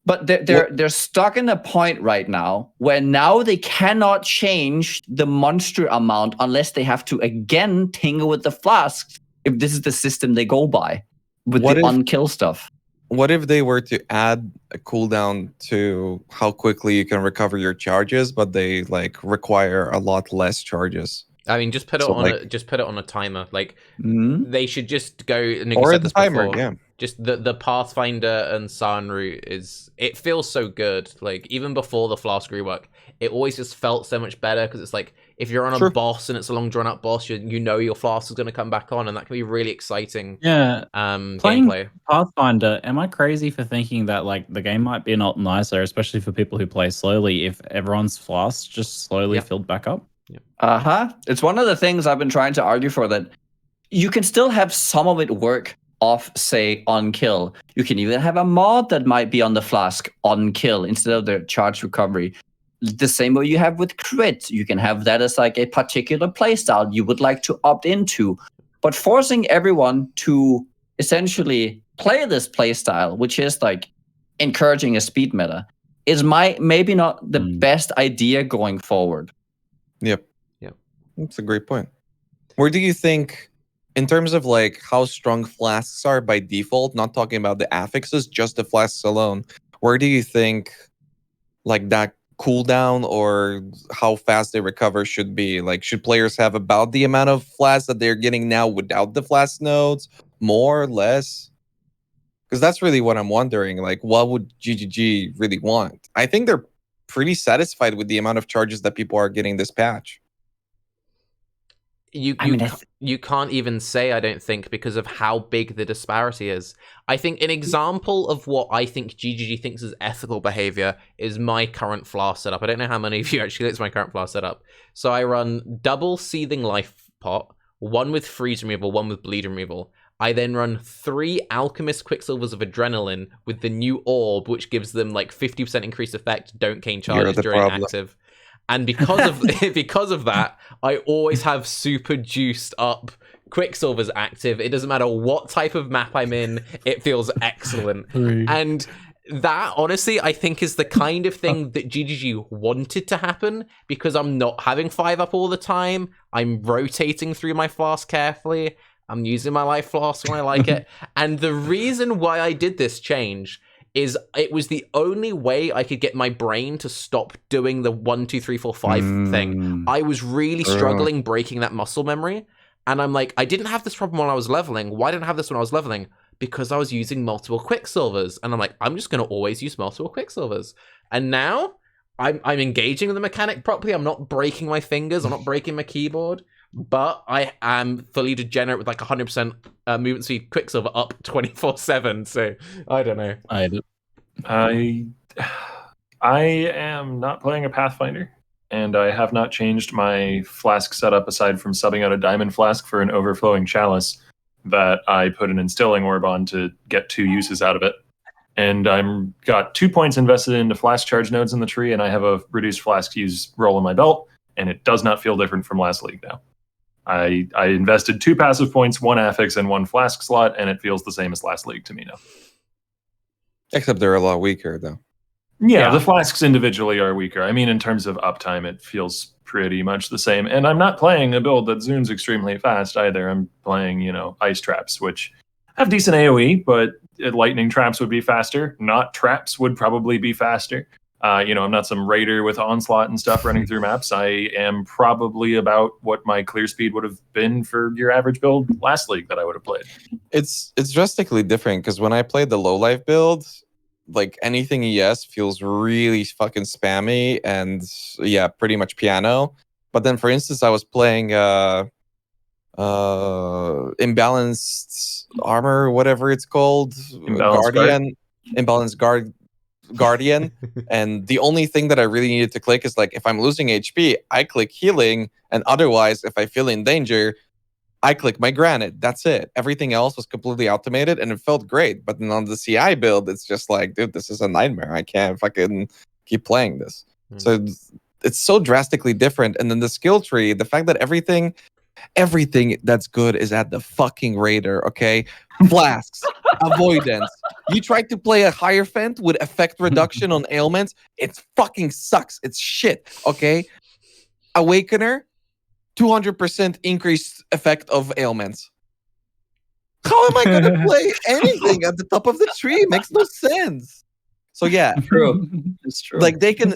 But they're stuck in a point right now where now they cannot change the monster amount unless they have to again tingle with the flasks if this is the system they go by with What the if- unkill stuff. What if they were to add a cooldown to how quickly you can recover your charges, but they like require a lot less charges? I mean, just put it So, on like- just put it on a timer. Like Mhm. they should just go. And you Or said the this timer, before. yeah. Just the Pathfinder and San route it feels so good. Like even before the Flask rework, it always just felt so much better because it's like if you're on a Sure. boss and it's a long drawn out boss, you know your Flask is going to come back on, and that can be really exciting. Yeah. Playing Gameplay. Pathfinder, am I crazy for thinking that like the game might be a lot nicer, especially for people who play slowly, if everyone's flasks just slowly Yeah. filled back up? It's one of the things I've been trying to argue for, that you can still have some of it work off, say, on kill. You can even have a mod that might be on the flask on kill instead of the charge recovery. The same way you have with crit. You can have that as like a particular playstyle you would like to opt into. But forcing everyone to essentially play this playstyle, which is like encouraging a speed meta, is maybe not the best idea going forward. Yep. Yep. That's a great point. Where do you think, in terms of like how strong flasks are by default, not talking about the affixes, just the flasks alone, where do you think like that cooldown or how fast they recover should be? Like, should players have about the amount of flasks that they're getting now without the flask nodes? More, less? Because that's really what I'm wondering. Like, what would GGG really want? I think they're pretty satisfied with the amount of charges that people are getting this patch. You can't even say, I don't think, because of how big the disparity is. I think an example of what I think GGG thinks is ethical behavior is my current Flask setup. I don't know how many of you actually it's my current Flask setup. So I run double Seething Life Pot, one with freeze removal, one with bleed removal. I then run 3 Alchemist Quicksilvers of Adrenaline with the new orb, which gives them like 50% increased effect, don't gain charges during active. And because of that, I always have super juiced up Quicksilvers active. It doesn't matter what type of map I'm in, it feels excellent. And that, honestly, I think is the kind of thing that GGG wanted to happen, because I'm not having 5 up all the time. I'm rotating through my Flask carefully. I'm using my life flask when I like it. And the reason why I did this change is it was the only way I could get my brain to stop doing the 1, 2, 3, 4, 5 thing. I was really struggling breaking that muscle memory. And I'm like, I didn't have this problem when I was leveling. Why didn't I have this when I was leveling? Because I was using multiple Quicksilvers. And I'm like, I'm just going to always use multiple Quicksilvers. And now I'm engaging with the mechanic properly. I'm not breaking my fingers. I'm not breaking my keyboard. But I am fully degenerate with like 100% movement speed Quicksilver up 24/7. So I don't know. I am not playing a Pathfinder, and I have not changed my flask setup aside from subbing out a diamond flask for an overflowing chalice that I put an instilling orb on to get 2 uses out of it. And I'm got 2 points invested into flask charge nodes in the tree, and I have a reduced flask use roll in my belt, and it does not feel different from last league now. I invested 2 passive points, 1 affix, and 1 flask slot, and it feels the same as last league to me now. Except they're a lot weaker, though. Yeah, the flasks individually are weaker. I mean, in terms of uptime, it feels pretty much the same. And I'm not playing a build that zooms extremely fast either. I'm playing, ice traps, which have decent AoE, but lightning traps would be faster. Not traps would probably be faster. I'm not some raider with onslaught and stuff running through maps. I am probably about what my clear speed would have been for your average build last league that I would have played. It's drastically different, because when I played the low life build, like anything ES feels really fucking spammy and pretty much piano. But then, for instance, I was playing imbalanced armor, whatever it's called, imbalanced guardian, and the only thing that I really needed to click is like, if I'm losing HP, I click healing, and otherwise, if I feel in danger, I click my granite. That's it. Everything else was completely automated, and it felt great. But then on the CI build, it's just like, dude, this is a nightmare. I can't fucking keep playing this. So it's so drastically different. And then the skill tree, the fact that everything that's good is at the fucking raider, okay? Flasks, avoidance. You try to play a Hierophant with effect reduction on ailments, it fucking sucks. It's shit. Okay. Awakener, 200% increased effect of ailments. How am I gonna play anything at the top of the tree? It makes no sense. So yeah, True. It's true. like they can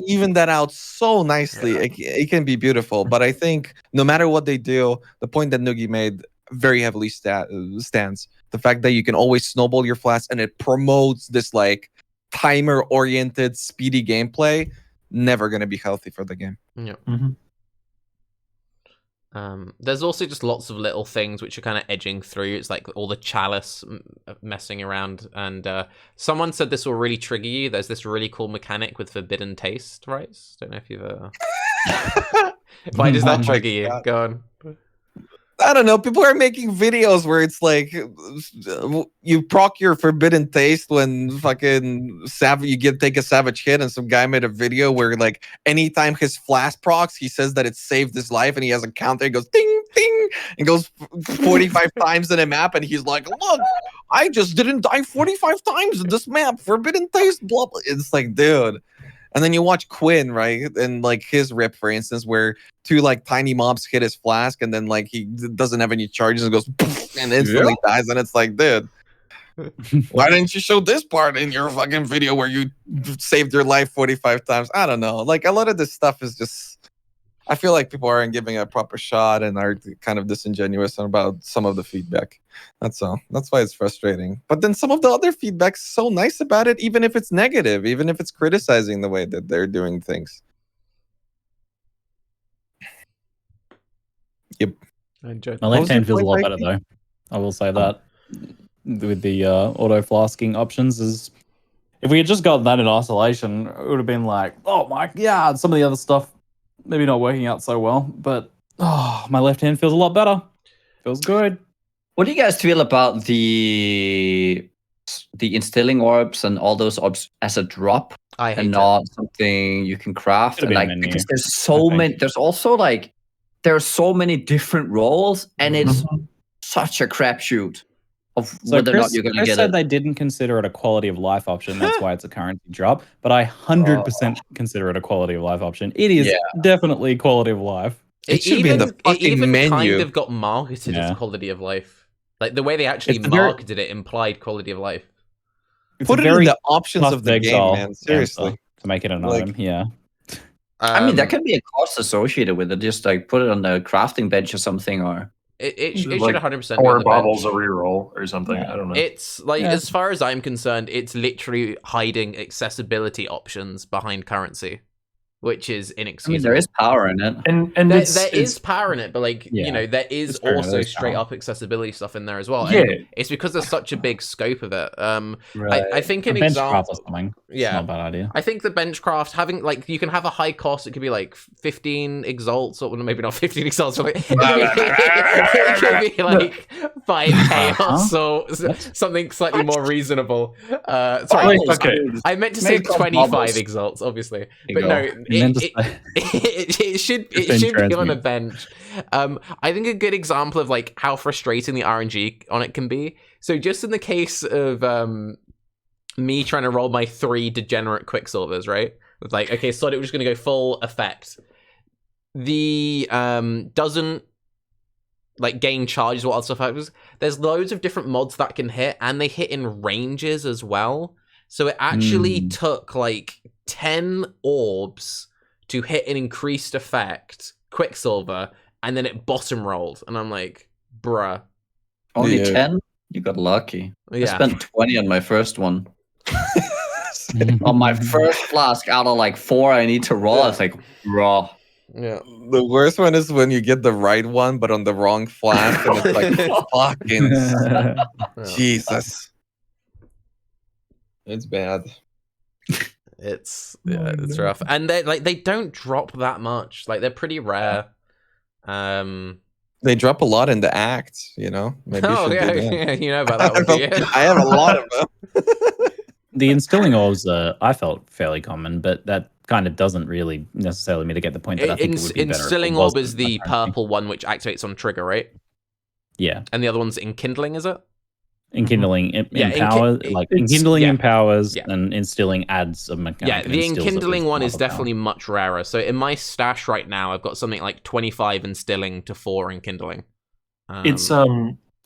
even that out so nicely. It can be beautiful, but I think no matter what they do, the point that Nugi made very heavily stands. The fact that you can always snowball your Flask and it promotes this like timer oriented speedy gameplay, never going to be healthy for the game. Yeah. Mhm. There's also just lots of little things which are kind of edging through. It's like all the chalice messing around, and someone said this will really trigger you. There's this really cool mechanic with forbidden taste, right? Don't know if you've why does that trigger you? God. Go on. I don't know. People are making videos where it's like you proc your forbidden taste when fucking take a savage hit, and some guy made a video where like anytime his Flask procs, he says that it saved his life, and he has a counter. It goes ding ding, and goes 45 times in a map, and he's like, "Look, I just didn't die 45 times in this map. Forbidden taste, blah blah." It's like, dude. And then you watch Quinn, right? And like his rip, for instance, where two like tiny mobs hit his Flask, and then like he doesn't have any charges and goes and instantly dies. And it's like, dude, why didn't you show this part in your fucking video where you saved your life 45 times? I don't know. Like a lot of this stuff is just, I feel like people aren't giving it a proper shot and are kind of disingenuous about some of the feedback. That's all. That's why it's frustrating. But then some of the other feedback's so nice about it, even if it's negative, even if it's criticizing the way that they're doing things. Yep. I enjoyed My that. left hand your feels a lot point, better though. I will say that with the auto flasking options is. If we had just gotten that in isolation, it would have been like, oh my god, some of the other stuff maybe not working out so well. But my left hand feels a lot better. Feels good. What do you guys feel about the instilling orbs and all those orbs as a drop I hate and it. not something you can craft? Should've And been like menu, because there's so I think. many. There's also like there are so many different roles, and it's Mhm. such a crapshoot of So whether or not Chris, you're gonna Chris get said it. they didn't consider it a quality of life option. That's why it's a currency drop. But I 100% consider it a quality of life option. It is definitely quality of life. It should be in the it fucking even menu. kind of got marketed as Yeah. quality of life. Like the way they actually It's a very- marketed it implied quality of life. It's Put a it in very the options Path of the game, Exile man. Seriously. answer to make it an Like- item. Yeah. I mean, there can be a cost associated with it. Just like put it on the crafting bench or something, or It should Like 100% be on Or the bobbles bench. a reroll or something. Yeah. I don't know. It's like, Yeah. as far as I'm concerned, it's literally hiding accessibility options behind currency, which is I mean, inexcusable. there is power in it. and There it's is power in it, but like Yeah. you know, there is It's fair, also there's straight power. up accessibility stuff in there as well. Yeah. And it's because there's such a big scope of it. I think an A bench example. craft or something. It's Yeah. not a bad idea. I think the benchcraft having like you can have a high cost. It could be like 15 exalts, or well, maybe not 15 exalts, but like, it could be like 5k Uh-huh. or so, What? something slightly more reasonable. Sorry, okay. I meant to say Maybe called 25 bubbles. exalts, obviously, There but you no, go. And then just it should Just in be on a transmute. bench. I think a good example of like how frustrating the RNG on it can be. So just in the case of me trying to roll my 3 degenerate quicksilvers, right? With like, okay, so we're just gonna go full effect. The doesn't like gain charges or other stuff happens. There's loads of different mods that can hit, and they hit in ranges as well. So it actually took like 10 orbs to hit an increased effect quicksilver, and then it bottom rolled, and I'm like, bruh. Only Yeah. 10? You got lucky. I Yeah. spent 20 on my first one. On my first Flask out of like 4 I need to roll. It's like raw. Yeah. The worst one is when you get the right one, but on the wrong Flask, and it's like fucking Yeah. Jesus. It's bad. It's rough, and they don't drop that much. Like they're pretty rare. They drop a lot in the acts, you know. Maybe you Oh should yeah, do that. yeah, you know about that one. do you? I have a lot of them. The instilling orbs, I felt fairly common, but that kind of doesn't really necessarily mitigate the point that I think it would be better. if it Instilling orb wasn't is the a currency. purple one which activates on trigger, right? Yeah. And the other one's enkindling, is it? Enkindling Yeah, empowers, enkindling yeah. empowers, Yeah. and instilling adds a mechanic. Yeah, and the instills at enkindling least one half is a power. definitely much rarer. So in my stash right now, I've got something like 25 instilling to 4 enkindling.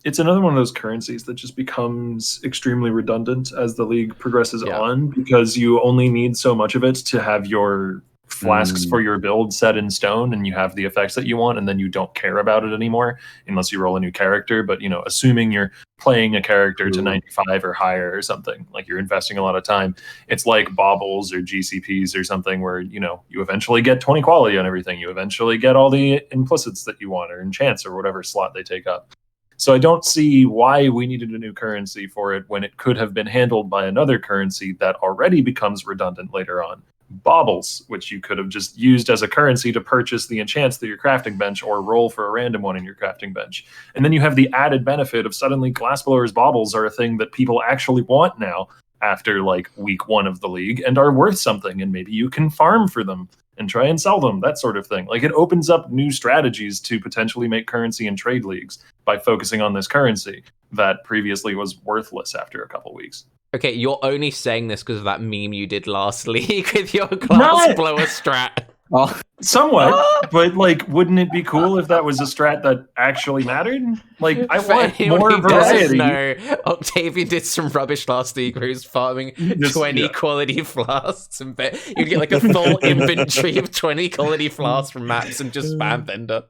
It's another one of those currencies that just becomes extremely redundant as the league progresses on, because you only need so much of it to have your flasks for your build set in stone, and you have the effects that you want, and then you don't care about it anymore unless you roll a new character. But assuming you're playing a character to 95 or higher or something, like you're investing a lot of time, it's like baubles or GCPs or something where you eventually get 20 quality on everything, you eventually get all the implicits that you want or enchants or whatever slot they take up. So I don't see why we needed a new currency for it when it could have been handled by another currency that already becomes redundant later on. Baubles, which you could have just used as a currency to purchase the enchants through your crafting bench or roll for a random one in your crafting bench. And then you have the added benefit of suddenly Glassblower's baubles are a thing that people actually want now after week 1 of the league and are worth something, and maybe you can farm for them and try and sell them, that sort of thing. It opens up new strategies to potentially make currency in trade leagues by focusing on this currency that previously was worthless after a couple weeks. Okay, you're only saying this because of that meme you did last league with your glass blower strat. Oh, somewhat, but wouldn't it be cool if that was a strat that actually mattered? I want more variety. No, Octavian did some rubbish last league where he was farming 20 quality flasks, and you'd get a full inventory of 20 quality flasks from maps and just spam vendor.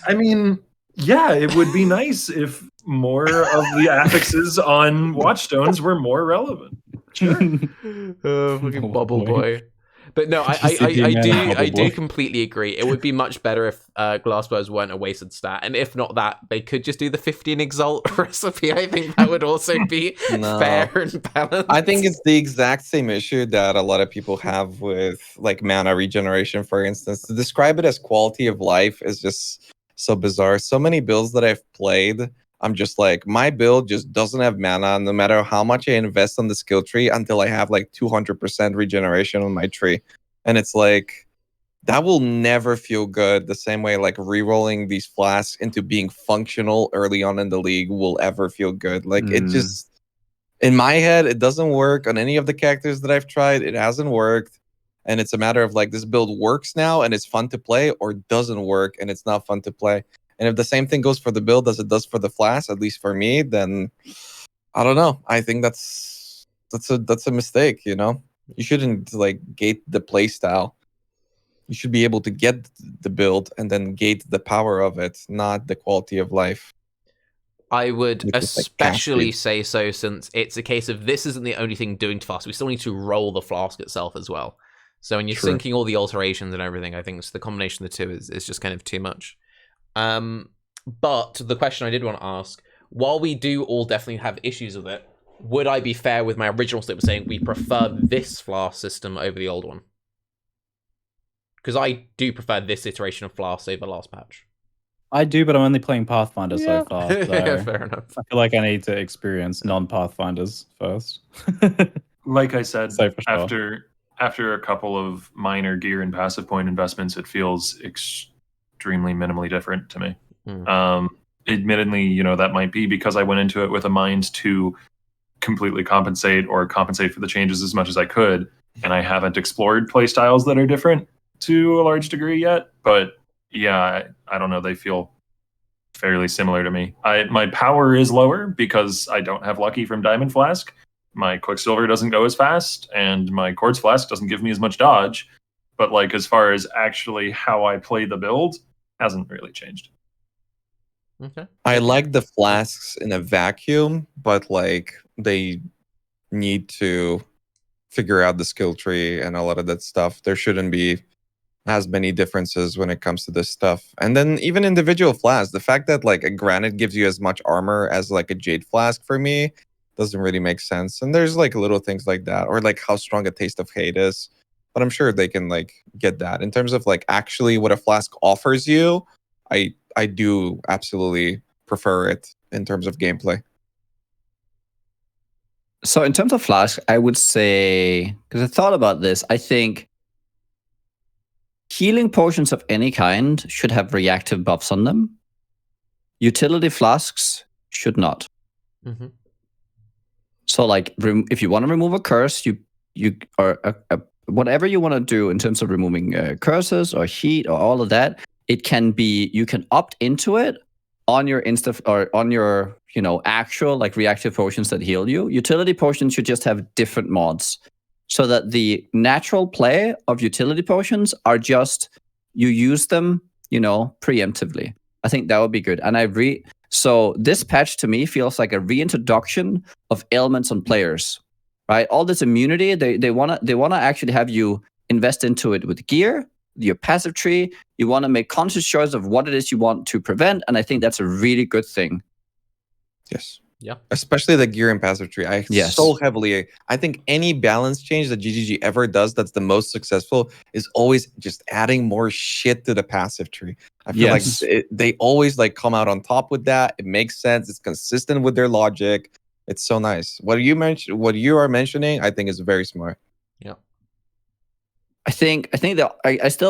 I mean, yeah, it would be nice if more of the affixes on Watchstones were more relevant. Sure. Fucking bubble boy. But no, I do completely agree. It would be much better if Glassblowers weren't a wasted stat, and if not that, they could just do the 15 Exalt recipe. I think that would also be fair and balanced. I think it's the exact same issue that a lot of people have with mana regeneration, for instance. To describe it as quality of life is just so bizarre. So many builds that I've played, I'm just my build just doesn't have mana no matter how much I invest on the skill tree until I have 200% regeneration on my tree. And it's that will never feel good the same way rerolling these flasks into being functional early on in the league will ever feel good. It just, in my head, it doesn't work on any of the characters that I've tried. It hasn't worked. And it's a matter of this build works now and it's fun to play, or doesn't work and it's not fun to play. And if the same thing goes for the build as it does for the flask, at least for me, then I don't know. I think that's a mistake. You shouldn't gate the play style. You should be able to get the build and then gate the power of it, not the quality of life. I would especially say so, since it's a case of this isn't the only thing doing to flask. We still need to roll the flask itself as well. So when you're syncing all the alterations and everything, I think the combination of the two is just kind of too much. But the question I did want to ask, while we do all definitely have issues with it, would I be fair with my original statement saying we prefer this Flask system over the old one? Because I do prefer this iteration of Flask over last patch. I do, but I'm only playing Pathfinder so far. So fair enough. I feel like I need to experience non-Pathfinders first. Like I said, So for sure. after a couple of minor gear and passive point investments, it feels extremely minimally different to me. Admittedly, that might be because I went into it with a mind to completely compensate for the changes as much as I could, and I haven't explored playstyles that are different to a large degree yet. But yeah, I don't know. They feel fairly similar to me. My power is lower because I don't have Lucky from Diamond Flask. My Quicksilver doesn't go as fast, and my Quartz Flask doesn't give me as much dodge. But as far as actually how I play the build, hasn't really changed. Okay. I like the flasks in a vacuum, but they need to figure out the skill tree and a lot of that stuff. There shouldn't be as many differences when it comes to this stuff. And then even individual flasks, the fact that a granite gives you as much armor as a jade flask for me doesn't really make sense. And there's little things like that, or how strong a taste of hate is. But I'm sure they can get that. In terms of actually what a flask offers you, I do absolutely prefer it in terms of gameplay. So in terms of Flask, I would say, because I thought about this, I think healing potions of any kind should have reactive buffs on them. Utility flasks should not. So like, if you want to remove a curse, you or whatever you want to do in terms of removing curses or heat or all of that, it can be, you can opt into it on your or on your actual like reactive potions that heal you. Utility potions should just have different mods, so that the natural play of utility potions are just you use them preemptively. I think that would be good. And so this patch to me feels like a reintroduction of ailments on players, right? All this immunity, they wanna actually have you invest into it with gear, your passive tree. You want to make conscious choice of what it is you want to prevent, and I think that's a really good thing. Yes. Yeah. Especially the gear and passive tree. Yes. So heavily. I think any balance change that GGG ever does that's the most successful is always just adding more shit to the passive tree. I feel like they always like come out on top with that. It makes sense. It's consistent with their logic. It's so nice. What you are mentioning, I think is very smart. Yeah. I still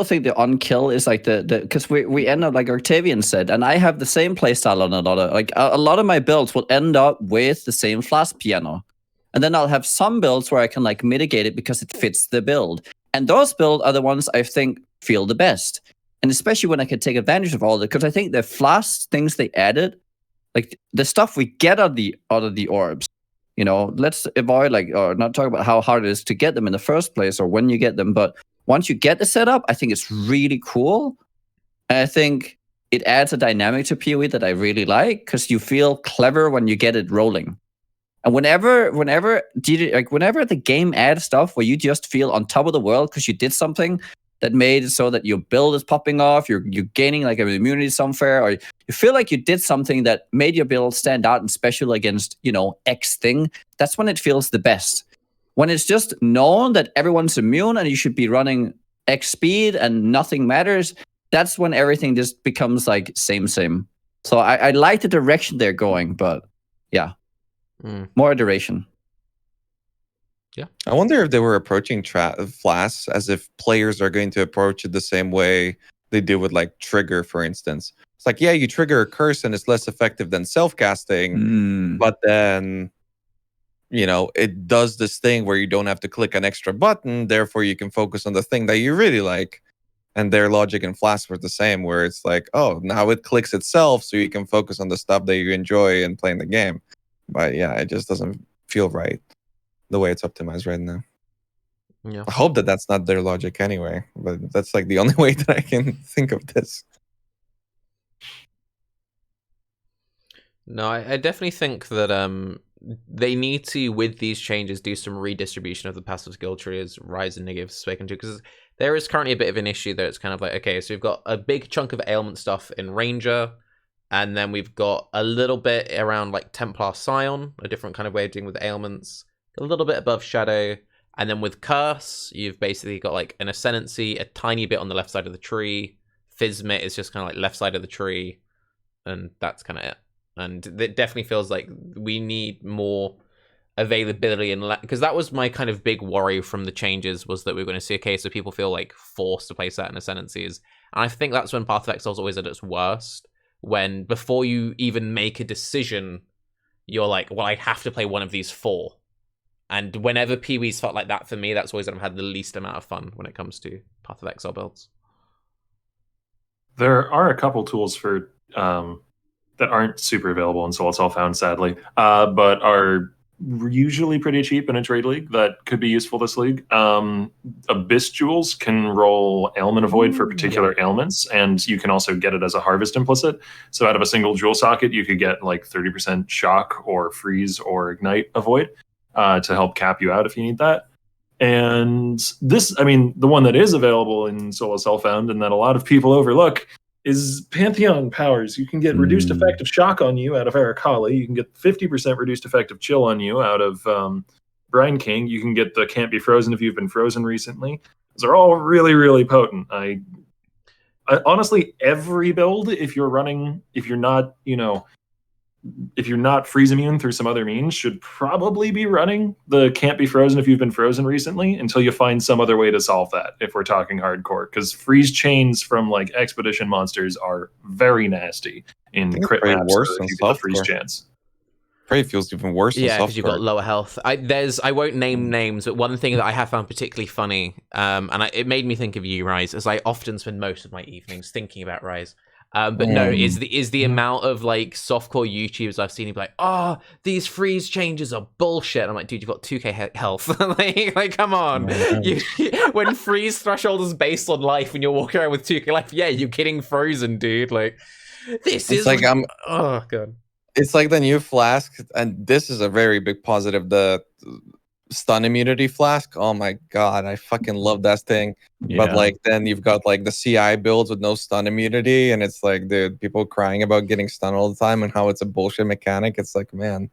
think the unkill is like the because we end up like Octavian said, and I have the same playstyle on a lot of my builds will end up with the same Flask piano, and then I'll have some builds where I can like mitigate it because it fits the build, and those builds are the ones I think feel the best, and especially when I can take advantage of all of it, because I think the Flask things they added, like the stuff we get out of the orbs. Let's avoid or not talk about how hard it is to get them in the first place or when you get them. But once you get the setup, I think it's really cool. And I think it adds a dynamic to PoE that I really like, because you feel clever when you get it rolling. And whenever the game adds stuff where you just feel on top of the world because you did something that made it so that your build is popping off, you're gaining like an immunity somewhere, or you feel like you did something that made your build stand out and special against, X thing, that's when it feels the best. When it's just known that everyone's immune and you should be running X speed and nothing matters, that's when everything just becomes like same. So I like the direction they're going, but yeah, more iteration. Yeah. I wonder if they were approaching Flasks as if players are going to approach it the same way they do with like Trigger, for instance. It's like, yeah, you trigger a curse and it's less effective than self-casting, but then, it does this thing where you don't have to click an extra button, therefore you can focus on the thing that you really like. And their logic in Flask was the same, where it's like, oh, now it clicks itself so you can focus on the stuff that you enjoy and playing the game. But yeah, it just doesn't feel right the way it's optimized right now. Yeah. I hope that that's not their logic anyway, but that's like the only way that I can think of this. No, I definitely think that they need to, with these changes, do some redistribution of the passive skill tree, as Raiz and Niggy have spoken to, because there is currently a bit of an issue that it's kind of like, okay, so we've got a big chunk of ailment stuff in Ranger, and then we've got a little bit around like Templar Scion, a different kind of way of doing with ailments, a little bit above Shadow, and then with Curse, you've basically got like an Ascendancy, a tiny bit on the left side of the tree. Physmit is just kind of like left side of the tree, and that's kind of it. And it definitely feels like we need more availability, and because that was my kind of big worry from the changes, was that we we're going to see a case of people feel like forced to play certain Ascendancies. And I think that's when Path of Exile is always at its worst, when before you even make a decision, you're like, well, I have to play one of these 4. And whenever PoE's felt like that for me, that's always when I've had the least amount of fun when it comes to Path of Exile builds. There are a couple tools for that aren't super available in Soul Found, sadly, but are usually pretty cheap in a trade league that could be useful this league. Abyss Jewels can roll Ailment Avoid for particular ailments, and you can also get it as a harvest implicit. So out of a single jewel socket, you could get like 30% shock or freeze or ignite avoid to help cap you out if you need that. And this, I mean, the one that is available in Soul Found and that a lot of people overlook is Pantheon powers. You can get reduced effective shock on you out of Aracali. You can get 50% reduced effective chill on you out of Brine King. You can get the Can't Be Frozen if you've been frozen recently. Those are all really, really potent. I honestly, every build, if you're not freeze immune through some other means, should probably be running the Can't Be Frozen if you've been frozen recently, until you find some other way to solve that, if we're talking hardcore. Because freeze chains from like expedition monsters are very nasty in crit maps. Worse If than you get the freeze softcore. chance. Prey feels even worse. Yeah, because because you've got lower health. I won't name names, but one thing that I have found particularly funny, it made me think of you, Raiz, as I often spend most of my evenings thinking about Raiz. But no, is the amount of like softcore YouTubers I've seen who be like, oh, these freeze changes are bullshit. I'm like, dude, you've got 2k health. like, come on. When freeze threshold is based on life, when you're walking around with 2k life, yeah, you're getting frozen, dude. Like, it's like oh god. It's like the new Flask, and this is a very big positive. The stun immunity Flask. Oh my god, I fucking love that thing. Yeah. But like then you've got like the CI builds with no stun immunity, and it's like, dude, people crying about getting stun all the time and how it's a bullshit mechanic. It's like, man,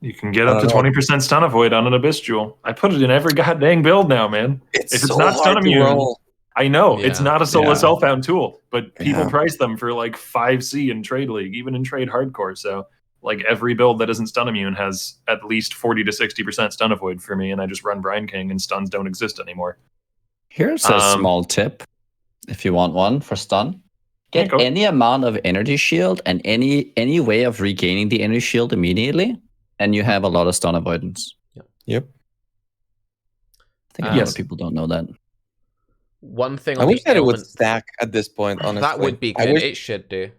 you can get up to 20% stun avoid on an Abyss Jewel. I put it in every goddamn build now, man. If it's so not stun hard to immune, roll. I know Yeah. it's not a solo Yeah. self-found tool, but people Yeah. price them for like 5C in Trade League, even in Trade Hardcore. So like every build that isn't stun immune has at least 40 to 60% stun avoid for me, and I just run Brine King, and stuns don't exist anymore. Here's a small tip, if you want one for stun. Get go. any amount of energy shield and any way of regaining the energy shield immediately, and you have a lot of stun avoidance. Yep. I think a lot Yes. of people don't know that. One thing I on wish the that it would ailment, stack at this point. Honestly, that would be I good. wish It should do.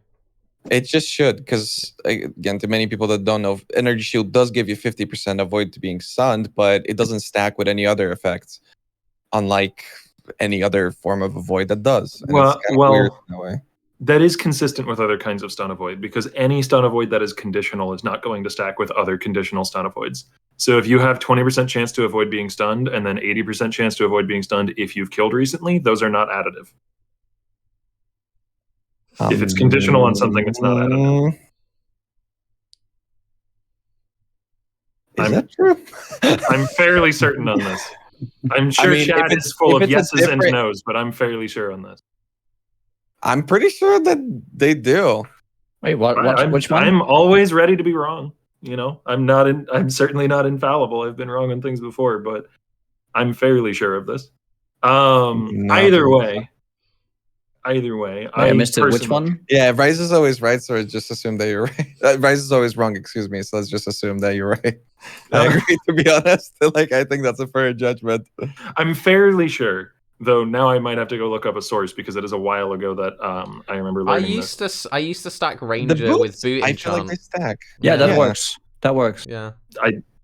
it just should, because again, to many people that don't know, energy shield does give you 50% avoid to being stunned, but it doesn't stack with any other effects, unlike any other form of avoid that does. And it's kind of weird in a way. That is consistent with other kinds of stun avoid, because any stun avoid that is conditional is not going to stack with other conditional stun avoids. So if you have 20% chance to avoid being stunned and then 80% chance to avoid being stunned if you've killed recently, those are not additive. If it's conditional on something, it's not additive. Is that true? I'm fairly certain on this. I'm sure mean, chat if is full if of it's a yeses and different- nos, but I'm fairly sure on this. I'm pretty sure that they do. Wait, which one? I'm always ready to be wrong. You know, I'm certainly not infallible. I've been wrong on things before, but I'm fairly sure of this. Either way, Wait, I missed it. Which one? Yeah, Raiz is always right, so let's just assume that you're right. Raiz is always wrong, excuse me, so let's just assume that you're right. I agree, to be honest. Like, I think that's a fair judgment. I'm fairly sure, though. Now I might have to go look up a source because it is a while ago that I remember I learning used to stack The Ranger with boots, boot I feel like enchant. they stack. Yeah, that Yeah. works. That works. Yeah.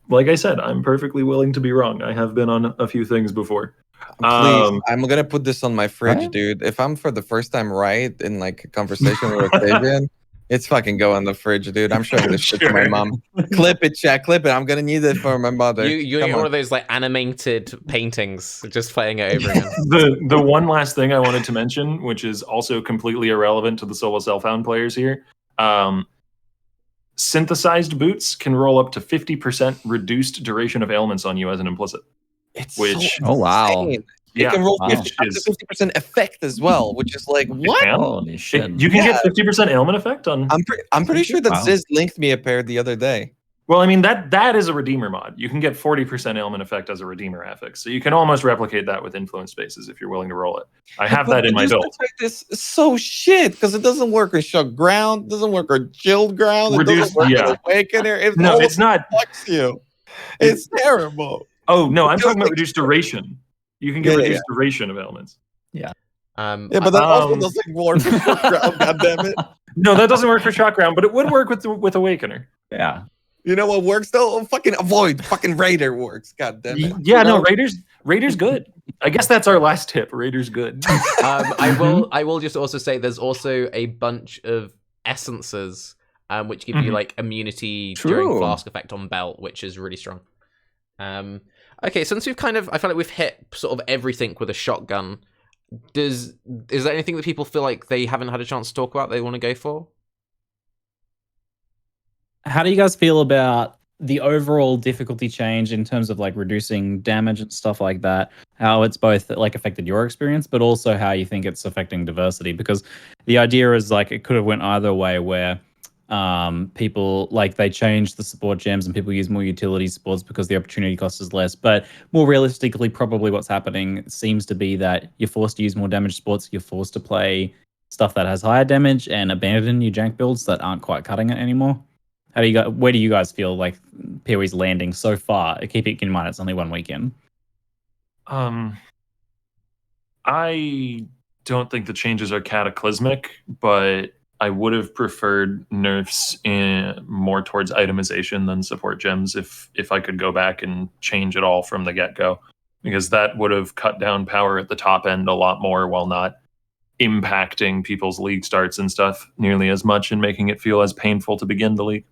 Like I said, I'm perfectly willing to be wrong. I have been on a few things before. Please, I'm gonna put this on my fridge, Right? dude. If I'm for the first time right in like a conversation with Octavian, it's fucking go on the fridge, dude. I'm showing this shit to my Sure. mom. Clip it, chat, clip it. I'm gonna need it for my mother. You Come need on. one of those like animated paintings, just playing it over again. The one last thing I wanted to mention, which is also completely irrelevant to the solo self-found players here, synthesized boots can roll up to 50% reduced duration of ailments on you as an implicit. It's Which- so Oh, wow. insane. Yeah, It can roll Wow. 50, up to 50% effect as well, which is like, what? can? Holy shit. You can Yeah. get 50% ailment effect on. I'm pretty sure that Wow. Ziz linked me a pair the other day. Well, I mean that is a redeemer mod. You can get 40% ailment effect as a redeemer affix, so you can almost replicate that with influence spaces if you're willing to roll it. I have that in my Reduced build. effect is so shit because it doesn't work with shook ground, doesn't work with chilled ground, it Reduced- doesn't work yeah. with awakener. It No, all it's not. fucks you. It's terrible. Oh no, I'm It talking feels about reduced duration. You can get Yeah, reduced duration of ailments. Yeah, but that also Um, doesn't work with shook ground. God damn it! No, that doesn't work for shock ground, but it would work with awakener. Yeah. You know what works though? Fucking avoid. Fucking Raider works. God damn it. Yeah, You no, know? Raiders good. I guess that's our last tip. Raiders good. I will just also say there's also a bunch of essences which give you Mhm. like immunity during True. flask effect on belt, which is really strong. Okay, since I feel like we've hit sort of everything with a shotgun. Is there anything that people feel like they haven't had a chance to talk about they want to go for? How do you guys feel about the overall difficulty change in terms of like reducing damage and stuff like that? How it's both like affected your experience, but also how you think it's affecting diversity? Because the idea is like it could have went either way, where people like they change the support gems and people use more utility supports because the opportunity cost is less. But more realistically, probably what's happening seems to be that you're forced to use more damage supports. You're forced to play stuff that has higher damage and abandon your jank builds that aren't quite cutting it anymore. Where do you guys feel like PoE's landing so far? Keeping in mind it's only 1 weekend. I don't think the changes are cataclysmic, but I would have preferred nerfs more towards itemization than support gems if I could go back and change it all from the get-go, because that would have cut down power at the top end a lot more while not impacting people's league starts and stuff nearly as much and making it feel as painful to begin the league.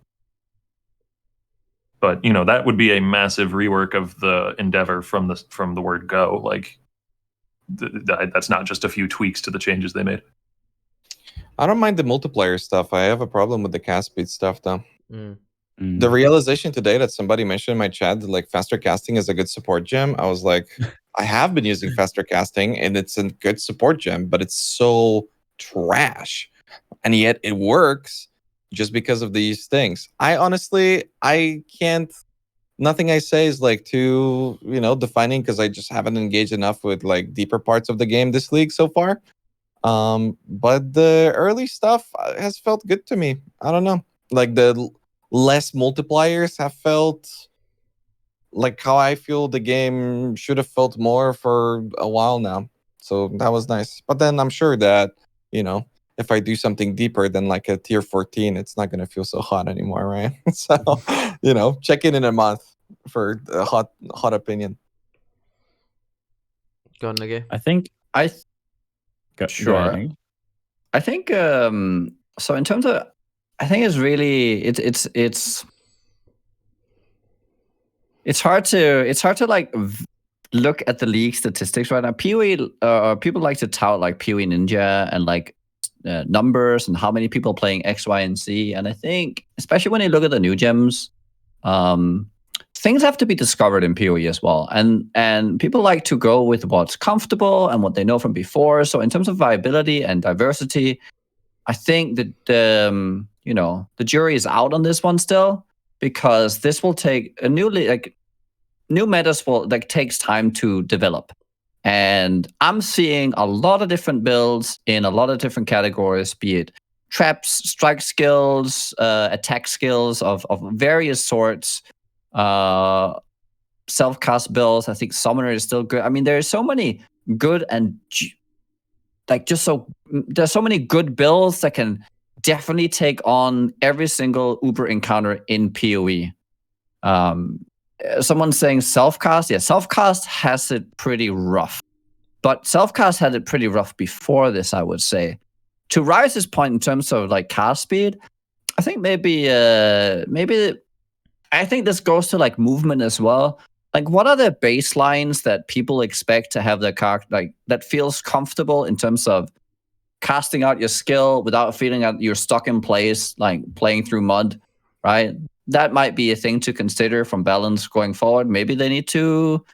But that would be a massive rework of the endeavor from the word go. Like that's not just a few tweaks to the changes they made. I don't mind the multiplayer stuff. I have a problem with the cast speed stuff though. Mm. The realization today that somebody mentioned in my chat that like faster casting is a good support gem. I was like, I have been using faster casting and it's a good support gem, but it's so trash. And yet it works just because of these things. I can't, nothing I say is like too, defining, because I just haven't engaged enough with like deeper parts of the game this league so far. But the early stuff has felt good to me. I don't know. Like the less multipliers have felt like how I feel the game should have felt more for a while now. So that was nice. But then I'm sure that, if I do something deeper than like a tier 14, it's not going to feel so hot anymore, right? So, check in a month for a hot opinion. Go on, Nugiyen. I think Sure. Go ahead, Nick. I think so. In terms of, I think it's really it's hard to like look at the league statistics right now. PoE, people like to tout like PoE Ninja and like numbers and how many people playing X, Y, and Z. And I think, especially when you look at the new gems, things have to be discovered in PoE as well. And people like to go with what's comfortable and what they know from before. So in terms of viability and diversity, I think that the jury is out on this one still, because this will take new metas will takes time to develop. And I'm seeing a lot of different builds in a lot of different categories, be it traps, strike skills, attack skills of various sorts, self-cast builds. I think Summoner is still good. I mean, there's so many good and there's so many good builds that can definitely take on every single Uber encounter in PoE. Someone's saying self-cast. Yeah, self-cast has it pretty rough. But self-cast had it pretty rough before this, I would say. To Raiz's point in terms of like cast speed, I think maybe I think this goes to like movement as well. Like, what are the baselines that people expect to have their character that feels comfortable in terms of casting out your skill without feeling that you're stuck in place, like playing through mud, right? That might be a thing to consider from balance going forward. Maybe they need to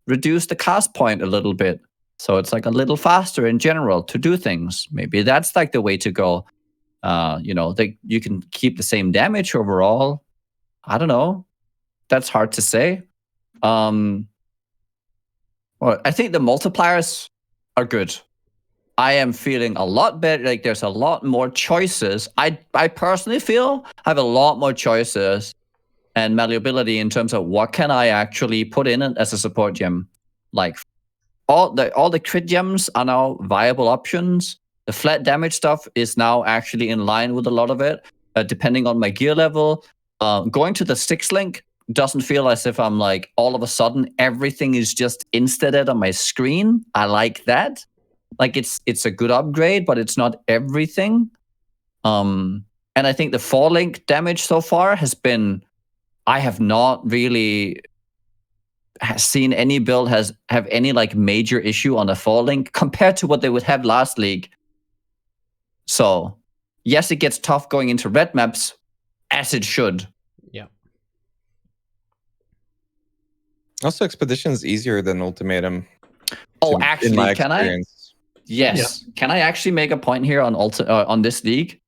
reduce the cast point a little bit, so it's like a little faster in general to do things. Maybe that's like the way to go. You can keep the same damage overall. I don't know. That's hard to say. Well, I think the multipliers are good. I am feeling a lot better. Like, there's a lot more choices. I personally feel I have a lot more choices and malleability in terms of what can I actually put in as a support gem. Like, all the crit gems are now viable options. The flat damage stuff is now actually in line with a lot of it, depending on my gear level. Going to the 6-link doesn't feel as if I'm like, all of a sudden, everything is just insta-dead on my screen. I like that. Like, it's a good upgrade, but it's not everything. And I think the 4-link damage so far has been, I have not really seen any build have any like major issue on the 4-link compared to what they would have last league. So yes, it gets tough going into red maps, as it should. Yeah. Also, Expedition is easier than Ultimatum. Oh, in actually, my can I? experience. Yes. Yeah. Can I actually make a point here on this league?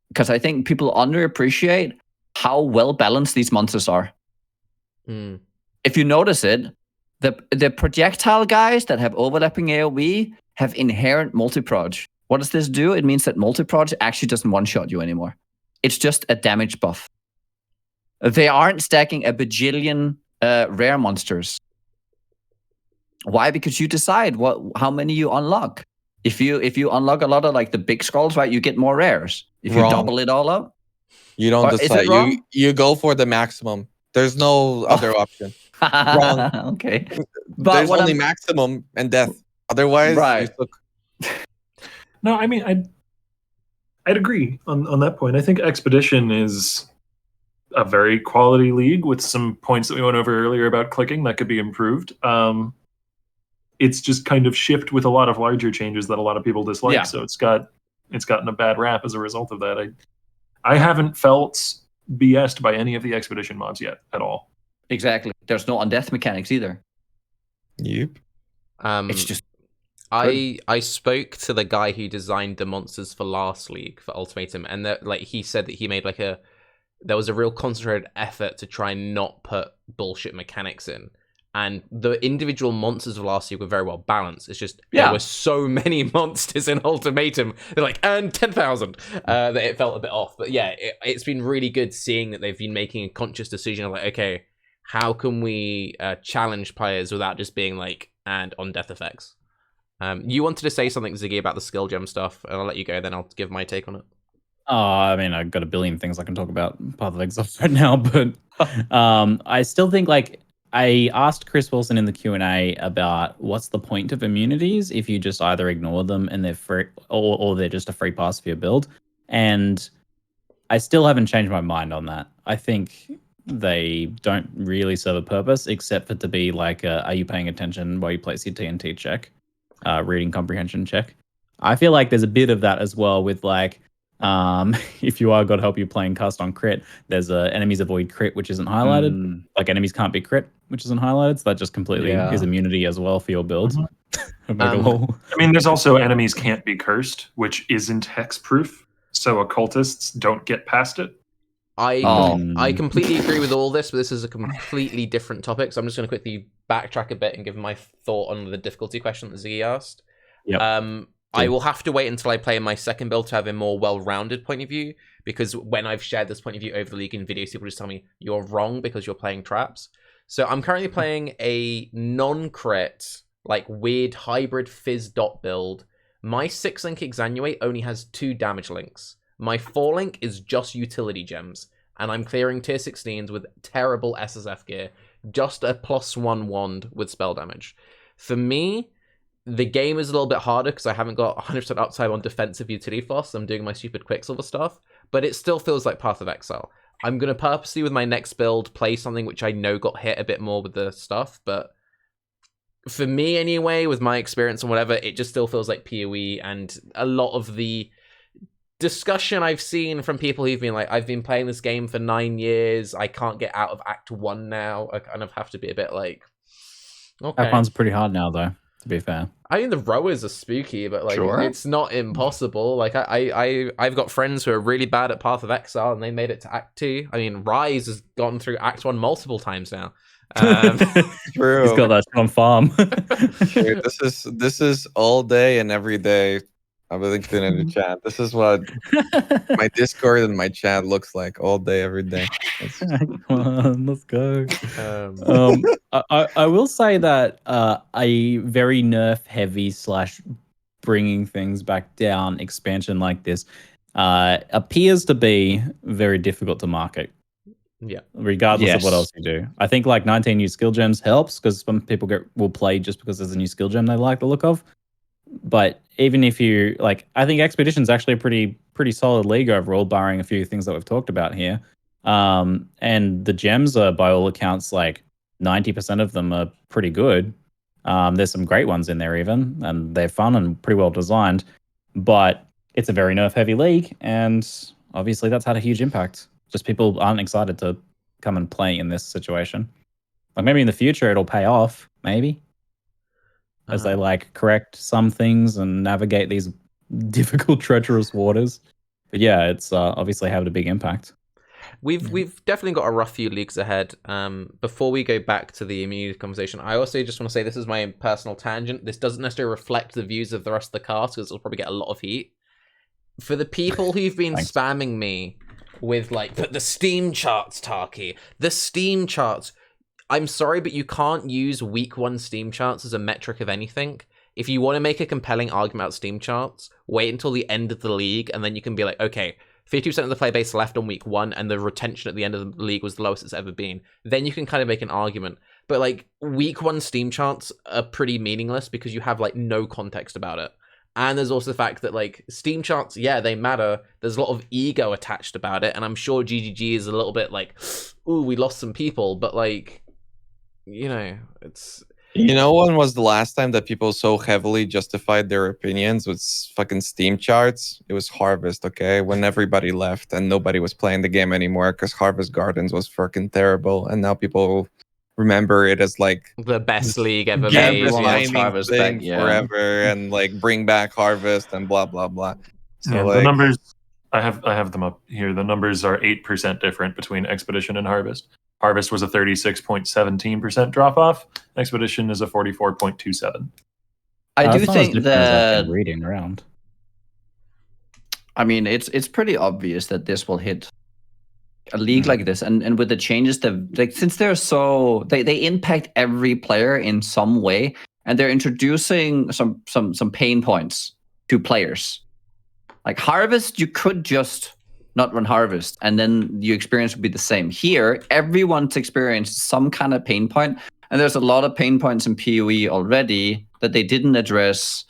Because I think people underappreciate how well balanced these monsters are. Mm. If you notice it, the projectile guys that have overlapping AoE have inherent multi-proj. What does this do? It means that multi-proj actually doesn't one-shot you anymore. It's just a damage buff. They aren't stacking a bajillion rare monsters. Why? Because you decide how many you unlock. If you unlock a lot of like the big scrolls, right, you get more rares. If you Wrong. double it all up, You don't Or is it decide. wrong? You go for the maximum. There's no other option. Wrong. Okay. But There's what only I'm maximum and death. Otherwise, Right. you took. No, I mean, I'd agree on that point. I think Expedition is a very quality league with some points that we went over earlier about clicking that could be improved. It's just kind of shipped with a lot of larger changes that a lot of people dislike. Yeah. So it's gotten a bad rap as a result of that. I haven't felt BS'd by any of the Expedition mobs yet at all. exactly. There's no undeath mechanics either. Yep. It's just I spoke to the guy who designed the monsters for last league for Ultimatum, and that like he said that he made like there was a real concentrated effort to try and not put bullshit mechanics in. And the individual monsters of last year were very well balanced. It's just there were so many monsters in Ultimatum. They're like, and 10,000. That it felt a bit off. But yeah, it's been really good seeing that they've been making a conscious decision of like, okay, how can we challenge players without just being like, and on death effects. You wanted to say something, Ziggy, about the skill gem stuff, and I'll let you go, then I'll give my take on it. I mean, I've got a billion things I can talk about Path of Exile right now, but I still think like I asked Chris Wilson in the Q&A about what's the point of immunities if you just either ignore them and they're free, or they're just a free pass for your build. And I still haven't changed my mind on that. I think they don't really serve a purpose except for to be like, are you paying attention while you place your TNT check, reading comprehension check. I feel like there's a bit of that as well with like, if you are, God help you, playing cast on crit, there's enemies avoid crit, which isn't highlighted. Like enemies can't be crit, which isn't highlighted. So that just completely is immunity as well for your build. I mean, there's also enemies can't be cursed, which isn't hexproof. So occultists don't get past it. I completely agree with all this, but this is a completely different topic. So I'm just going to quickly backtrack a bit and give my thought on the difficulty question that Ziggy asked. Yep. I will have to wait until I play my second build to have a more well-rounded point of view, because when I've shared this point of view over the league in videos, people just tell me you're wrong because you're playing traps. So I'm currently playing a non-crit, like weird hybrid fizz dot build. My 6-link Exannuate only has 2 damage links. My 4-link is just utility gems, and I'm clearing tier 16s with terrible SSF gear, just a +1 wand with spell damage. For me, the game is a little bit harder because I haven't got 100% uptime on defensive utility floss. I'm doing my stupid Quicksilver stuff, but it still feels like Path of Exile. I'm going to purposely, with my next build, play something which I know got hit a bit more with the stuff, but for me anyway, with my experience and whatever, it just still feels like PoE, and a lot of the discussion I've seen from people who've been like, I've been playing this game for 9 years, I can't get out of Act 1 now. I kind of have to be a bit like, okay. That one's pretty hard now, though, to be fair. I mean, the rowers are spooky, but like, it's not impossible. Like, I've got friends who are really bad at Path of Exile, and they made it to Act 2. I mean, Raiz has gone through Act 1 multiple times now. True. He's got that on farm. True. This is all day and every day. I've been thinking in the chat. This is what my Discord and my chat looks like all day, every day. Come on, let's go. I will say that a very nerf heavy / bringing things back down expansion like this appears to be very difficult to market. Yeah. Regardless of what else you do. I think like 19 new skill gems helps because some people will play just because there's a new skill gem they like the look of. But even if you like, I think Expedition's actually a pretty solid league overall, barring a few things that we've talked about here. And the gems are, by all accounts, like 90% of them are pretty good. There's some great ones in there even, and they're fun and pretty well designed. But it's a very nerf-heavy league, and obviously that's had a huge impact. Just people aren't excited to come and play in this situation. Like maybe in the future it'll pay off, maybe. As they like correct some things and navigate these difficult, treacherous waters. But yeah, it's obviously had a big impact. We've definitely got a rough few leagues ahead. Before we go back to the immunity conversation, I also just want to say this is my personal tangent. This doesn't necessarily reflect the views of the rest of the cast because it'll probably get a lot of heat. For the people who've been spamming me with like the Steam charts, Taki. The Steam charts. I'm sorry, but you can't use week 1 Steam charts as a metric of anything. If you want to make a compelling argument about Steam charts, wait until the end of the league, and then you can be like, okay, 50% of the player base left on week 1, and the retention at the end of the league was the lowest it's ever been. Then you can kind of make an argument. But like week 1 Steam charts are pretty meaningless because you have like no context about it. And there's also the fact that like Steam charts, yeah, they matter. There's a lot of ego attached about it, and I'm sure GGG is a little bit like, ooh, we lost some people, but like, you know, it's. You know, when was the last time that people so heavily justified their opinions with fucking Steam charts? It was Harvest, okay? When everybody left and nobody was playing the game anymore because Harvest Gardens was fucking terrible, and now people remember it as like The best league ever game made. Everyone Yeah. loves Harvest thing back, yeah. forever, and like bring back Harvest and blah blah blah. So Yeah, like, the numbers I have them up here. The numbers are 8% different between Expedition and Harvest. Harvest was a 36.17% drop off. Expedition is a 44.27. I do It's not as think different as I've that been reading around. I mean it's pretty obvious that this will hit a league like this, and with the changes that like since they're so they impact every player in some way, and they're introducing some pain points to players. Like Harvest, you could just not run Harvest, and then your experience would be the same. Here, everyone's experienced some kind of pain point, and there's a lot of pain points in PoE already that they didn't address,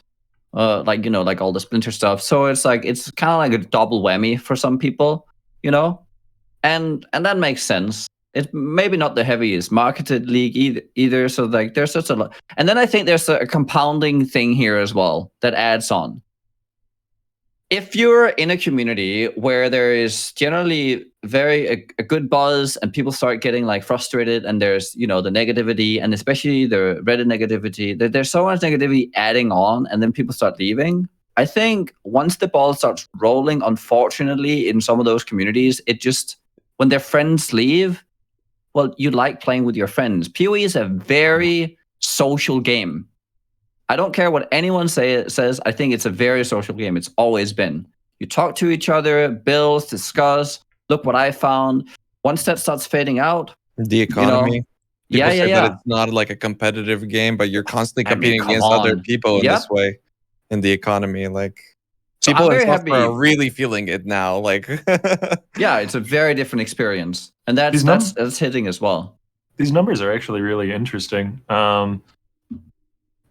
like, you know, like all the Splinter stuff. So it's like it's kind of like a double whammy for some people, you know, and that makes sense. It's maybe not the heaviest marketed league either. So like there's such a lot, and then I think there's a compounding thing here as well that adds on. If you're in a community where there is generally a good buzz and people start getting like frustrated, and there's, you know, the negativity, and especially the Reddit negativity, there's so much negativity adding on, and then people start leaving. I think once the ball starts rolling, unfortunately, in some of those communities, it just, when their friends leave, well, you like playing with your friends. PoE is a very social game. I don't care what anyone says. I think it's a very social game. It's always been. You talk to each other, build, discuss. Look what I found. Once that starts fading out, the economy. You know, People say yeah. that it's not like a competitive game, but you're constantly I mean, competing come against other on. people in Yep. this way in the economy. Like So people I'm in very software happy. are really feeling it now. Like Yeah, it's a very different experience, and that's hitting as well. These numbers are actually really interesting.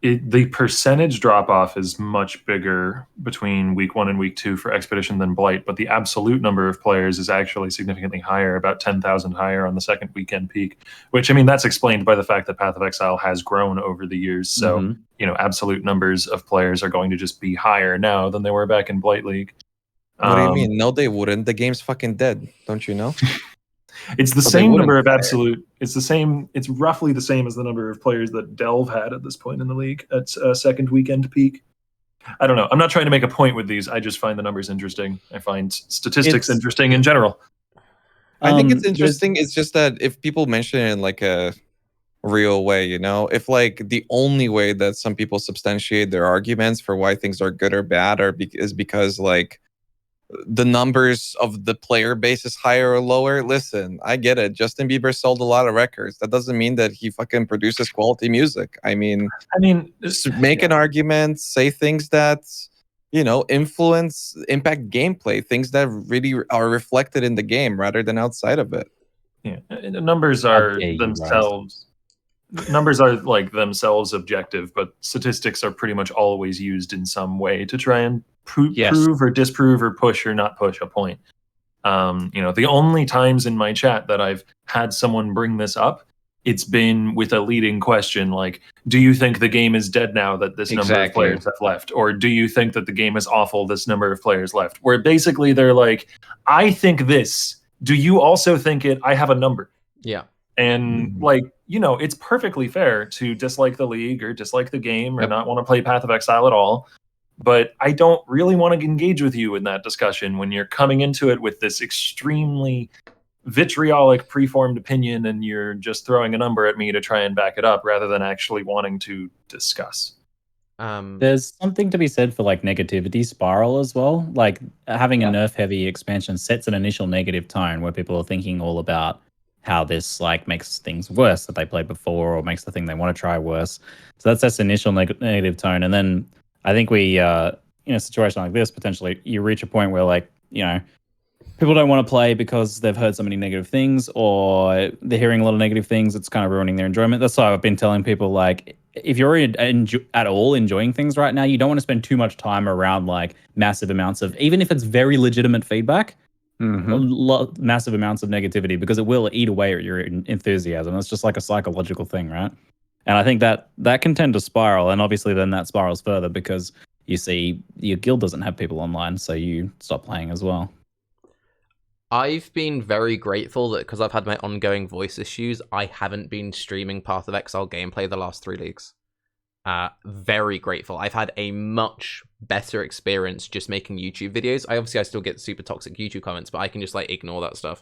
The percentage drop off is much bigger between week 1 and week 2 for Expedition than Blight, but the absolute number of players is actually significantly higher, about 10,000 higher on the second weekend peak, which, I mean, that's explained by the fact that Path of Exile has grown over the years. So, you know, absolute numbers of players are going to just be higher now than they were back in Blight League. what do you mean? No, they wouldn't. The game's fucking dead. Don't you know? It's the So they same wouldn't number of fire. absolute. It's the same. It's roughly the same as the number of players that Delve had at this point in the league at second weekend peak. I don't know. I'm not trying to make a point with these. I just find the numbers interesting. I find statistics It's- interesting in general. I think it's there's- interesting. It's just that if people mention it in like a real way, you know, if like the only way that some people substantiate their arguments for why things are good or bad is because like the numbers of the player base is higher or lower. Listen, I get it. Justin Bieber sold a lot of records. That doesn't mean that he fucking produces quality music. I mean, just make an argument, say things that, you know, impact gameplay, things that really are reflected in the game rather than outside of it. Yeah, the numbers are dare you, themselves. Numbers are like themselves objective, but statistics are pretty much always used in some way to try and Yes. prove or disprove or push or not push a point. You know, the only times in my chat that I've had someone bring this up, it's been with a leading question like, do you think the game is dead now that this number of Exactly. players have left? Or do you think that the game is awful, this number of players left? Where basically they're like, I think this. Do you also think it? I have a number. Yeah. And like, you know, it's perfectly fair to dislike the league or dislike the game or Yep. not want to play Path of Exile at all. But I don't really want to engage with you in that discussion when you're coming into it with this extremely vitriolic preformed opinion and you're just throwing a number at me to try and back it up rather than actually wanting to discuss. There's something to be said for like negativity spiral as well. Like having a nerf heavy expansion sets an initial negative tone where people are thinking all about how this like makes things worse that they played before or makes the thing they want to try worse. So that's this initial negative tone. And then I think we, in a situation like this, potentially you reach a point where like, people don't want to play because they've heard so many negative things or they're hearing a lot of negative things. It's kind of ruining their enjoyment. That's why I've been telling people, like, if you're at all enjoying things right now, you don't want to spend too much time around like massive amounts of, even if it's very legitimate feedback, massive amounts of negativity, because it will eat away at your enthusiasm. It's just like a psychological thing, right? And I think that can tend to spiral. And obviously then that spirals further because you see your guild doesn't have people online, so you stop playing as well. I've been very grateful that because I've had my ongoing voice issues, I haven't been streaming Path of Exile gameplay the last 3 leagues. Very grateful. I've had a much better experience just making YouTube videos. I still get super toxic YouTube comments, but I can just like ignore that stuff.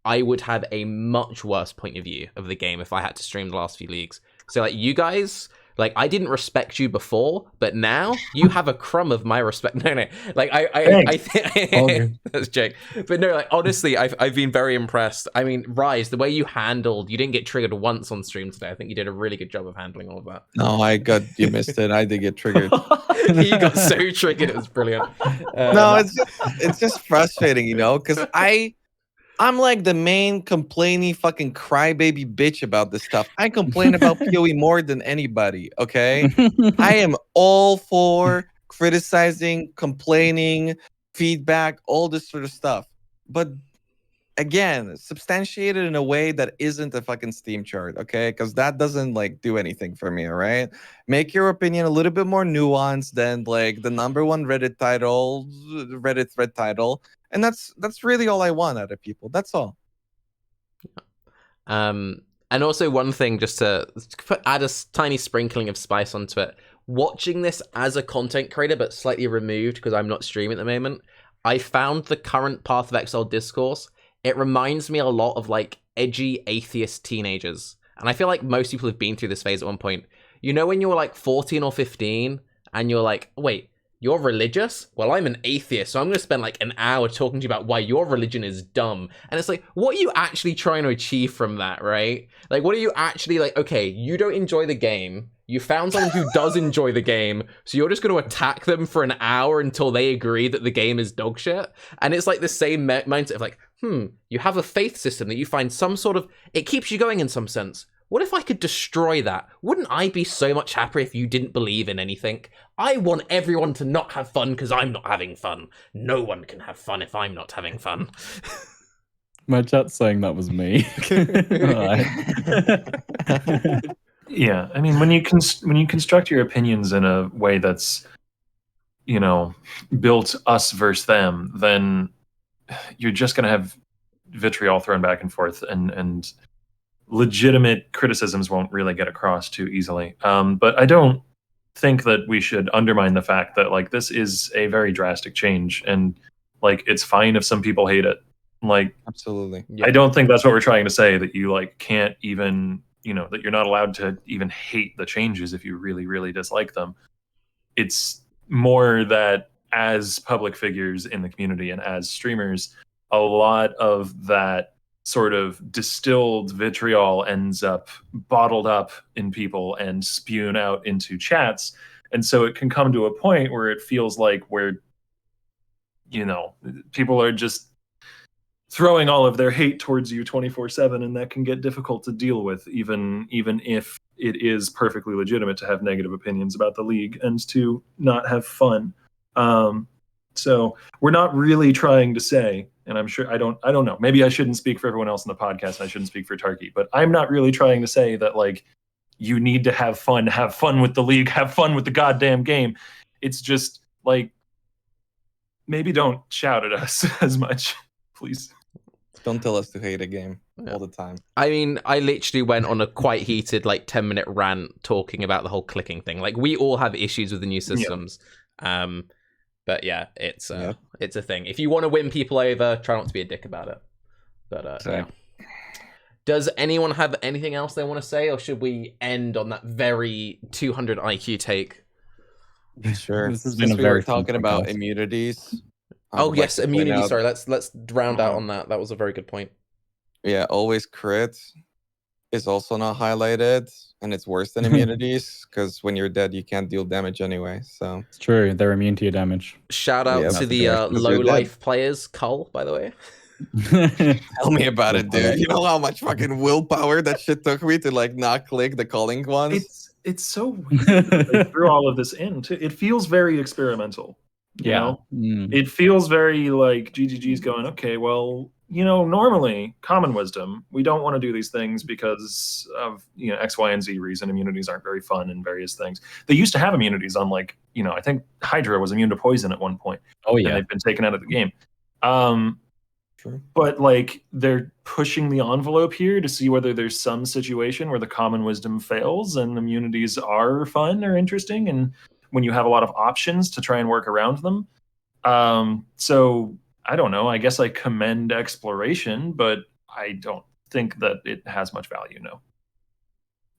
I would have a much worse point of view of the game if I had to stream the last few leagues. So like you guys, like I didn't respect you before, but now you have a crumb of my respect. No, like I think that's Jake. But no, like honestly, I've been very impressed. I mean, Raiz, the way you didn't get triggered once on stream today. I think you did a really good job of handling all of that. No, you missed it. I did get triggered. You got so triggered, it was brilliant. No, it's just frustrating, because I'm like the main complaining fucking crybaby bitch about this stuff. I complain about PoE more than anybody, okay? I am all for criticizing, complaining, feedback, all this sort of stuff. But again, substantiated in a way that isn't a fucking Steam chart, okay? Because that doesn't like do anything for me, all right? Make your opinion a little bit more nuanced than like the #1 Reddit thread title. And that's really all I want out of people. That's all. And also one thing, just to add a tiny sprinkling of spice onto it. Watching this as a content creator, but slightly removed because I'm not streaming at the moment, I found the current Path of Exile discourse. It reminds me a lot of like edgy atheist teenagers. And I feel like most people have been through this phase at one point. You know when you're like 14 or 15 and you're like, wait, you're religious? Well, I'm an atheist, so I'm going to spend like an hour talking to you about why your religion is dumb. And it's like, what are you actually trying to achieve from that, right? Like, what are you actually like, okay, you don't enjoy the game. You found someone who does enjoy the game, so you're just going to attack them for an hour until they agree that the game is dog shit? And it's like the same mindset of like, you have a faith system that you find some sort of, it keeps you going in some sense. What if I could destroy that? Wouldn't I be so much happier if you didn't believe in anything? I want everyone to not have fun because I'm not having fun. No one can have fun if I'm not having fun. My chat's saying that was me. Yeah, I mean, when you construct your opinions in a way that's, built us versus them, then you're just going to have vitriol thrown back and forth, and legitimate criticisms won't really get across too easily. But I don't think that we should undermine the fact that like this is a very drastic change, and like it's fine if some people hate it. Like, absolutely, yeah. I don't think that's what we're trying to say, that you like can't even, that you're not allowed to even hate the changes if you really, really dislike them. It's more that as public figures in the community and as streamers, a lot of that sort of distilled vitriol ends up bottled up in people and spewed out into chats. And so it can come to a point where it feels like people are just throwing all of their hate towards you 24/7, and that can get difficult to deal with, even if it is perfectly legitimate to have negative opinions about the league and to not have fun. So we're not really trying to say, and I'm sure I don't know, maybe I shouldn't speak for everyone else in the podcast, and I shouldn't speak for Tarky, but I'm not really trying to say that like you need to have fun with the league, have fun with the goddamn game. It's just like, maybe don't shout at us as much, please. Don't tell us to hate a game all the time. I mean, I literally went on a quite heated, like 10-minute rant talking about the whole clicking thing. Like, we all have issues with the new systems. Yeah. But yeah, it's a thing. If you want to win people over, try not to be a dick about it. But yeah. Does anyone have anything else they want to say, or should we end on that very 200 IQ take? Sure. This has been Since a we very were fun talking about podcast. immunities. I Oh would yes, like to point immunity. out- Sorry, let's round out on that. That was a very good point. Yeah, always crit is also not highlighted, and it's worse than immunities because when you're dead, you can't deal damage anyway. So It's true. They're immune to your damage. Shout out Yeah, to that's the correct. low You're dead. life players, Cull, by the way. tell me about it, Willpower. dude. You know how much fucking willpower that shit took me to like not click the calling ones. It's so weird that they threw all of this in. Too. It feels very experimental. You know, it feels very like GGG's going, okay, well, you know, normally common wisdom, we don't want to do these things because of, you know, X, Y, and Z reason. Immunities aren't very fun and various things. They used to have immunities on, like, you know, I think Hydra was immune to poison at one point. Oh And yeah. they've been taken out of the game. True. But like they're pushing the envelope here to see whether there's some situation where the common wisdom fails and immunities are fun or interesting, and when you have a lot of options to try and work around them. So I don't know. I guess I commend exploration, but I don't think that it has much value. No.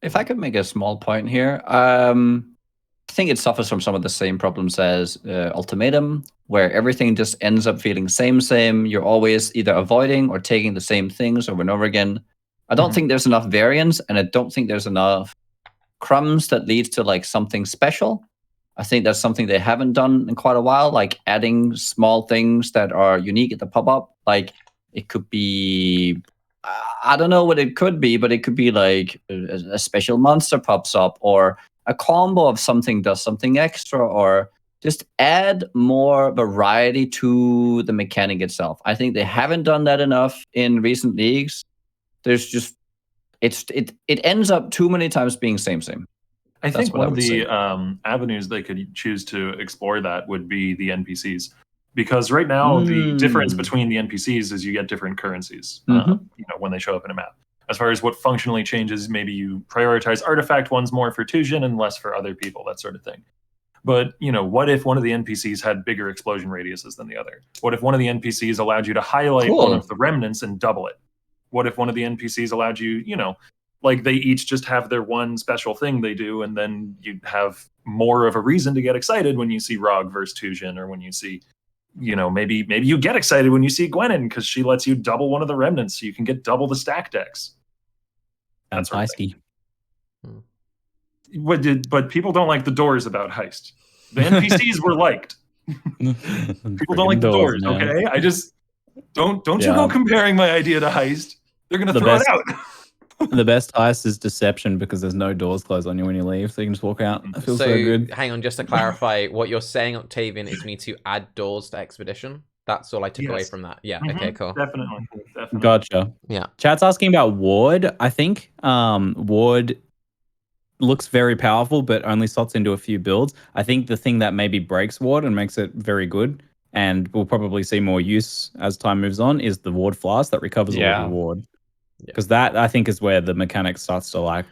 If I could make a small point here, I think it suffers from some of the same problems as Ultimatum, where everything just ends up feeling same. You're always either avoiding or taking the same things over and over again. I don't think there's enough variance, and I don't think there's enough crumbs that leads to like something special. I think that's something they haven't done in quite a while, like adding small things that are unique at the pop-up. Like it could be, I don't know what it could be, but it could be like a special monster pops up, or a combo of something does something extra, or just add more variety to the mechanic itself. I think they haven't done that enough in recent leagues. There's just it ends up too many times being same. I That's think what I one of would the say. avenues they could choose to explore that would be the NPCs, because right now the difference between the NPCs is you get different currencies, you know, when they show up in a map. As far as what functionally changes, maybe you prioritize artifact ones more for Tusian and less for other people, that sort of thing. But, you know, what if one of the NPCs had bigger explosion radiuses than the other? What if one of the NPCs allowed you to highlight one of the remnants and double it? What if one of the NPCs allowed you, you know, like they each just have their one special thing they do, and then you have more of a reason to get excited when you see Rog versus Tusian, or when you see, you know, maybe you get excited when you see Gwennon because she lets you double one of the remnants so you can get double the stack decks. That's feisty. But people don't like the doors about Heist. The NPCs were liked. People don't like the doors, man. okay? I just don't you go comparing my idea to Heist. They're gonna throw it out. The best heist is deception, because there's no doors closed on you when you leave, so you can just walk out. It feels so good. Hang on, just to clarify, what you're saying, Octavian, is me to add doors to Expedition. That's all I took away from that. Yeah. Okay. Cool. Definitely. Gotcha. Yeah. Chat's asking about Ward. I think Ward looks very powerful, but only slots into a few builds. I think the thing that maybe breaks Ward and makes it very good, and we'll probably see more use as time moves on, is the Ward Flask that recovers all of the Ward. Because that, I think, is where the mechanic starts to like,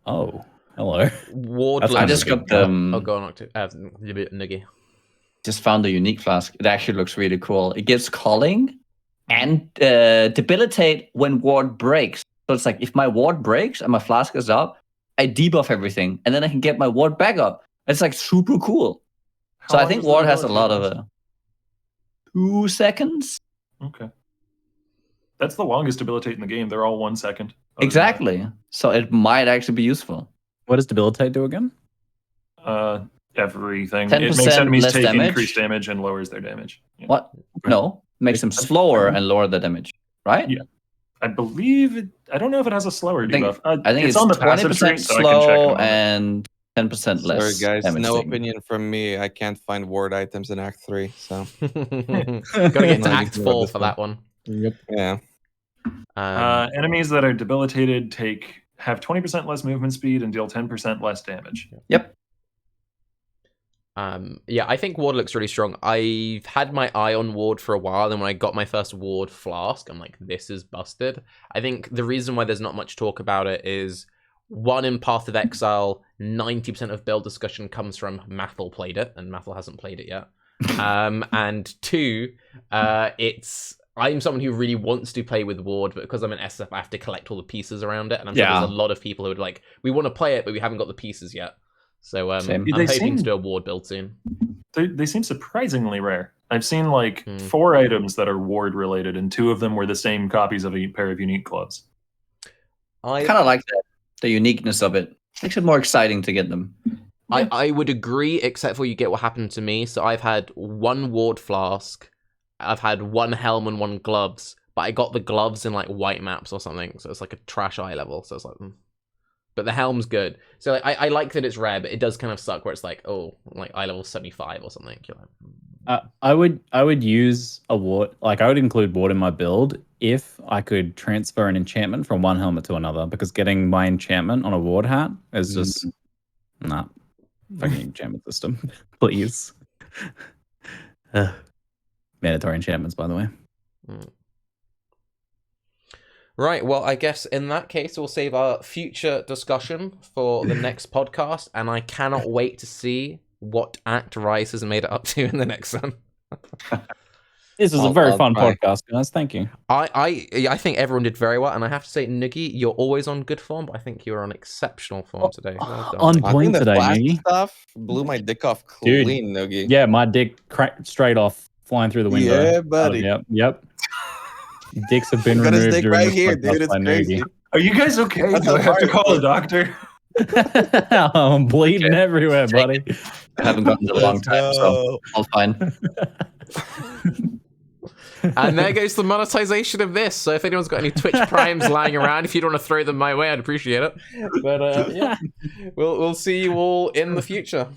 oh, hello. Ward. I just got Oh, go on, Nugi. Just found the unique flask. It actually looks really cool. It gives calling and debilitate when ward breaks. So it's like if my ward breaks and my flask is up, I debuff everything, and then I can get my ward back up. It's like super cool. So I think ward has a lot of 2 seconds. Okay. That's the longest debilitate in the game. They're all 1 second. Exactly. So it might actually be useful. What does debilitate do again? Everything. 10% It makes enemies less take damage. increased damage and lowers their damage. Yeah. What? No, makes them slower and lower the damage, right? Yeah. I believe it. I don't know if it has a slower debuff. I think it's on the passive 20% tree, so I can check in a slow moment. and 10% less. Sorry, guys. damage No thing. opinion from me. I can't find ward items in Act 3, so Gotta get to Act 4 for that one. yeah. Enemies that are debilitated have 20% less movement speed and deal 10% less damage. Yep. Yeah, I think Ward looks really strong. I've had my eye on Ward for a while, and when I got my first Ward Flask, I'm like, this is busted. I think the reason why there's not much talk about it is, one, in Path of Exile, 90% of build discussion comes from Mathel played it, and Mathel hasn't played it yet. And two, I'm someone who really wants to play with Ward, but because I'm an SF, I have to collect all the pieces around it, and I'm sure there's a lot of people who would like, we want to play it, but we haven't got the pieces yet. So Same. I'm They hoping seem- to do a ward build soon. They seem surprisingly rare. I've seen like 4 items that are ward related, and 2 of them were the same copies of a pair of unique gloves. I kind of like that, the uniqueness of it. Makes it more exciting to get them. I would agree, except for you get what happened to me. So I've had 1 ward flask, I've had 1 helm and 1 gloves, but I got the gloves in like white maps or something, so it's like a trash eye level. So it's like, but the helm's good. So like, I like that it's rare, but it does kind of suck where it's like, oh, like eye level 75 or something. You're like, I would use a ward, like I would include ward in my build if I could transfer an enchantment from one helmet to another, because getting my enchantment on a ward hat is just nah. Fucking enchantment system, please. Mandatory enchantments, by the way. Right, well, I guess in that case, we'll save our future discussion for the next podcast, and I cannot wait to see what act Raiz has made it up to in the next one. This was a very fun podcast, guys. Thank you. I think everyone did very well, and I have to say, Nugi, you're always on good form, but I think you're on exceptional form today. Well done. On I point think the today, Flask Nugi. stuff blew my dick off Dude, clean, Nugi. Yeah, my dick cracked straight off, flying through the window. Yeah, buddy. Yep. Dicks have been Got his removed dick during right this here, podcast dude. It's by crazy. Nugi. Are you guys okay? That's Do I a have to fire call a bullet. doctor? I'm bleeding Okay. everywhere, buddy. I haven't gotten it in a long time, so all fine. And there goes the monetization of this. So if anyone's got any Twitch primes lying around, if you'd want to throw them my way, I'd appreciate it. But yeah, we'll see you all in the future.